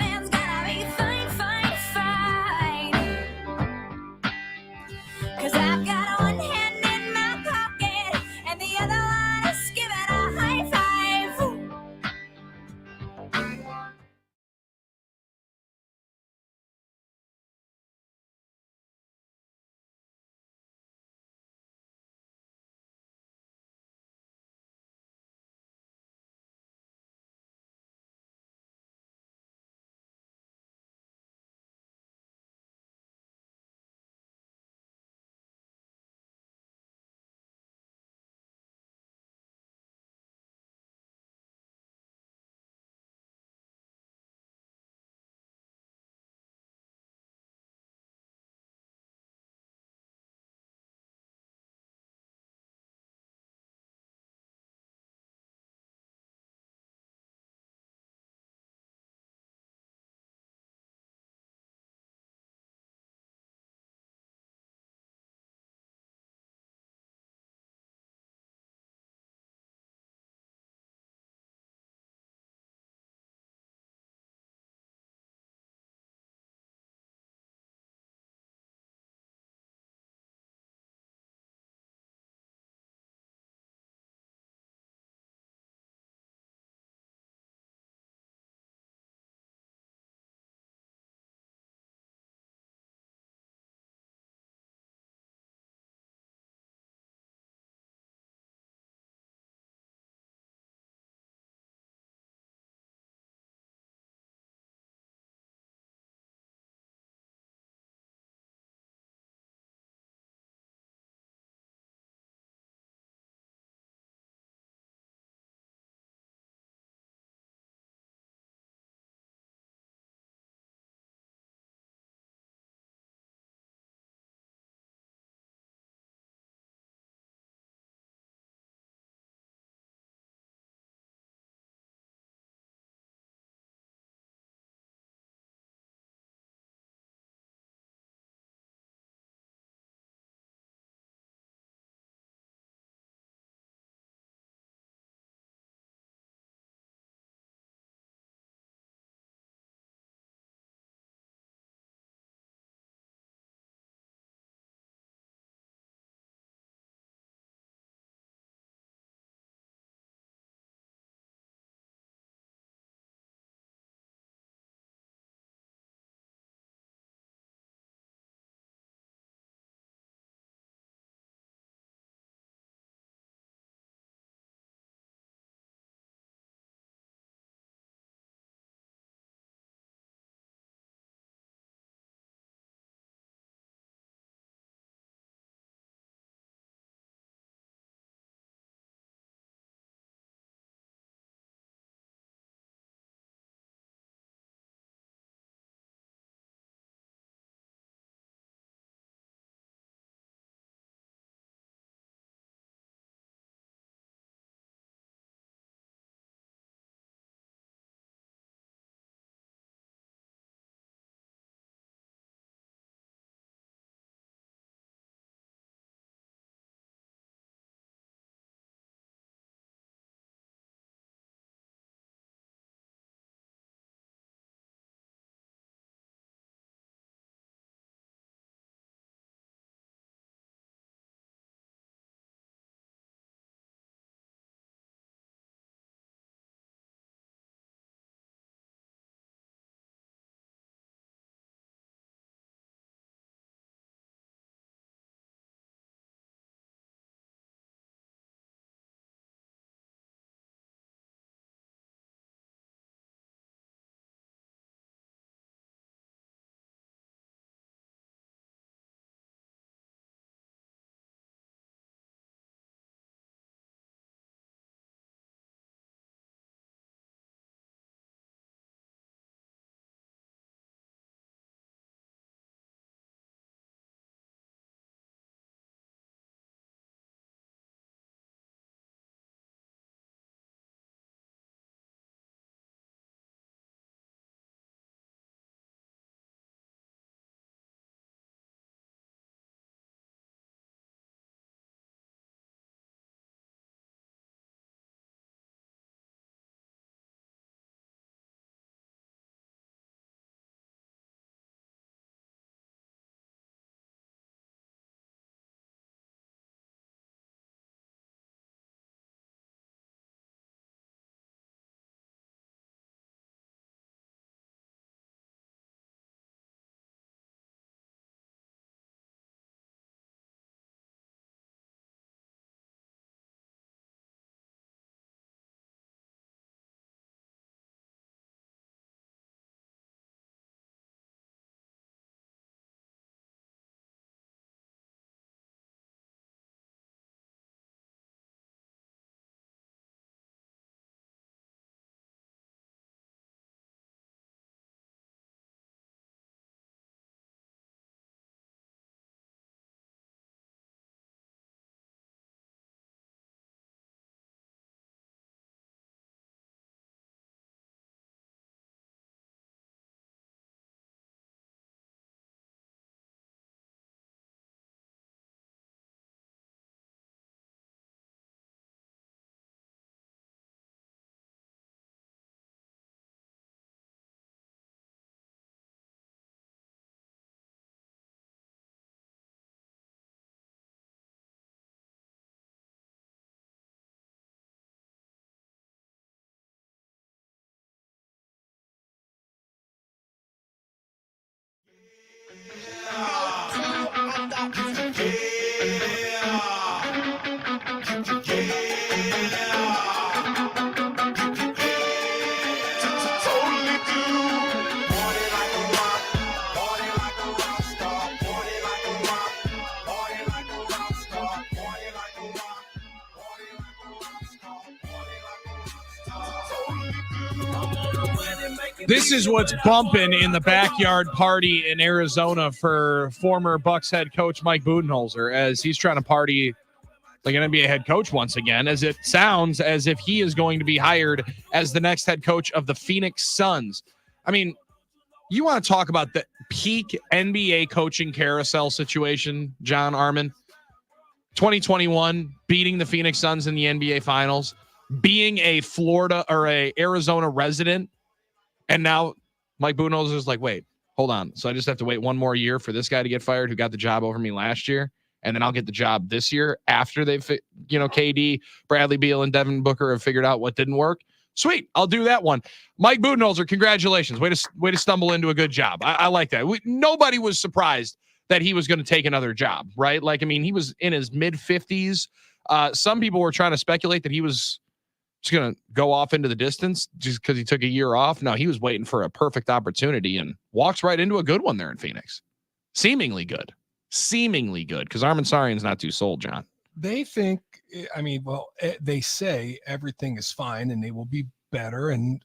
This is what's bumping in the backyard party in Arizona for former Bucks head coach Mike Budenholzer as he's trying to party like an NBA head coach once again, as it sounds as if he is going to be hired as the next head coach of the Phoenix Suns. I mean, you want to talk about the peak NBA coaching carousel situation, John Armin? 2021, beating the Phoenix Suns in the NBA Finals, being a Florida or a Arizona resident, and now Mike Budenholzer is like, wait, hold on. So I just have to wait one more year for this guy to get fired who got the job over me last year, and then I'll get the job this year after they've, KD, Bradley Beal, and Devin Booker have figured out what didn't work. Sweet, I'll do that one. Mike Budenholzer, congratulations. Way to stumble into a good job. I like that. Nobody was surprised that he was going to take another job, right? Like, I mean, he was in his mid-50s. Some people were trying to speculate that he was just going to go off into the distance just because he took a year off. No, he was waiting for a perfect opportunity and walks right into a good one there in Phoenix. Seemingly good, because Armin Sarian's not too sold, John. They think, they say everything is fine and they will be better. And,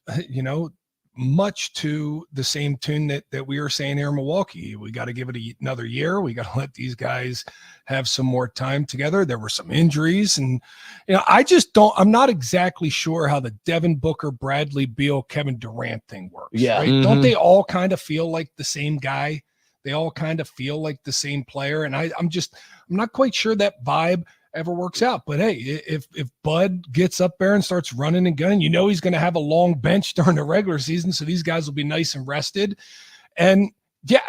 much to the same tune that we were saying here in Milwaukee, we got to give it another year. We got to let these guys have some more time together. There were some injuries and, I'm not exactly sure how the Devin Booker, Bradley Beal, Kevin Durant thing works. Yeah. Right? Mm-hmm. Don't they all kind of feel like the same guy? They all kind of feel like the same player. And I'm not quite sure that vibe ever works out. But hey, if Bud gets up there and starts running and gunning, he's going to have a long bench during the regular season. So these guys will be nice and rested. And yeah,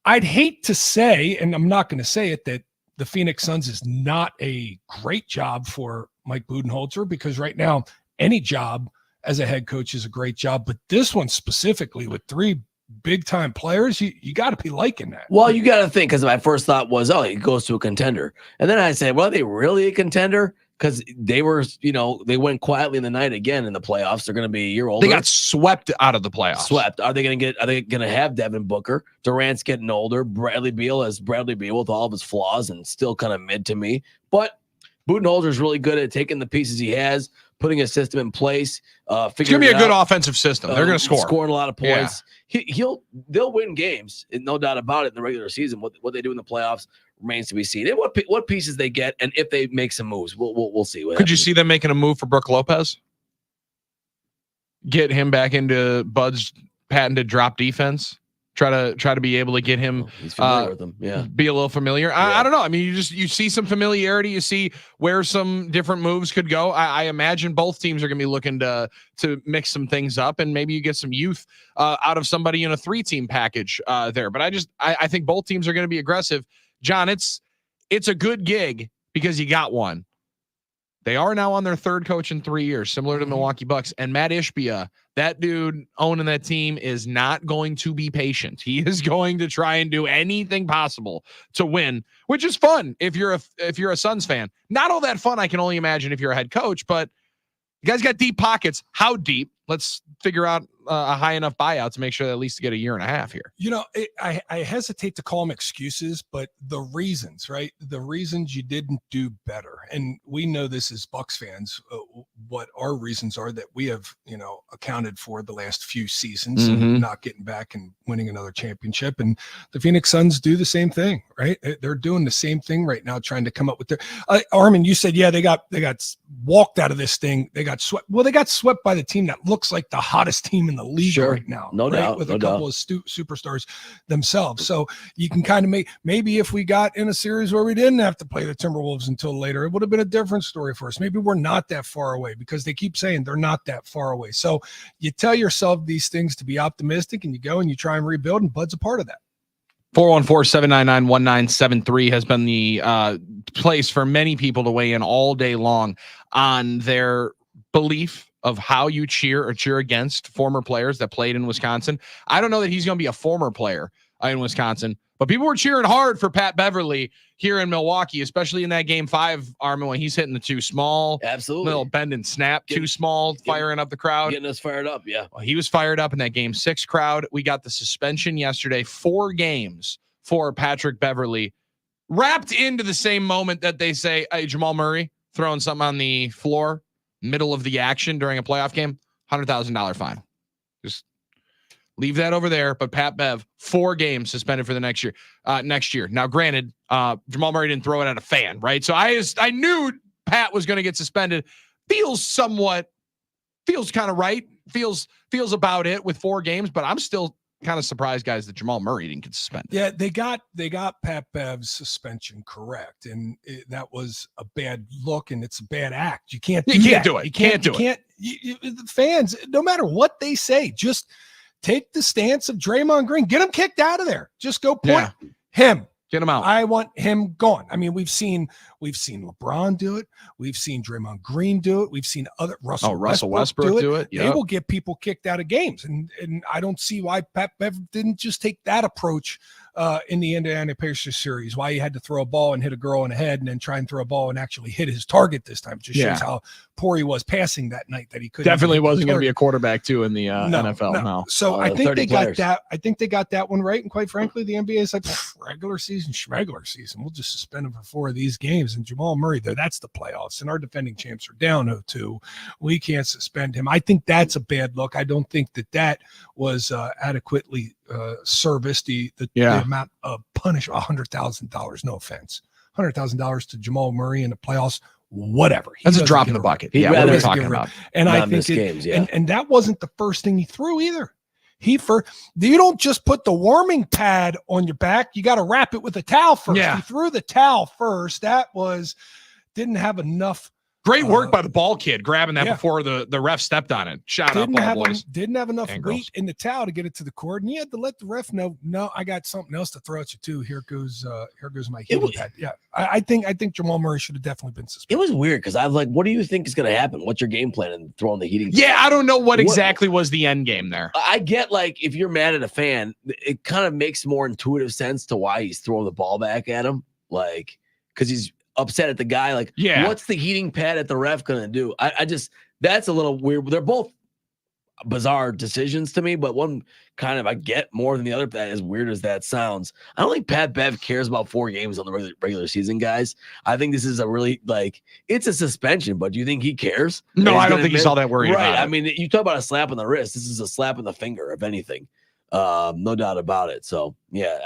I'd hate to say, and I'm not going to say it, that the Phoenix Suns is not a great job for Mike Budenholzer, because right now any job as a head coach is a great job. But this one specifically with 3 big time players, you got to be liking that. Well, you got to think, because my first thought was, he goes to a contender. And then I said, well, are they really a contender? Because they were, they went quietly in the night again in the playoffs. They're going to be a year older. They got swept out of the playoffs. Swept. Are they going to have Devin Booker? Durant's getting older. Bradley Beal with all of his flaws and still kind of mid to me. But Budenholzer is really good at taking the pieces he has, putting a system in place. It's going to be a good offensive system. They're going to score. Scoring a lot of points. Yeah. They'll win games, no doubt about it, in the regular season. What they do in the playoffs remains to be seen. And what pieces they get, and if they make some moves, we'll see. Could you see them making a move for Brook Lopez? Get him back into Bud's patented drop defense. Try to be able to get him. He's familiar with them. Yeah, be a little familiar. I don't know. I mean, you see some familiarity. You see where some different moves could go. I imagine both teams are going to be looking to mix some things up, and maybe you get some youth out of somebody in a 3-team package there. But I think both teams are going to be aggressive. John, it's a good gig because you got one. They are now on their 3rd coach in 3 years, similar to the Milwaukee Bucks. And Matt Ishbia, that dude owning that team, is not going to be patient. He is going to try and do anything possible to win, which is fun if you're a Suns fan. Not all that fun, I can only imagine, if you're a head coach. But you guys got deep pockets. How deep? Let's figure out a high enough buyout to make sure that at least to get a year and a half here. I hesitate to call them excuses, but the reasons, right? The reasons you didn't do better. And we know this as Bucks fans, what our reasons are that we have, accounted for the last few seasons, and not getting back and winning another championship. And the Phoenix Suns do the same thing, right? They're doing the same thing right now, trying to come up with their Armin, you said, yeah, they got walked out of this thing. They got swept. Well, they got swept by the team that looks like the hottest team in the league right now. No doubt. With a couple of superstars themselves. So you can kind of maybe if we got in a series where we didn't have to play the Timberwolves until later, it would have been a different story for us. Maybe we're not that far away, because they keep saying they're not that far away. So you tell yourself these things to be optimistic, and you go and you try and rebuild, and Bud's a part of that. 414-799-1973 has been the place for many people to weigh in all day long on their belief of how you cheer or cheer against former players that played in Wisconsin. I don't know that he's going to be a former player in Wisconsin, but people were cheering hard for Pat Beverly here in Milwaukee, especially in that Game 5, Armin, when he's hitting the too small. Absolutely. Little bend and snap, too small, firing up the crowd. Getting us fired up, yeah. Well, he was fired up in that Game 6 crowd. We got the suspension yesterday, 4 games for Patrick Beverly, wrapped into the same moment that they say, hey, Jamal Murray throwing something on the floor, middle of the action during a playoff game, $100,000 fine. Just Leave that over there. But Pat Bev, 4 games suspended for the next year. Now, granted, Jamal Murray didn't throw it at a fan, right? So I knew Pat was going to get suspended. Feels kind of right. Feels about it with 4 games, but I'm still kind of surprised, guys, that Jamal Murray didn't get suspended. Yeah, they got Pat Bev's suspension correct, and that was a bad look, and it's a bad act. You can't do it. You can't do it. The fans, no matter what they say, just take the stance of Draymond Green. Get him kicked out of there. Just go point him. Get him out. I want him gone. I mean, we've seen LeBron do it. We've seen Draymond Green do it. We've seen other Russell Westbrook do it. Yep. They will get people kicked out of games, and I don't see why Pat Bev didn't just take that approach in the Indiana Pacers series. Why he had to throw a ball and hit a girl in the head, and then try and throw a ball and actually hit his target this time. It just shows how poor he was passing that night. That he couldn't. Definitely wasn't going to be a quarterback too in the NFL. No. So I think they got that. I think they got that one right. And quite frankly, the NBA is like regular season, schmegular season. We'll just suspend him for 4 of these games. And Jamal Murray, though, that's the playoffs, and our defending champs are down 0-2. We can't suspend him. I think that's a bad look. I don't think that was adequately serviced. The amount of punish $100,000. No offense, $100,000 to Jamal Murray in the playoffs. Whatever. That's a drop in the bucket. What are we talking about? And I think and that wasn't the first thing he threw either. You don't just put the warming pad on your back. You got to wrap it with a towel first. Yeah. He threw the towel first. Didn't have enough. Great work by the ball kid grabbing that before the ref stepped on it. Shout out, ball boys. Didn't have enough and weight girls. in the towel to get it to the court, and you had to let the ref know. No, I got something else to throw at you too. Here goes my heating pad. Yeah, I think Jamal Murray should have definitely been suspended. It was weird because I was like, "What do you think is going to happen? What's your game plan?" And throwing the heating. Yeah, I don't know what exactly was the end game there. I get like if you're mad at a fan, it kind of makes more intuitive sense to why he's throwing the ball back at him, like because he's upset at the guy. Like, what's the heating pad at the ref gonna do? I just that's a little weird. They're both bizarre decisions to me, but one kind of I get more than the other. As weird as that sounds, I don't think Pat Bev cares about 4 games on the regular season, guys. I think this is a really it's a suspension, but do you think he cares? No, I don't think he's all that worried about it. I mean, you talk about a slap on the wrist. This is a slap on the finger, if anything. No doubt about it. So yeah,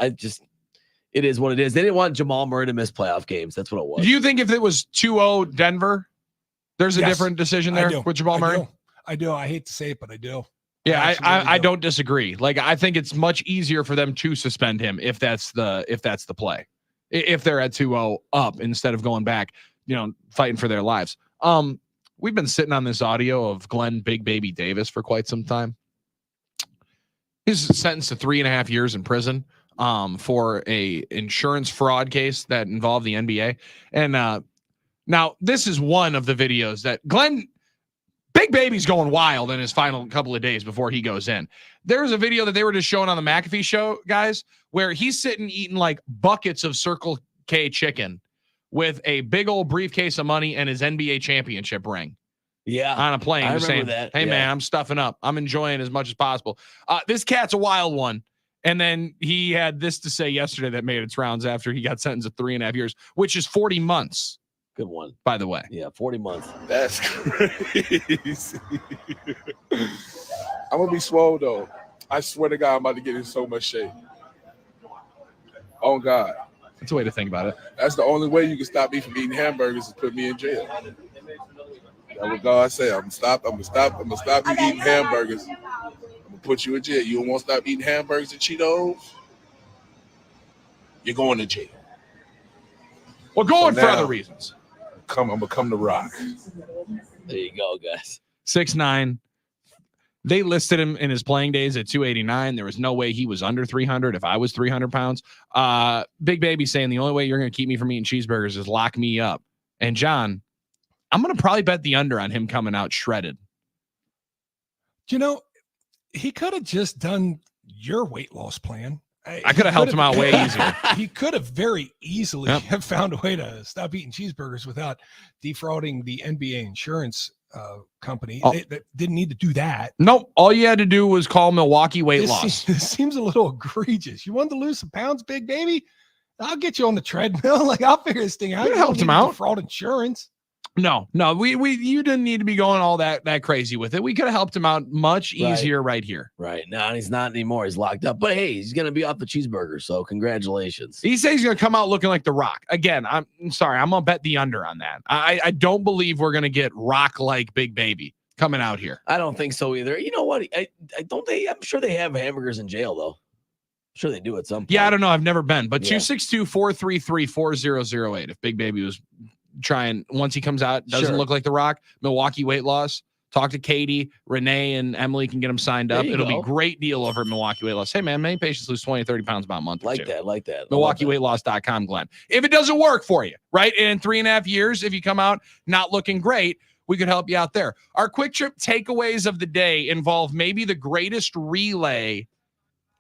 it is what it is. They didn't want Jamal Murray to miss playoff games. That's what it was. Do you think if it was 2-0 Denver, there's a different decision there with Jamal Murray? I do. I hate to say it, but I do. Yeah, I don't disagree. Like, I think it's much easier for them to suspend him if that's the play. If they're at 2-0 up instead of going back, fighting for their lives. We've been sitting on this audio of Glenn Big Baby Davis for quite some time. He's sentenced to 3.5 years in prison for a insurance fraud case that involved the NBA. And now this is one of the videos that Glenn Big Baby's going wild in his final couple of days before he goes in. There's a video that they were just showing on the McAfee show, guys, where he's sitting eating like buckets of Circle K chicken with a big old briefcase of money and his NBA championship ring. Yeah. On a plane. I just saying, that. Hey, man, I'm stuffing up. I'm enjoying as much as possible. This cat's a wild one. And then he had this to say yesterday that made its rounds after he got sentenced to 3.5 years, which is 40 months. Good one. By the way. Yeah, 40 months. That's crazy. I'm going to be swole, though. I swear to God, I'm about to get in so much shape. Oh, God. That's a way to think about it. That's the only way you can stop me from eating hamburgers is put me in jail. That's what God said. I'm gonna stop you eating hamburgers. I'm gonna put you in jail. You don't want to stop eating hamburgers and Cheetos? You're going to jail. Well, going for other reasons. I'm gonna come to rock. There you go, guys. 6'9". They listed him in his playing days at 289. There was no way he was under 300 if I was 300 pounds. Big Baby saying the only way you're going to keep me from eating cheeseburgers is lock me up. And John, I'm going to probably bet the under on him coming out shredded. He could have just done your weight loss plan. I could have helped him out way easier. He could have very easily have found a way to stop eating cheeseburgers without defrauding the NBA insurance company. They didn't need to do that. Nope. All you had to do was call Milwaukee weight loss. This seems a little egregious. You wanted to lose some pounds, Big Baby? I'll get you on the treadmill. I'll figure this thing out. You helped him out. Fraud insurance. No, you didn't need to be going all that crazy with it. We could have helped him out much easier right here. Right. Now he's not anymore. He's locked up. But hey, he's going to be off the cheeseburger. So congratulations. He says he's going to come out looking like The Rock. Again, I'm sorry. I'm going to bet the under on that. I don't believe we're going to get Rock like Big Baby coming out here. I don't think so either. You know what? I don't they. I'm sure they have hamburgers in jail, though. I'm sure they do at some point. Yeah, I don't know. I've never been. But 262-433-4008. If Big Baby was trying, once he comes out, doesn't look like The Rock, Milwaukee weight loss. Talk to Katie, Renee, and Emily can get him signed up. It'll be a great deal over at Milwaukee Weight Loss. Hey, man, many patients lose 20, 30 pounds about a month. Like that. MilwaukeeWeightLoss.com, Glenn. If it doesn't work for you, right? And in 3.5 years, if you come out not looking great, we could help you out there. Our quick trip takeaways of the day involve maybe the greatest relay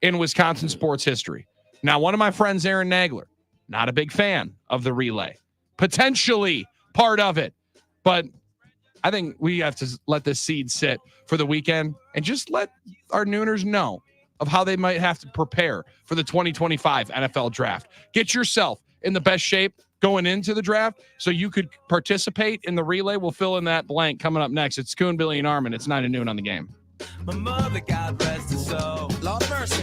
in Wisconsin sports history. Now, one of my friends, Aaron Nagler, not a big fan of the relay. Potentially part of it, but I think we have to let this seed sit for the weekend and just let our nooners know of how they might have to prepare for the 2025 NFL draft. Get yourself in the best shape going into the draft so you could participate in the relay. We'll fill in that blank coming up next. It's Schoon, Billy, and Armin. It's 9 to noon on the Game. My mother, God rest her soul. Lord of mercy.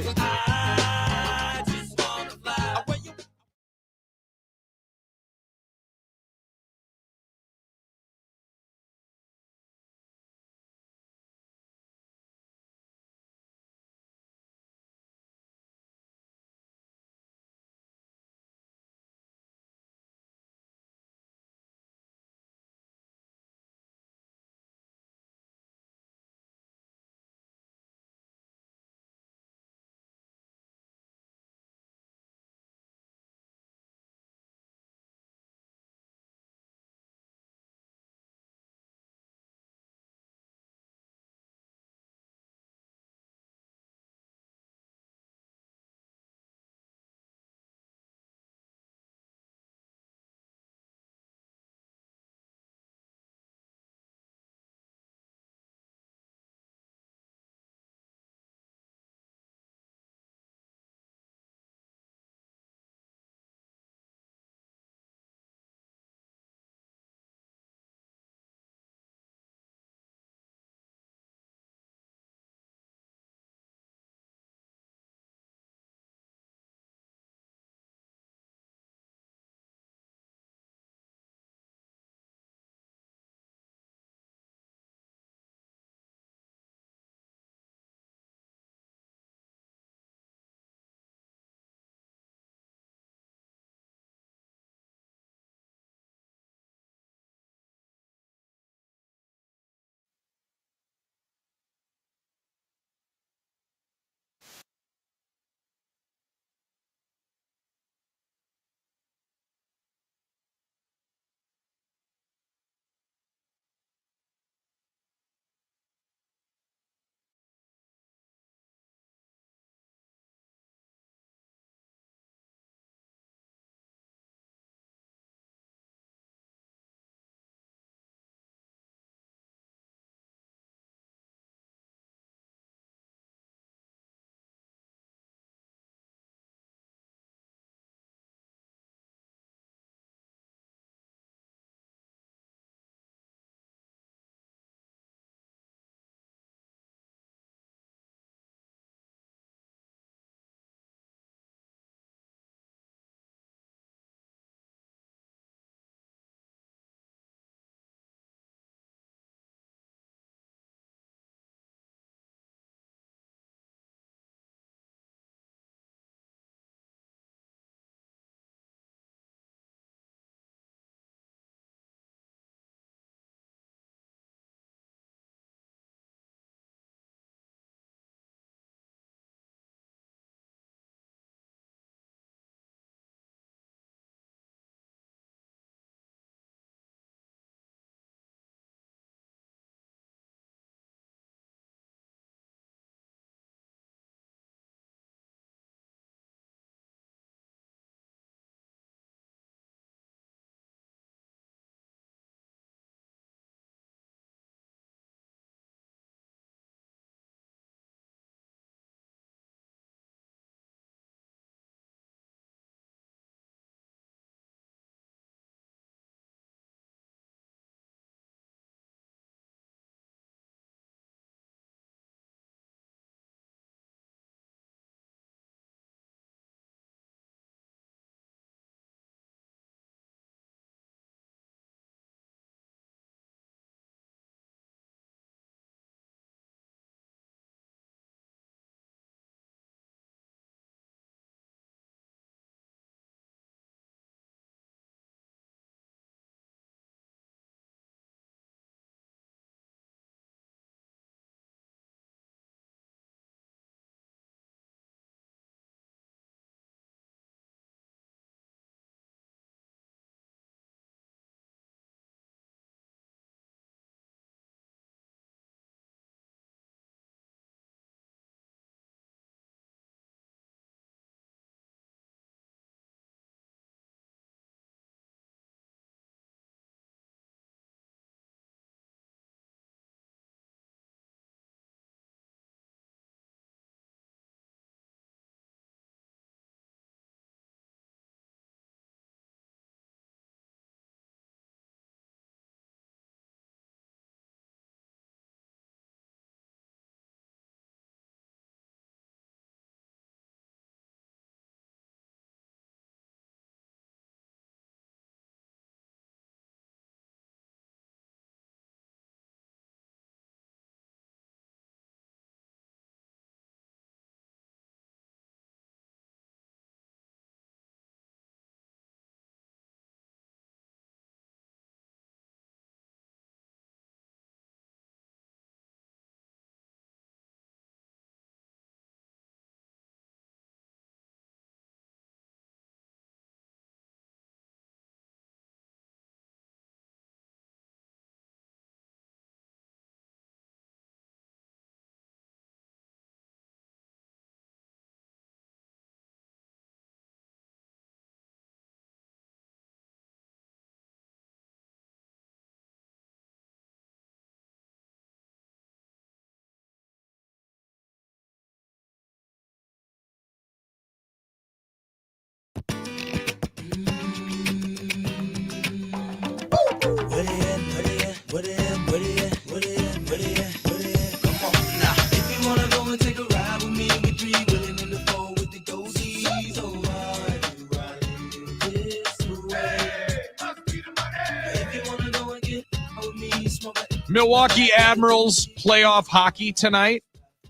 Milwaukee Admirals playoff hockey tonight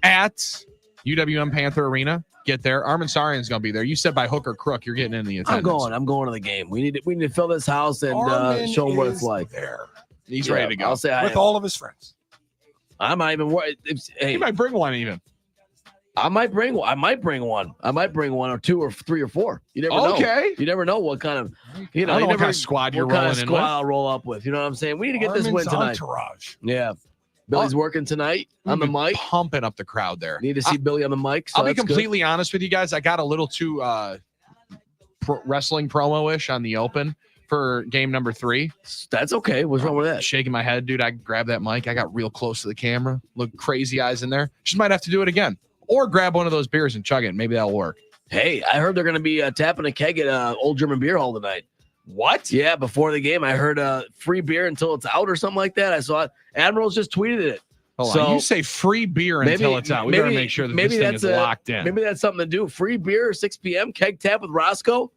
at UWM Panther Arena. Get there. Armin Sarian's going to be there. You said by hook or crook, you're getting in the attendance. I'm going to the game. We need to fill this house and show them what it's like. There. He's ready to go. I'll say with all of his friends. I might even worry. Hey, he might bring one even. I might bring one. I might bring one or two or three or four. You never know. Okay. You never know what kind of, I don't know what kind of squad you're rolling in with. I'll roll up with. You know what I'm saying? We need to get this win tonight. Entourage. Yeah. Billy's working tonight on the mic. Pumping up the crowd there. Need to see Billy on the mic. So I'll be completely honest with you guys. I got a little too wrestling promo-ish on the open for game number 3. That's okay. What's wrong with that? Shaking my head, dude. I grabbed that mic. I got real close to the camera. Look crazy eyes in there. Just might have to do it again. Or grab one of those beers and chug it. Maybe that'll work. Hey, I heard they're going to be tapping a keg at Old German Beer Hall tonight. What? Yeah, before the game, I heard free beer until it's out or something like that. I saw it. Admirals just tweeted it. Hold on. You say free beer until it's out. We got to make sure that this thing is locked in. Maybe that's something to do. Free beer, 6 p.m., keg tap with Roscoe.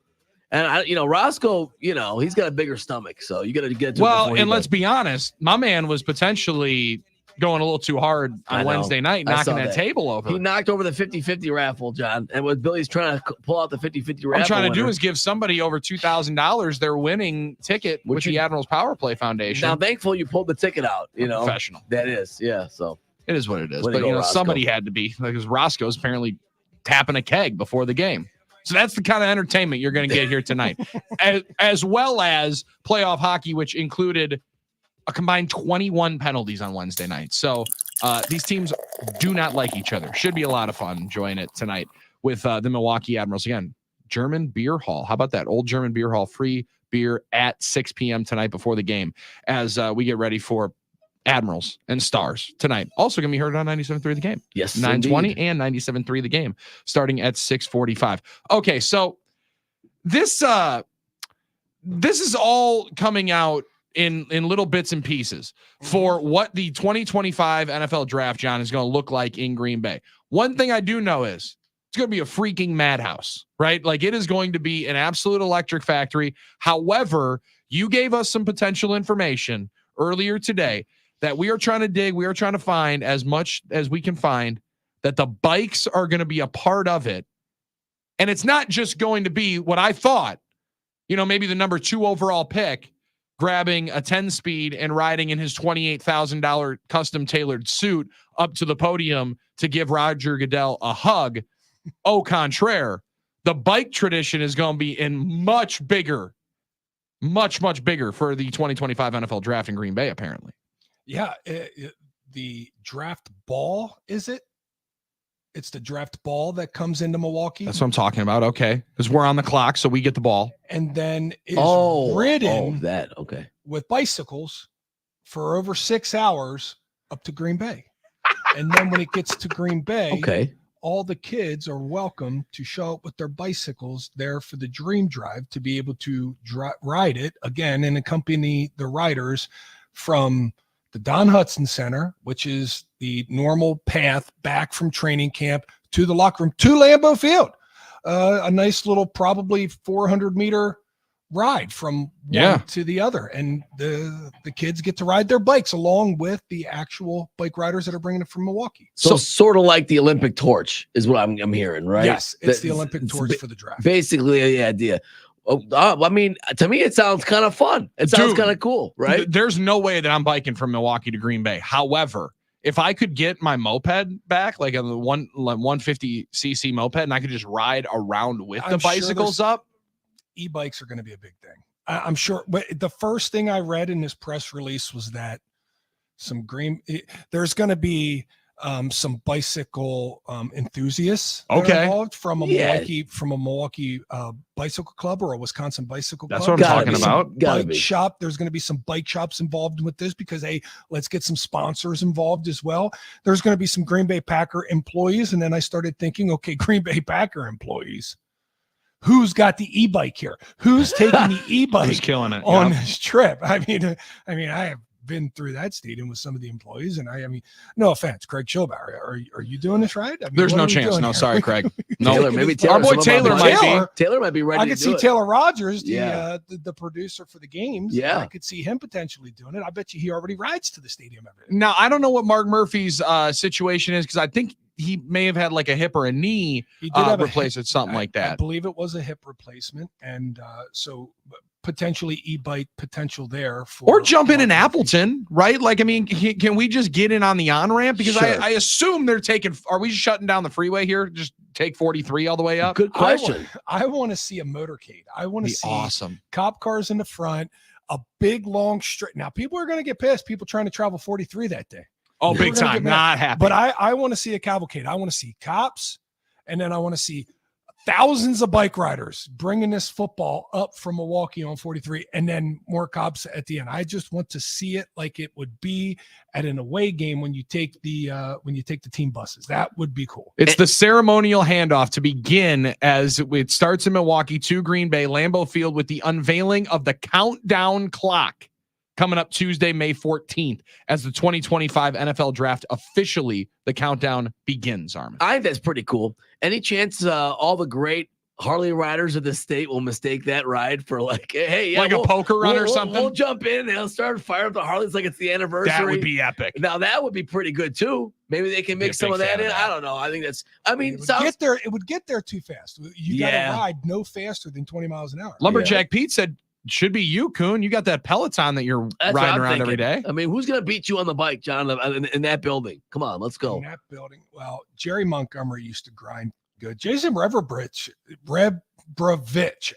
And, Roscoe, he's got a bigger stomach, so you got to get to Well, and let's be honest, my man was potentially going a little too hard on Wednesday night, knocking that table over. He knocked over the 50-50 raffle, John. And what Billy's trying to pull out the 50-50 raffle. What I'm trying to do is give somebody over $2,000 their winning ticket with the Admirals Power Play Foundation. Now, thankful you pulled the ticket out. Professional. That is, yeah. So it is what it is. Way to But go, Roscoe. somebody had to be, because Roscoe's apparently tapping a keg before the game. So that's the kind of entertainment you're going to get here tonight, as well as playoff hockey, which included a combined 21 penalties on Wednesday night. So these teams do not like each other. Should be a lot of fun enjoying it tonight with the Milwaukee Admirals. Again, German Beer Hall. How about that? Old German Beer Hall, free beer at 6 p.m. tonight before the game as we get ready for Admirals and Stars tonight. Also going to be heard on 97.3 The Game. Yes, 920 indeed. and 97.3 The Game starting at 6:45. Okay, so this is all coming out in little bits and pieces for what the 2025 NFL draft, John, is going to look like in Green Bay. One thing I do know is it's going to be a freaking madhouse, right? Like it is going to be an absolute electric factory. However, you gave us some potential information earlier today that we are trying to dig. We are trying to find as much as we can find that the bikes are going to be a part of it. And it's not just going to be what I thought, maybe the number 2 overall pick grabbing a 10-speed and riding in his $28,000 custom tailored suit up to the podium to give Roger Goodell a hug. Au contraire, the bike tradition is going to be much bigger for the 2025 NFL draft in Green Bay, apparently. Yeah, the draft ball, is it? It's the draft ball that comes into Milwaukee. That's what I'm talking about. Okay. Because we're on the clock, so we get the ball. And then is ridden okay, with bicycles for over 6 hours up to Green Bay. And then when it gets to Green Bay, all the kids are welcome to show up with their bicycles there for the Dream Drive to be able to ride it again and accompany the riders from the Don Hudson Center, which is the normal path back from training camp to the locker room to Lambeau Field. A nice little, probably 400-meter ride from one to the other. And the kids get to ride their bikes along with the actual bike riders that are bringing it from Milwaukee. So sort of like the Olympic torch is what I'm hearing, right? Yes, it's the Olympic torch for the draft. Basically, the idea. I mean, to me, it sounds kind of fun. It sounds kind of cool, right? There's no way that I'm biking from Milwaukee to Green Bay. However, if I could get my moped back, like a 150cc moped, and I could just ride around with the bicycles up. E-bikes are going to be a big thing. I'm sure. But the first thing I read in this press release was that there's going to be some bicycle enthusiasts involved from a Milwaukee bicycle club or a Wisconsin bicycle club. That's what I'm talking about. Bike shop. There's going to be some bike shops involved with this because let's get some sponsors involved as well. There's going to be some Green Bay Packer employees, and then I started thinking, okay, Green Bay Packer employees. Who's got the e-bike here? Who's taking the e-bike? Who's killing it on this trip? I mean, I have been through that stadium with some of the employees, and I mean, no offense, Craig Schilbauer, are you doing this right? I mean, There's no chance. No, sorry, Craig. No, Taylor, maybe Taylor. our boy some of Taylor might be. Taylor might be ready. I could to see do it. Taylor Rogers, Yeah. the producer for the games. Yeah. I could see him potentially doing it. I bet you he already rides to the stadium every day. Now, I don't know what Mark Murphy's situation is because I think he may have had like a hip or a knee He did have a replacement, something like I that. believe it was a hip replacement, and so potentially e-bite potential there. Or jump in Appleton, right? Like, I mean, can we just get in on the on ramp? Because Sure. I assume they're taking. Are we shutting down the freeway here? Just take 43 all the way up. Good question. I want to see a motorcade. I want to Be see awesome. cop cars in the front, a big long straight. Now people are going to get pissed. People trying to travel 43 that day. Oh, People big are gonna time. get mad. Not happy. But I want to see a cavalcade. I want to see cops, and then I want to see thousands of bike riders bringing this football up from Milwaukee on 43, and then more cops at the end. I just want to see it like it would be at an away game when you take the team buses. That would be cool. It's the ceremonial handoff to begin as it starts in Milwaukee to Green Bay, Lambeau Field, with the unveiling of the countdown clock coming up Tuesday, May 14th, as the 2025 NFL Draft officially, the countdown begins, Armin. I think that's pretty cool. Any chance all the great Harley riders of the state will mistake that ride for like, hey, yeah, Like a poker run or we'll- something? We'll jump in and they'll start fire up the Harleys like it's the anniversary. That would be epic. Now that would be pretty good too. Maybe they can Be a mix some big of that fan in. of that. I don't know. I think that's. I mean, It would sounds get there. It would get there too fast. You got Yeah. to ride no faster than 20 miles an hour. Lumberjack Pete said, should be you, Coon. You got that Peloton that you're that's what riding I'm around every thinking. day. I mean, who's gonna beat you on the bike, John, in that building? Come on, let's go. In that building. Well, Jerry Montgomery used to grind good. Jason Rebrovich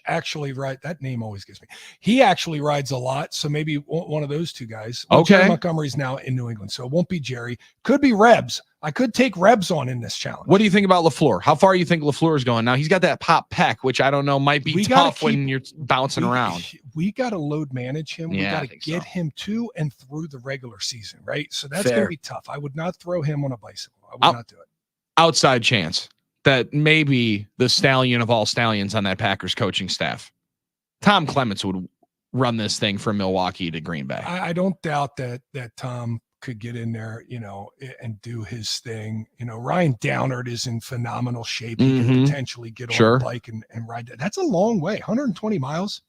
actually ride. That name always gets me. He actually rides a lot. So maybe one of those two guys. Well, Okay. Jerry Montgomery's now in New England, so it won't be Jerry. Could be Rebs. I could take Rebs on in this challenge. What do you think about LaFleur? How far do you think LaFleur is going? Now, he's got that pop pec, which I don't know, might be We gotta tough when you're bouncing around. We got to load manage him. We Yeah, I got to think get so. him to and through the regular season, right? So that's Fair. going to be tough. I would not throw him on a bicycle. I would I'll- not do it. Outside chance that maybe the stallion of all stallions on that Packers coaching staff, Tom Clements, would run this thing from Milwaukee to Green Bay. I don't doubt that Tom could get in there, and do his thing. Ryan Downard is in phenomenal shape. He Mhm. can potentially get on Sure. a bike and ride that. That's a long way. 120 miles.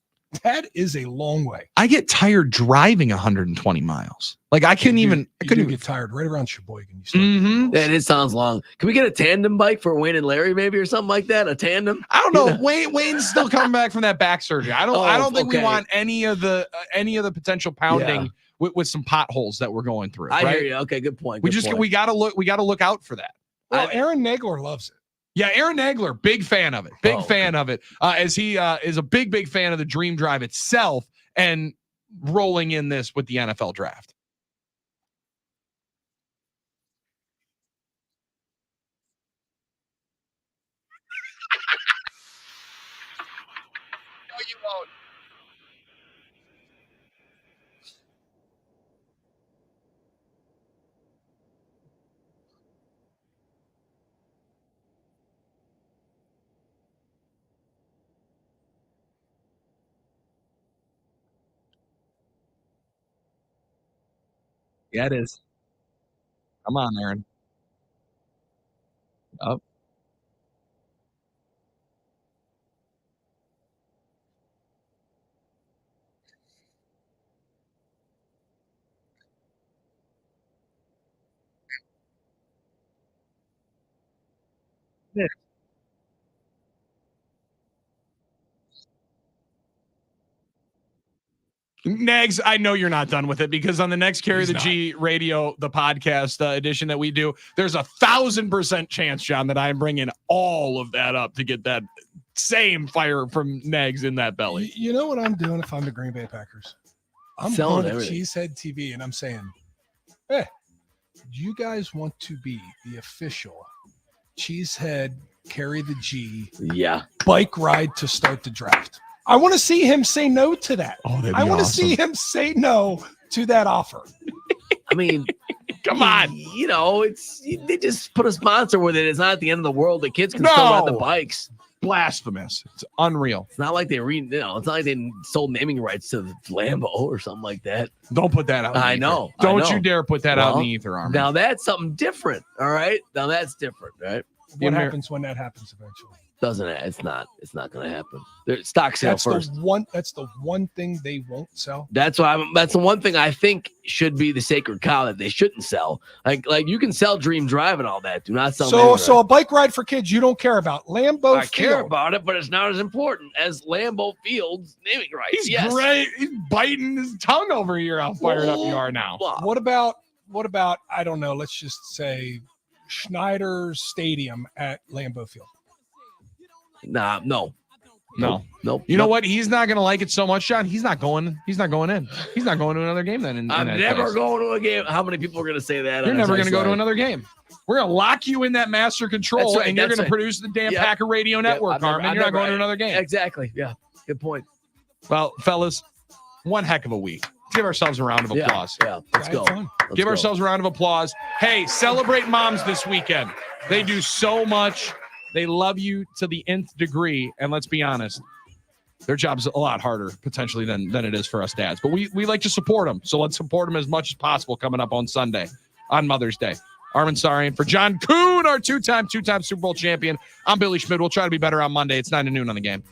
That is a long way. I get tired driving 120 miles. Like I couldn't even. I You couldn't do even. get tired right around Sheboygan. You start Mhm. That it sounds long. Can we get a tandem bike for Wayne and Larry, maybe, or something like that? A tandem? I don't know. Wayne's still coming back from that back surgery. I don't. I Oh, don't think we okay. want any of the potential pounding with some potholes that we're going through. I right? hear you. Okay, good point. We good just point. we gotta look. We gotta look out for that. Well, Aaron Nagler loves it. Yeah, Aaron Nagler, big fan of it. Big Oh, fan of it. As he is a big fan of the Dream Drive itself and rolling in this with the NFL Draft. No, you won't. Yeah, it is. Come on, Aaron. Up. Yeah. Nags, I know you're not done with it because on the next Carry He's the not. G radio, the podcast edition that we do, there's 1,000% chance, John, that I'm bringing all of that up to get that same fire from Nags in that belly. You know what I'm doing if I'm the Green Bay Packers? I'm Selling going to everything. Cheesehead TV and I'm saying, hey, do you guys want to be the official Cheesehead Carry the G Yeah. bike ride to start the draft? I want to see him say no to that. Oh, that'd I be want to awesome. see him say no to that offer. I mean, Come on. You know, they just put a sponsor with it. It's not at the end of the world. The kids can still ride the No. bikes. Blasphemous. It's unreal. It's not like it's not like they sold naming rights to Lambo or something like that. Don't put that out. in the I ether. know. Don't I know. you dare put that out in Well, the ether, Armin. Now that's something different. All right. Now that's different, right? What happens when that happens eventually? Doesn't it? It's not going to happen. Stock sale That's first. That's the one thing they won't sell. That's the one thing I think should be the sacred cow that they shouldn't sell. Like you can sell Dream Drive and all that. Do not sell. So a bike ride for kids you don't care about. Lambeau I care about it, but it's not as important as Lambeau Field's naming rights. He's great. He's biting his tongue over here. How fired up you are now. What about I don't know. Let's just say Schneider Stadium at Lambeau Field. Nah, no. You know what? He's not going to like it so much, John. He's not going in. He's not going to another game then. I'm never going to a game. How many people are going to say that? You're never going to go to another game. We're going to lock you in that master control, and you're going to produce the damn Packer Radio Network, Carmen. You're not going to another game. Exactly. Yeah. Good point. Well, fellas, one heck of a week. Give ourselves a round of applause. Yeah. Let's go. Give ourselves a round of applause. Hey, celebrate moms this weekend. They do so much. They love you to the nth degree. And let's be honest, their job's a lot harder potentially than it is for us dads. But we like to support them. So let's support them as much as possible coming up on Sunday, on Mother's Day. Armin Sarian for John Kuhn, our two-time Super Bowl champion. I'm Billy Schmidt. We'll try to be better on Monday. It's 9 to noon on the Game.